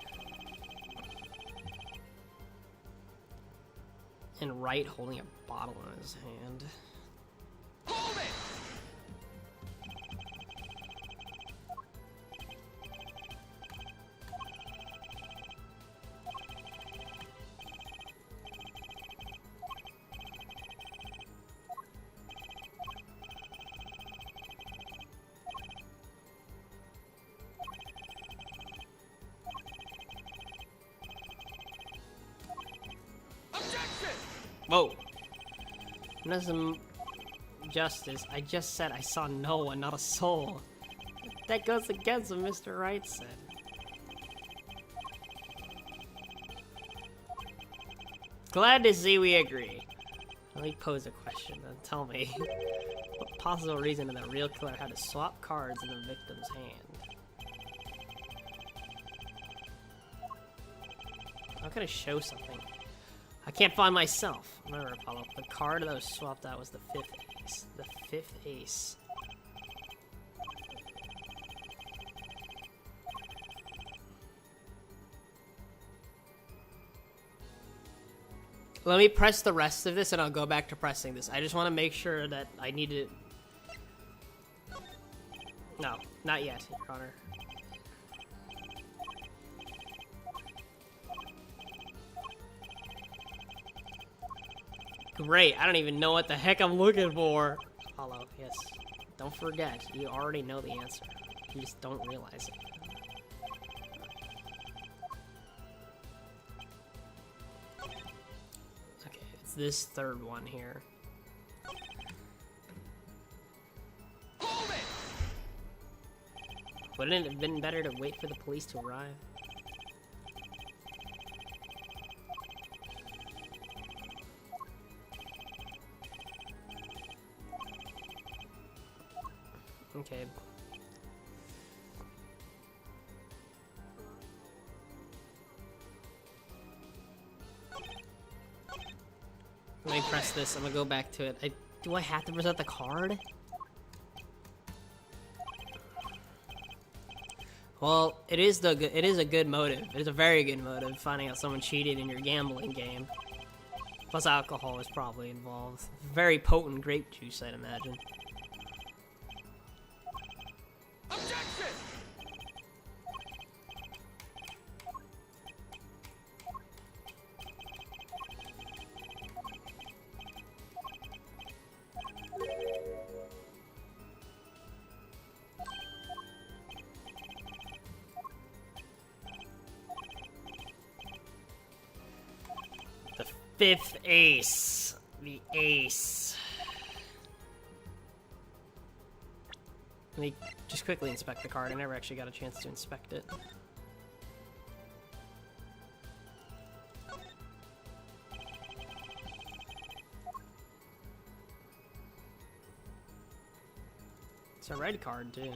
And Wright holding a bottle in his hand. Hold it! Whoa. Nothing justice. I just said I saw no one, not a soul. That goes against what Mr. Wright said. Glad to see we agree. Let me pose a question then. Tell me, what possible reason did the real killer have to swap cards in the victim's hand? How can I show something? I can't find myself. Remember, Apollo, the card that was swapped out was the fifth ace. The fifth ace. Let me press the rest of this and I'll go back to pressing this. I just want to make sure that I need to... No, not yet, Your Honor. Great, I don't even know what the heck I'm looking for. Apollo, yes. Don't forget, you already know the answer. You just don't realize it. Okay, it's this third one here. Hold it! Wouldn't it have been better to wait for the police to arrive? Okay. Let me press this. I'm gonna go back to it. Do I have to present the card? Well, it is a good motive. It is a very good motive, finding out someone cheated in your gambling game. Plus alcohol is probably involved. Very potent grape juice, I'd imagine. Objection! The fifth ace. The ace. Let me just quickly inspect the card. I never actually got a chance to inspect it. It's a red card, too.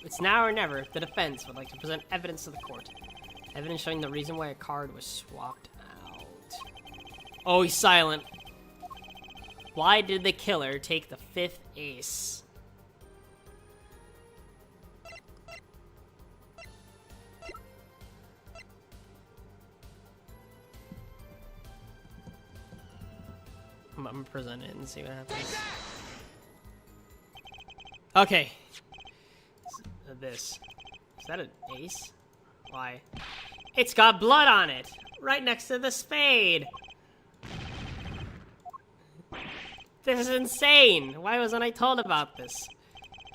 It's now or never. The defense would like to present evidence to the court. Evidence showing the reason why a card was swapped out. Oh, he's silent. Why did the killer take the fifth ace? I'm gonna present it and see what happens. Okay. This. Is that an ace? Why? It's got blood on it! Right next to the spade! This is insane! Why wasn't I told about this?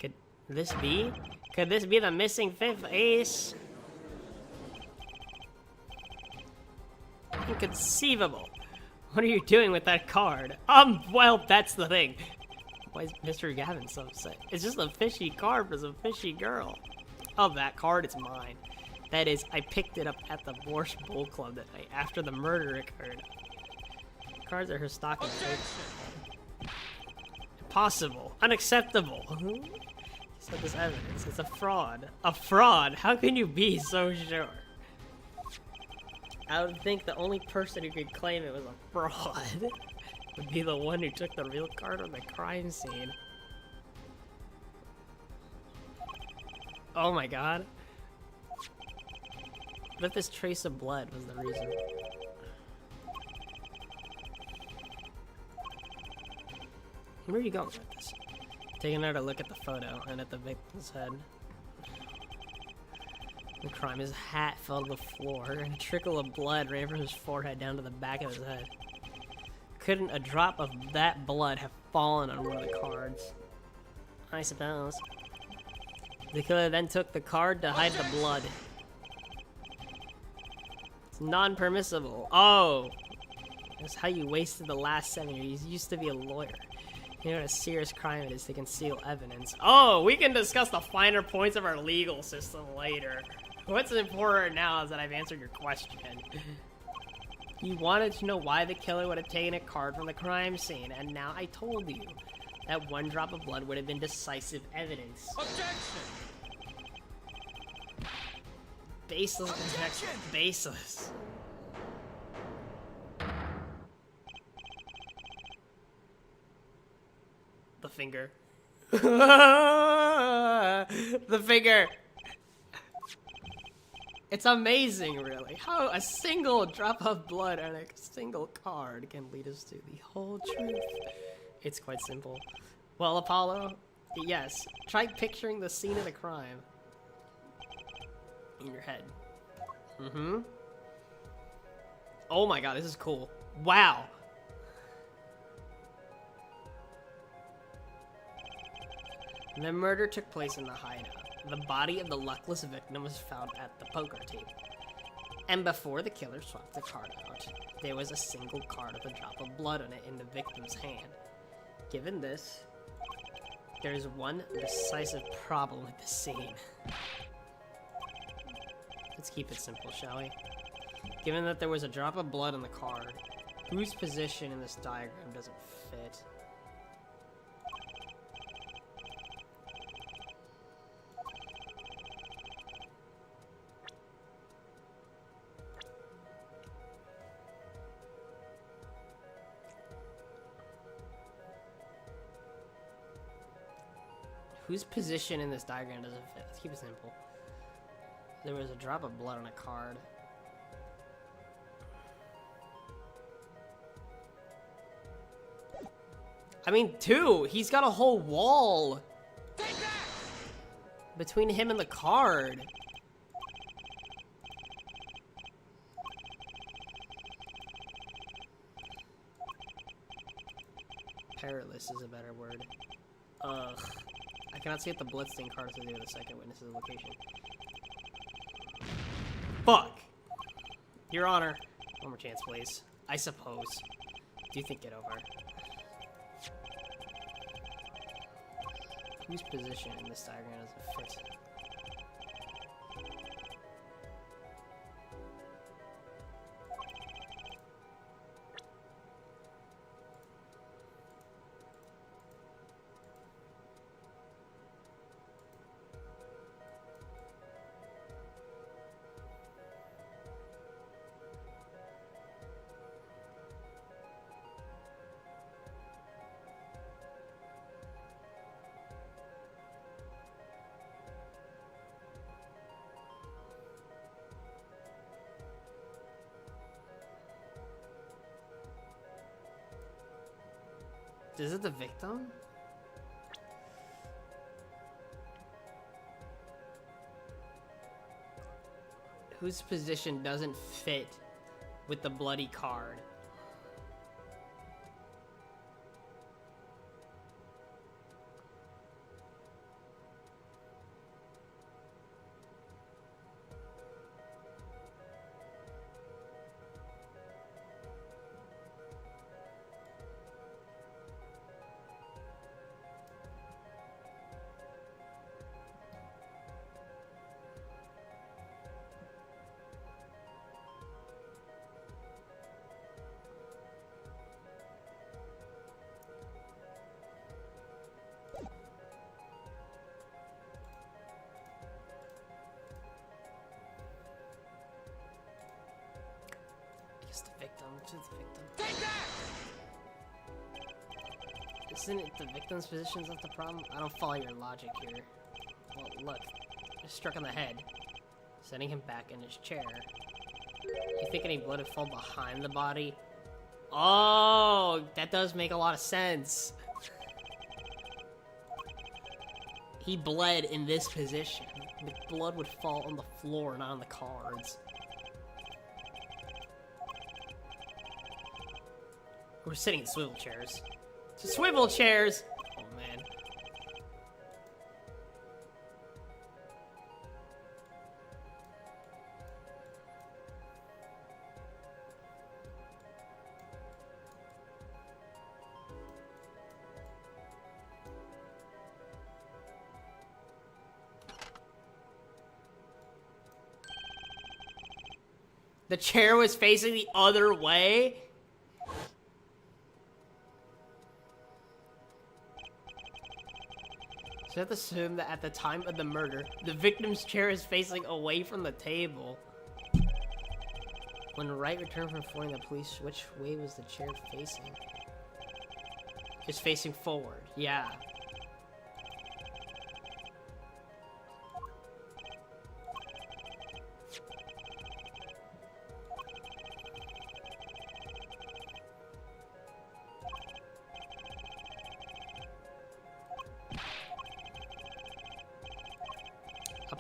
Could this be? Could this be the missing fifth ace? Inconceivable. What are you doing with that card? Well, that's the thing. Why is Mr. Gavin so upset? It's just a fishy card for some fishy girl. Oh, that card is mine. That is, I picked it up at the Borscht Bull Club that night after the murder occurred. Cards are her stock and trade. Impossible. Unacceptable. He said this evidence. It's a fraud. A fraud? How can you be so sure? I would think the only person who could claim it was a fraud would be the one who took the real card from the crime scene. Oh my god. What if this trace of blood was the reason? Where are you going with this? Taking another look at the photo and at the victim's head. The crime, his hat fell to the floor, and a trickle of blood ran from his forehead down to the back of his head. Couldn't a drop of that blood have fallen on one of the cards? I suppose. The killer then took the card to hide the blood. It's non-permissible. Oh! That's how you wasted the last 7 years. You used to be a lawyer. You know what a serious crime it is to conceal evidence. Oh, we can discuss the finer points of our legal system later. What's important now is that I've answered your question. You wanted to know why the killer would have taken a card from the crime scene, and now I told you that one drop of blood would have been decisive evidence. Objection! Baseless objection. Baseless. The finger. The finger. It's amazing, really, how a single drop of blood on a single card can lead us to the whole truth. It's quite simple. Well, Apollo, yes. Try picturing the scene of the crime in your head. Mm-hmm. Oh my god, this is cool. Wow. The murder took place in the hideout. The body of the luckless victim was found at the poker table. And before the killer swapped the card out, there was a single card with a drop of blood on it in the victim's hand. Given this, there is one decisive problem with the scene. Let's keep it simple, shall we? Given that there was a drop of blood on the card, whose position in this diagram doesn't fit? Whose position in this diagram doesn't fit? Let's keep it simple. There was a drop of blood on a card. I mean, two! He's got a whole wall between him and the card. Perilous is a better word. Ugh. I cannot see if the bloodstained card is associated with the second witness's location. Fuck! Your Honor. One more chance, please. I suppose. Do you think it over? Whose position in this diagram doesn't fit? Is it the victim? Whose position doesn't fit with the bloody card? It's the victim. It's the victim. Take that! Isn't it the victim's position that's the problem? I don't follow your logic here. Well, look. Just struck on the head, sending him back in his chair. You think any blood would fall behind the body? Oh, that does make a lot of sense. He bled in this position. The blood would fall on the floor, not on the cards. We're sitting in swivel chairs. Swivel chairs! Oh, man. The chair was facing the other way? So you have to assume that at the time of the murder, the victim's chair is facing away from the table. When Wright returned from informing the police, which way was the chair facing? It's facing forward, yeah.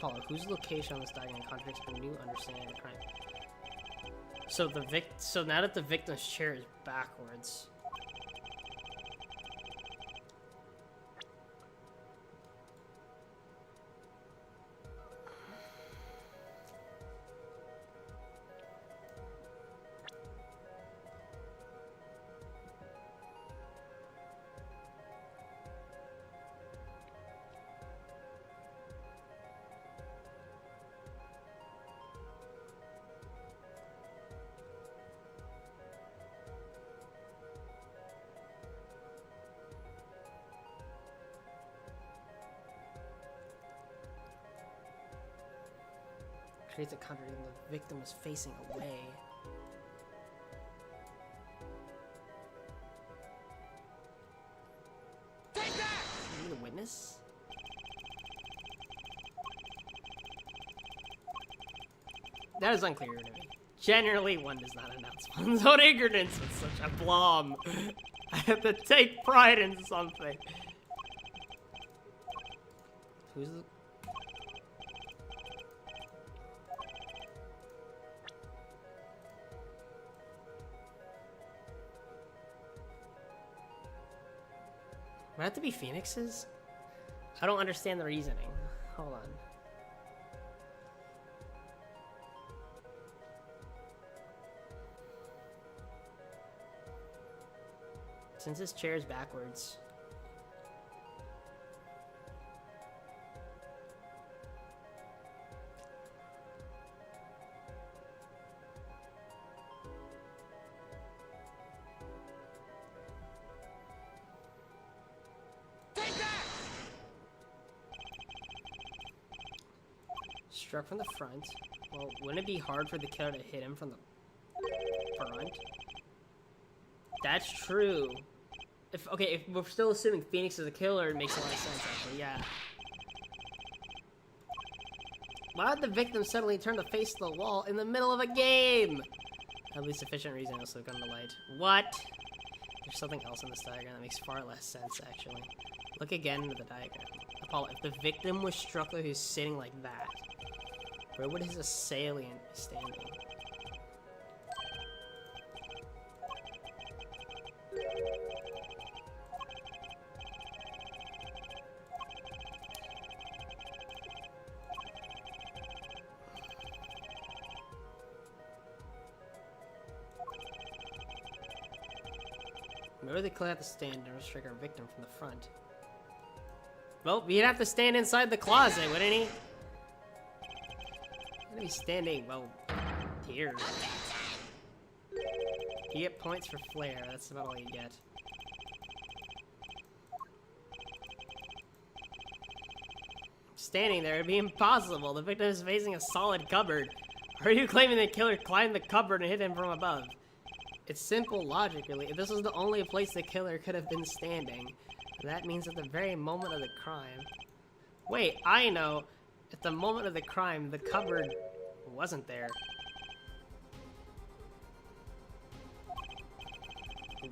Apollo, whose location on this diagram contradicts the new understanding of the crime? So now that the victim's chair is backwards. Creates a contradiction. The victim is facing away. Take that! Are you the witness? That is unclear to me. Generally, one does not announce one's own ignorance with such aplomb. I have to take pride in something. Who's the... Would it have to be Phoenix's? I don't understand the reasoning. Hold on. Since this chair is backwards. Take that! Struck from the front. Well, wouldn't it be hard for the killer to hit him from the front? That's true. If we're still assuming Phoenix is a killer, it makes a lot of sense, actually, yeah. Why would the victim suddenly turn to face the wall in the middle of a game? At least sufficient reason else to come to light. What? There's something else in this diagram that makes far less sense, actually. Look again into the diagram. Apollo, if the victim was struck while he was sitting like that, where would his assailant be standing? Maybe the killer have to stand and restrict our victim from the front. Well, he'd have to stand inside the closet, wouldn't he? He'd be standing, well, here. You get points for flair, that's about all you get. Standing there, it'd be impossible. The victim is facing a solid cupboard. Are you claiming the killer climbed the cupboard and hit him from above? It's simple logic, really. If this was the only place the killer could have been standing, that means at the very moment of the crime... Wait, I know. At the moment of the crime, the cupboard wasn't there.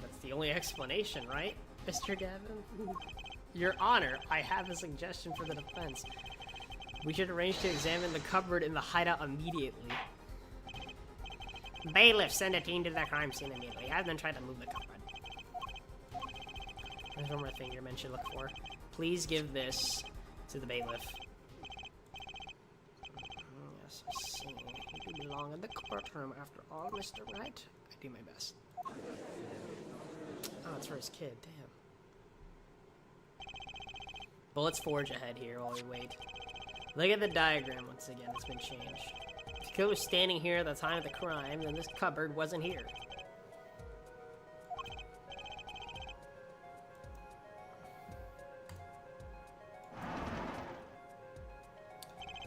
That's the only explanation, right, Mr. Gavin? Your Honor, I have a suggestion for the defense. We should arrange to examine the cupboard in the hideout immediately. Bailiff, send a team to the crime scene immediately. Have them try to move the cupboard. There's one more thing your men should look for. Please give this to the bailiff. Yes, I see. You do belong in the courtroom after all, Mr. Wright. I do my best. Oh, it's for his kid. Damn. Well, let's forge ahead here while we wait. Look at the diagram once again. It's been changed. If the killer was standing here at the time of the crime, then this cupboard wasn't here.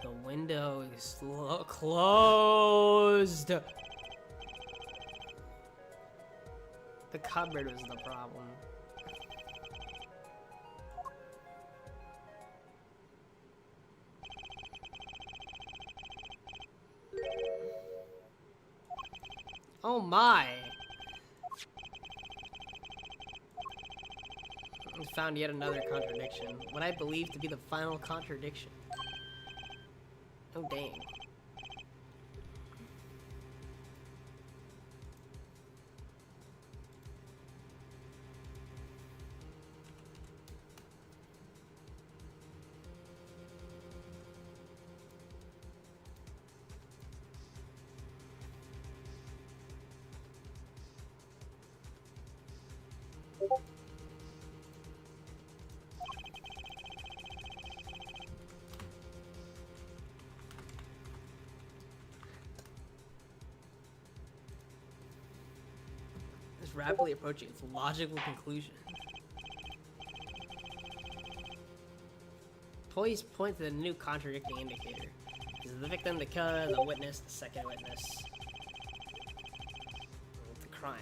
The window is closed. The cupboard was the problem. Oh my! We found yet another contradiction. What I believe to be the final contradiction. Oh, dang. It's rapidly approaching its logical conclusion. Police point to the new contradicting indicator. Is the victim the killer, the witness, the second witness? The crime.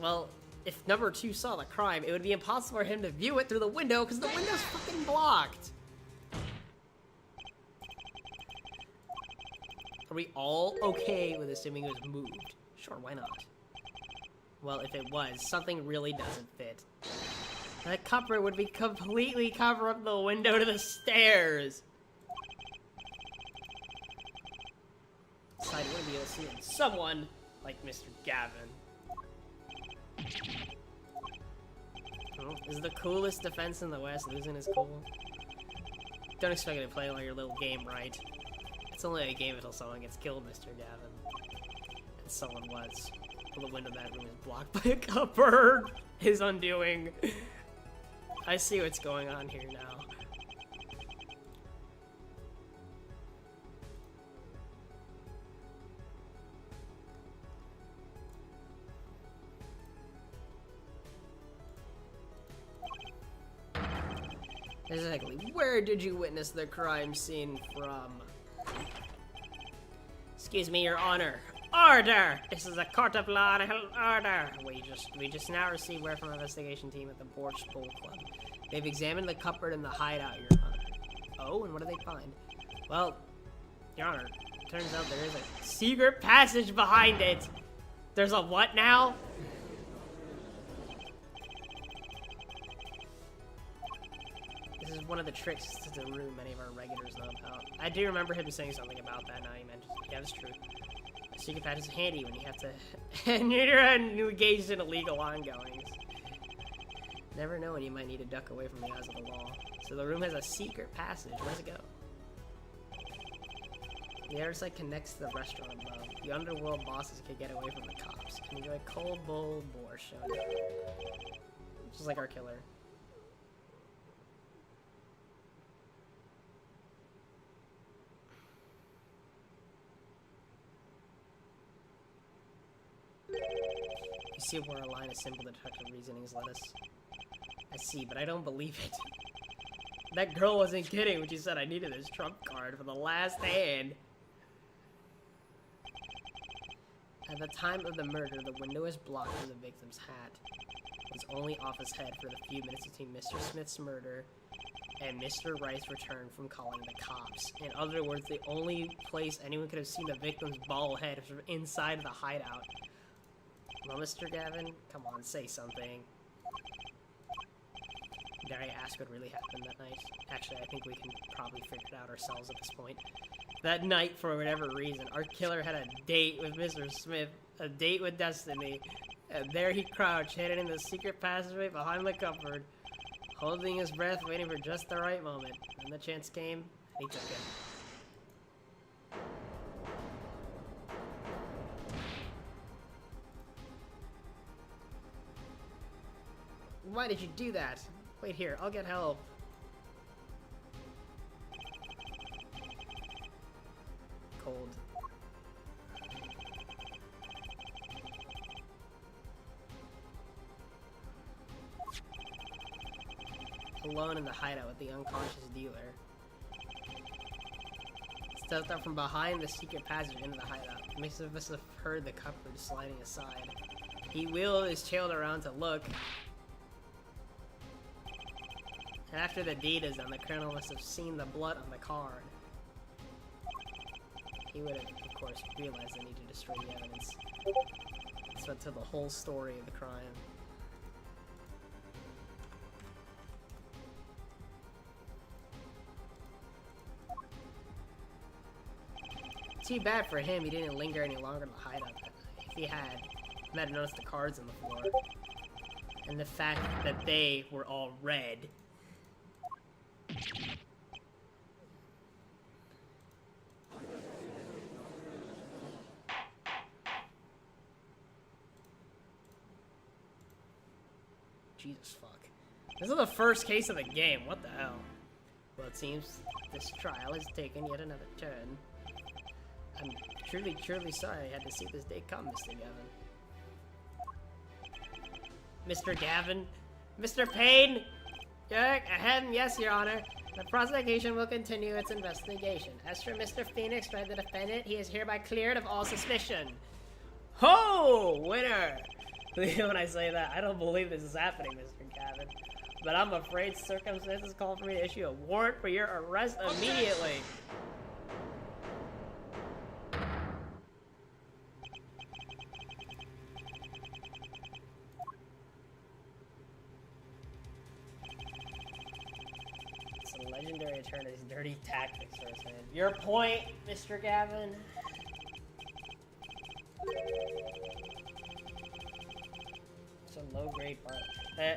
Well, if number 2 saw the crime, it would be impossible for him to view it through the window because the window's fucking blocked. Are we all okay with assuming it was moved? Sure, why not? Well, if it was, something really doesn't fit. That cupboard would be completely cover up the window to the stairs. Besides, you wouldn't be able to see it. Someone like Mr. Gavin. Oh, this is the coolest defense in the West. Losing is cool. Don't expect it to play all your little game right. It's only a game until someone gets killed, Mr. Gavin. And someone was. Well, the window of that room is blocked by a cupboard. His undoing. I see what's going on here now. Exactly. Where did you witness the crime scene from? Excuse me, Your Honor. Order! This is a court of law and order! We just now received word from an investigation team at the Borch Bowl Club. They've examined the cupboard in the hideout, Your Honor. Oh, and what did they find? Well, Your Honor, turns out there is a secret passage behind it! There's a what now? This is one of the tricks to the room many of our regulars know about. I do remember him saying something about that now you mentioned it. Yeah, that's true. A secret passage is handy when you have to... and you're engaged in illegal ongoings. Never know when you might need to duck away from the eyes of the law. So the room has a secret passage. Where's it go? The other side connects to the restaurant above. The underworld bosses could get away from the cops. Enjoy cold bowl borscht. Just like our killer. You see where a line of simple deductive reasonings led us? I see, but I don't believe it. That girl wasn't kidding when she said I needed this trump card for the last hand. At the time of the murder, the window was blocked where the victim's hat was only off his head for the few minutes between Mr. Smith's murder and Mr. Wright's return from calling the cops. In other words, the only place anyone could have seen the victim's bald head was inside the hideout. Well, Mr. Gavin, come on, say something. Dare I ask what really happened that night? Actually, I think we can probably figure it out ourselves at this point. That night, for whatever reason, our killer had a date with Mr. Smith, a date with Destiny, and there he crouched, hidden in the secret passageway behind the cupboard, holding his breath, waiting for just the right moment. And the chance came, and he took it. Why did you do that? Wait here, I'll get help. Cold. Alone in the hideout with the unconscious dealer. Stepped up from behind the secret passage into the hideout. Most of us have heard the cupboard sliding aside. He wheeled his child around to look. And after the deed is done, the colonel must have seen the blood on the card. He would have, of course, realized the need to destroy the evidence. This led to the whole story of the crime. Too bad for him he didn't linger any longer in the hideout that night. If he had, he might have noticed the cards on the floor. And the fact that they were all red. Jesus fuck. This is the first case of the game. What the hell? Well, it seems this trial has taken yet another turn. I'm truly sorry I had to see this day come, Mr. Gavin. Mr. Gavin? Mr. Payne? Ahem, yes, Your Honor. The prosecution will continue its investigation. As for Mr. Phoenix, by the defendant, he is hereby cleared of all suspicion. Ho! Winner! When I say that, I don't believe this is happening, Mr. Gavin. But I'm afraid circumstances call for me to issue a warrant for your arrest immediately. It's a legendary attorney's dirty tactics, first man. Your point, Mr. Gavin. It's a low-grade part.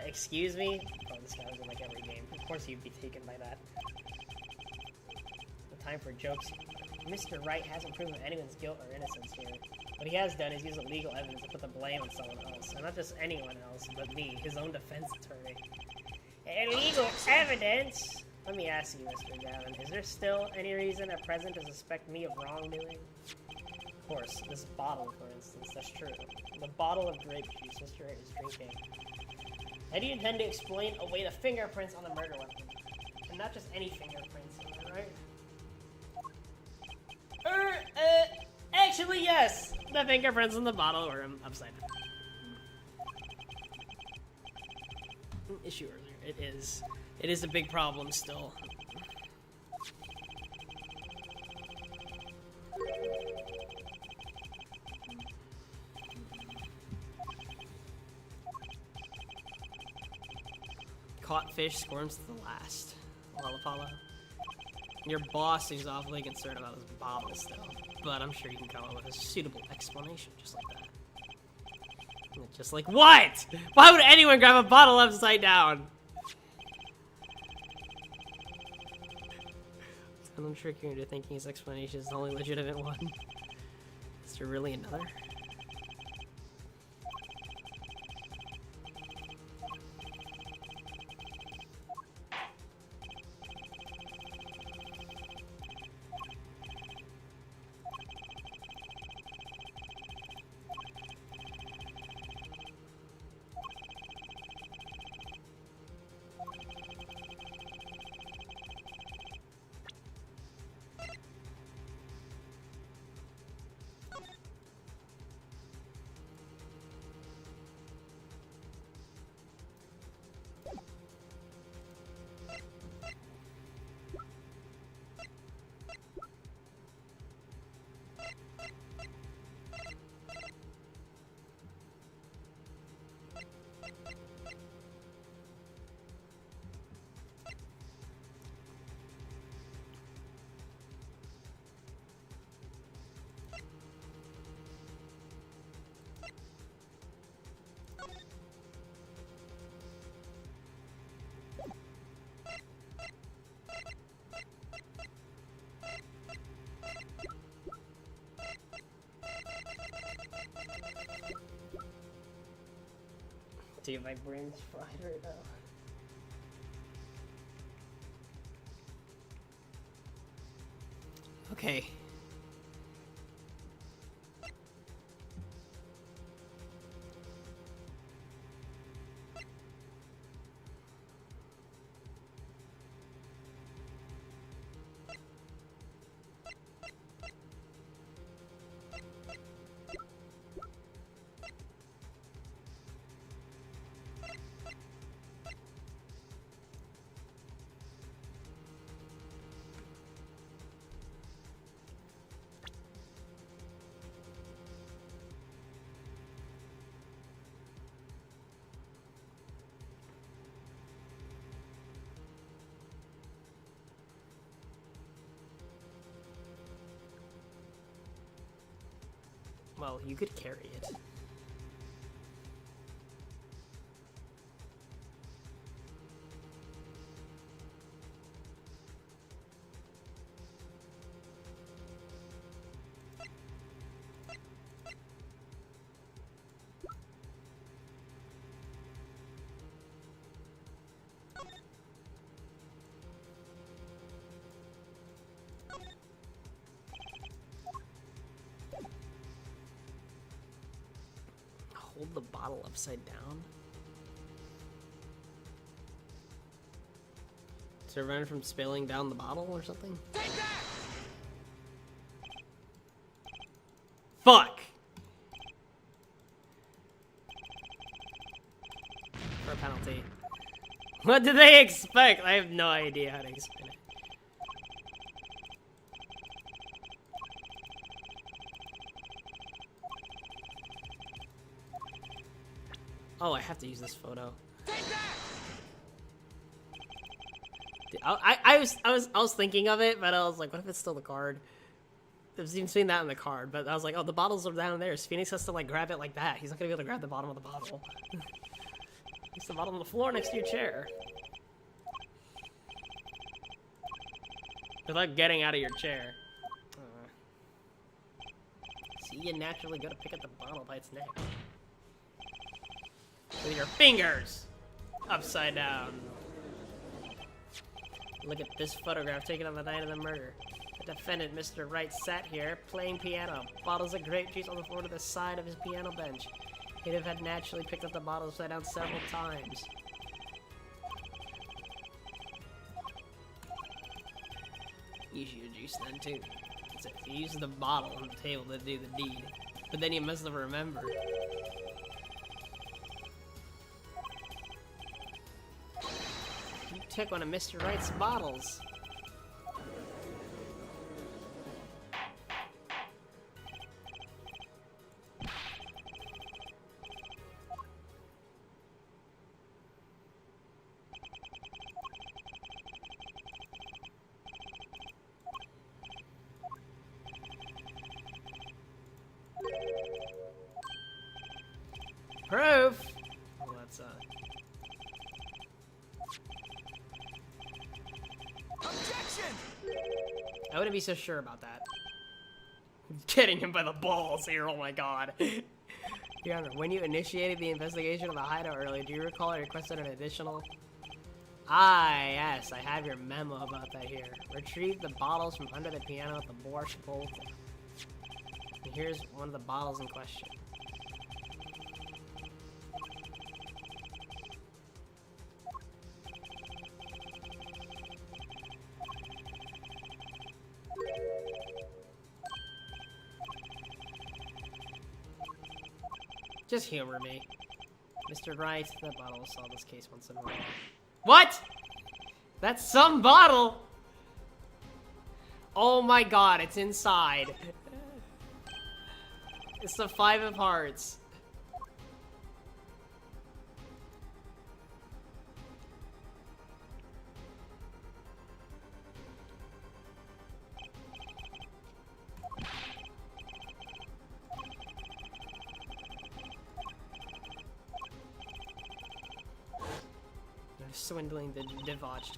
Excuse me? Oh, this guy was in like every game. Of course he'd be taken by that. No time for jokes. Mr. Wright hasn't proven anyone's guilt or innocence here. What he has done is use illegal evidence to put the blame on someone else. And not just anyone else, but me, his own defense attorney. Illegal evidence? Let me ask you, Mr. Gavin, is there still any reason at present to suspect me of wrongdoing? Of course, this bottle, for instance, that's true. The bottle of grape juice Mr. Wright is drinking. How do you intend to explain away the fingerprints on the murder weapon? And not just any fingerprints, right? Actually, yes! The fingerprints in the bottle were upside down. Issue earlier. It is a big problem still. Caught fish squirms to the last. Lollapalooza. Your boss is awfully concerned about this bottle still, but I'm sure you can come up with a suitable explanation just like that. Just like what? Why would anyone grab a bottle upside down? I'm tricking you into thinking his explanation is the only legitimate one. Is there really another? Dude, my brain's fried right now. Okay. Well, you could carry it. Hold the bottle upside down. To prevent it from spilling down the bottle or something? Take that! Fuck! For a penalty. What did they expect? I have no idea how to explain it. Oh, I have to use this photo. Take that! Dude, I was thinking of it, but I was like, what if it's still the card? I've even seen that in the card, but I was like, oh, the bottles are down there. So Phoenix has to like grab it like that. He's not gonna be able to grab the bottom of the bottle. It's the bottom of the floor next to your chair. Without getting out of your chair. See, you naturally gotta pick up the bottle by its neck. With your fingers! Upside down. Look at this photograph taken on the night of the murder. The defendant, Mr. Wright, sat here playing piano. Bottles of grape juice on the floor to the side of his piano bench. He'd have had naturally picked up the bottle upside down several times. Use your juice then too. So he used the bottle on the table to do the deed. But then he must have remembered. You took one of Mr. Wright's bottles. Proof! Well, that's, Objection! I wouldn't be so sure about that. Getting him by the balls here, oh my god. Your Honor, when you initiated the investigation of the hideout earlier, do you recall I requested an additional? Ah, yes, I have your memo about that here. Retrieve the bottles from under the piano at the Borscht Bolt. And here's one of the bottles in question. Just humor me. Mr. Wright, that bottle will solve this case once and for all. What? That's some bottle! Oh my god, it's inside. It's the Five of Hearts. Swindling the Devotchka.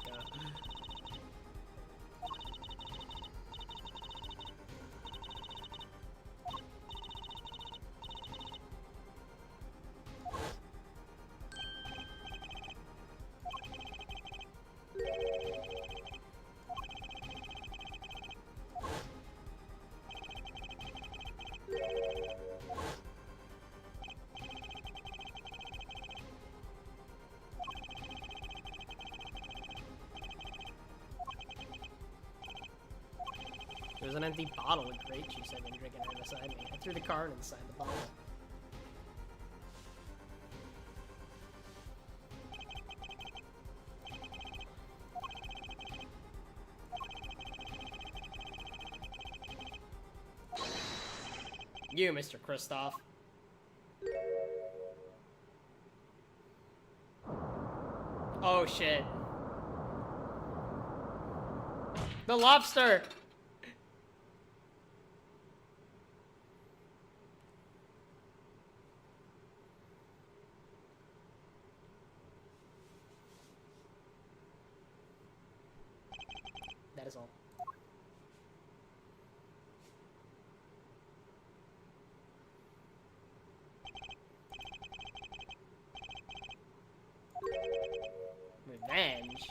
There's an empty bottle of grape juice I've been drinking right beside me. I threw the card inside the bottle. You, Mr. Kristoff. Oh shit. The lobster! is all. Revenge?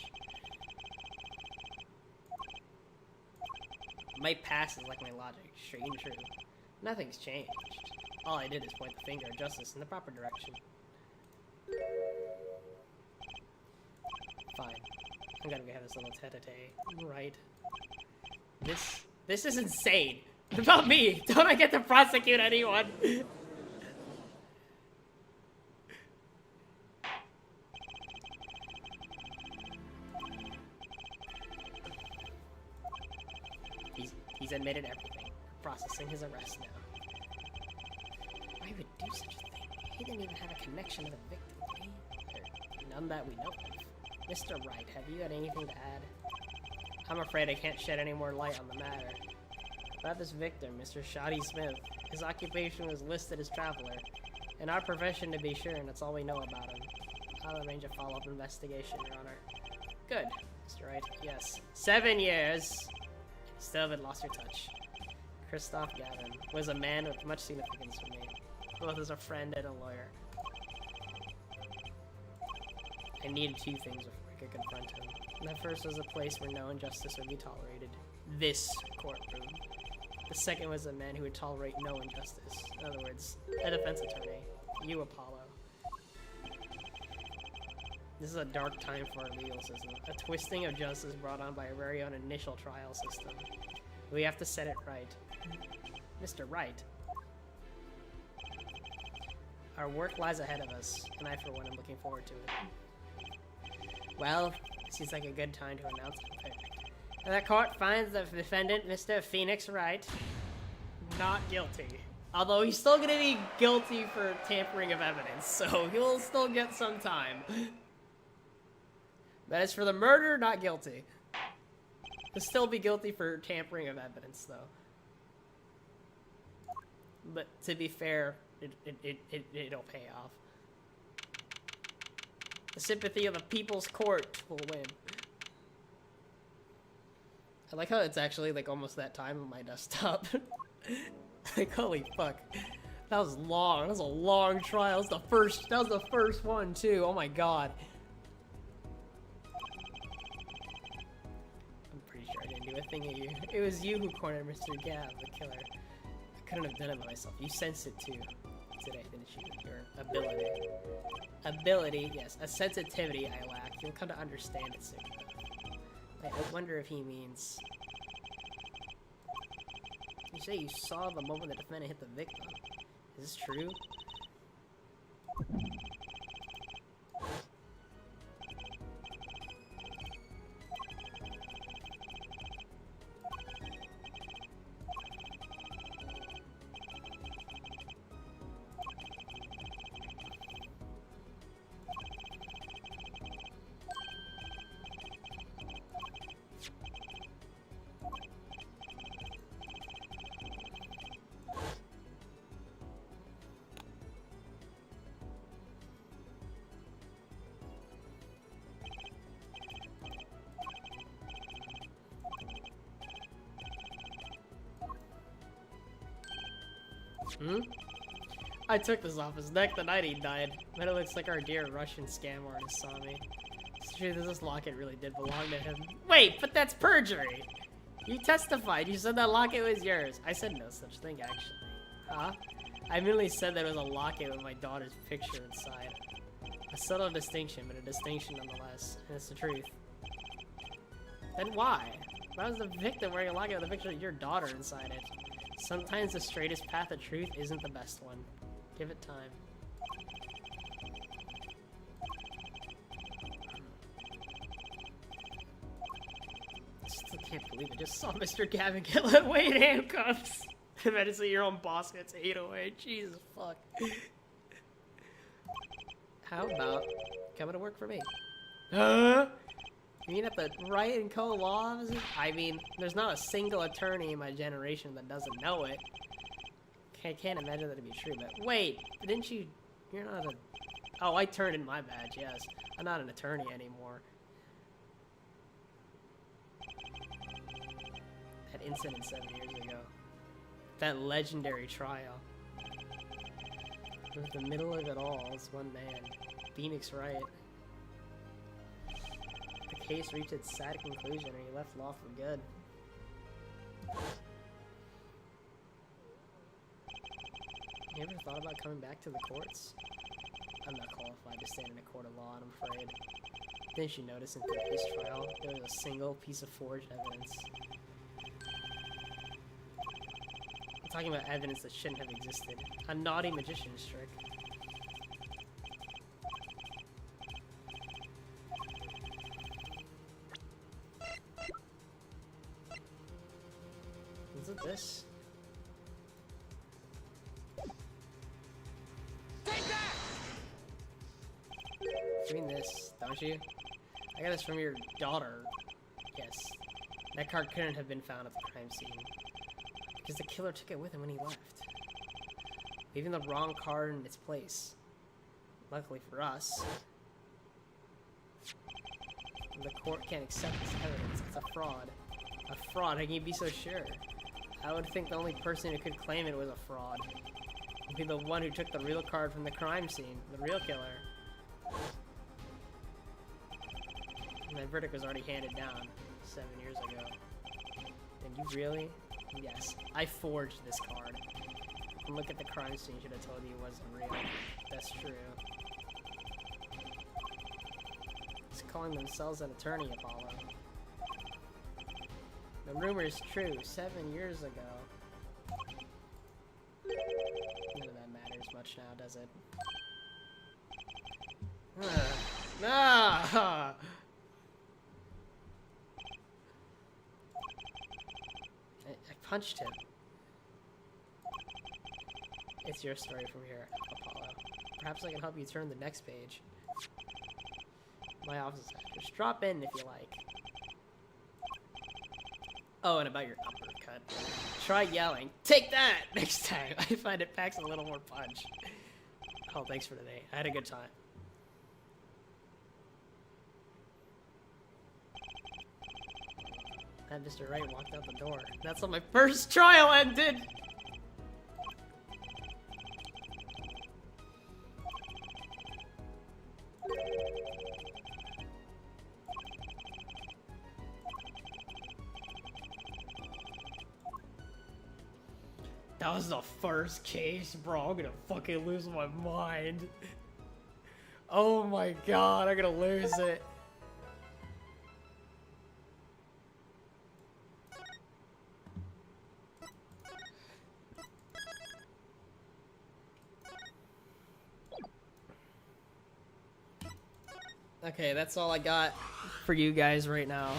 My past is like my logic, straight and true. Nothing's changed. All I did is point the finger of justice in the proper direction. Fine. I'm gonna go have this little tete-a-tete. Right. This is insane. About me! Don't I get to prosecute anyone? He's admitted everything. Processing his arrest now. Why would do such a thing? He didn't even have a connection to the victim, did he? None that we know of. Mr. Wright, have you got anything to add? I'm afraid I can't shed any more light on the matter. About this victim, Mr. Shoddy Smith. His occupation was listed as traveler. In our profession, to be sure, and that's all we know about him. I'll arrange a follow-up investigation, Your Honor. Good, Mr. Wright. Yes. 7 years. Still haven't lost your touch. Christoph Gavin was a man with much significance for me, both as a friend and a lawyer. I needed 2 things before I could confront him. The first was a place where no injustice would be tolerated. This courtroom. The second was a man who would tolerate no injustice. In other words, a defense attorney. You, Apollo. This is a dark time for our legal system. A twisting of justice brought on by our very own initial trial system. We have to set it right. Mr. Wright. Our work lies ahead of us, and I, for one, am looking forward to it. Well, seems like a good time to announce the verdict. The court finds the defendant, Mr. Phoenix Wright, not guilty. Although he's still gonna be guilty for tampering of evidence, so he'll still get some time. But as for the murder, not guilty. He'll still be guilty for tampering of evidence, though. But to be fair, it'll pay off. The sympathy of the people's court will win. I like how it's actually like almost that time on my desktop. Like, holy fuck. That was long. That was a long trial. That was the first one, too. Oh my god. I'm pretty sure I didn't do a thing at you. It was you who cornered Mr. Gav, the killer. I couldn't have done it myself. You sensed it, too. Today, didn't you? Your ability. Ability, yes. A sensitivity I lack. You'll come to understand it soon. I wonder if he means... You say you saw the moment the defendant hit the victim. Is this true? I took this off his neck the night he died, but it looks like our dear Russian scam artist saw me. It's true that this locket really did belong to him. Wait, but that's perjury! You testified, you said that locket was yours. I said no such thing, actually. Huh? I merely said that it was a locket with my daughter's picture inside. A subtle distinction, but a distinction nonetheless, and it's the truth. Then why? Why was the victim wearing a locket with a picture of your daughter inside it? Sometimes the straightest path of truth isn't the best one. Give it time. I still can't believe I just saw Mr. Gavin get let away in handcuffs. Imagine seeing your own boss gets 808. Jesus fuck. How about coming to work for me? Huh? You mean at the Wright and Co. law offices? I mean, there's not a single attorney in my generation that doesn't know it. I can't imagine that to be true, but wait, didn't you... You're not a... Oh, I turned in my badge, yes. I'm not an attorney anymore. That incident 7 years ago. That legendary trial. In the middle of it all is one man. Phoenix Wright. The case reached its sad conclusion and he left law for good. You ever thought about coming back to the courts? I'm not qualified to stand in a court of law, I'm afraid. Didn't you notice in this trial, there was a single piece of forged evidence? I'm talking about evidence that shouldn't have existed. A naughty magician's trick. Is it this? Take that! You mean this, don't you? I got this from your daughter. Yes. That card couldn't have been found at the crime scene. Because the killer took it with him when he left. Leaving the wrong card in its place. Luckily for us. The court can't accept this evidence. It's a fraud. A fraud? How can you be so sure? I would think the only person who could claim it was a fraud. Would be the one who took the real card from the crime scene. The real killer. My verdict was already handed down 7 years ago. And you really? Yes. I forged this card. And look at the crime scene, should have told you it wasn't real. That's true. It's calling themselves an attorney, Apollo. The rumor is true, 7 years ago. None of that matters much now, does it? No! I punched him. It's your story from here, Apollo. Perhaps I can help you turn the next page. My office is just drop in if you like. Oh, and about your uppercut. Try yelling, "Take that!" next time. I find it packs a little more punch. Oh, thanks for today. I had a good time. And Mr. Wright walked out the door. That's how my first trial ended! That was the first case, bro. I'm gonna fucking lose my mind. Oh my god, I'm gonna lose it. Okay, that's all I got for you guys right now.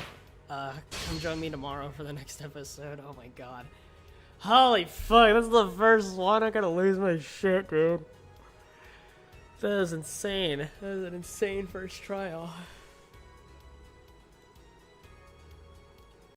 Come join me tomorrow for the next episode. Oh my god. Holy fuck, this is the first one. I'm gonna lose my shit, dude. That was insane. That was an insane first trial.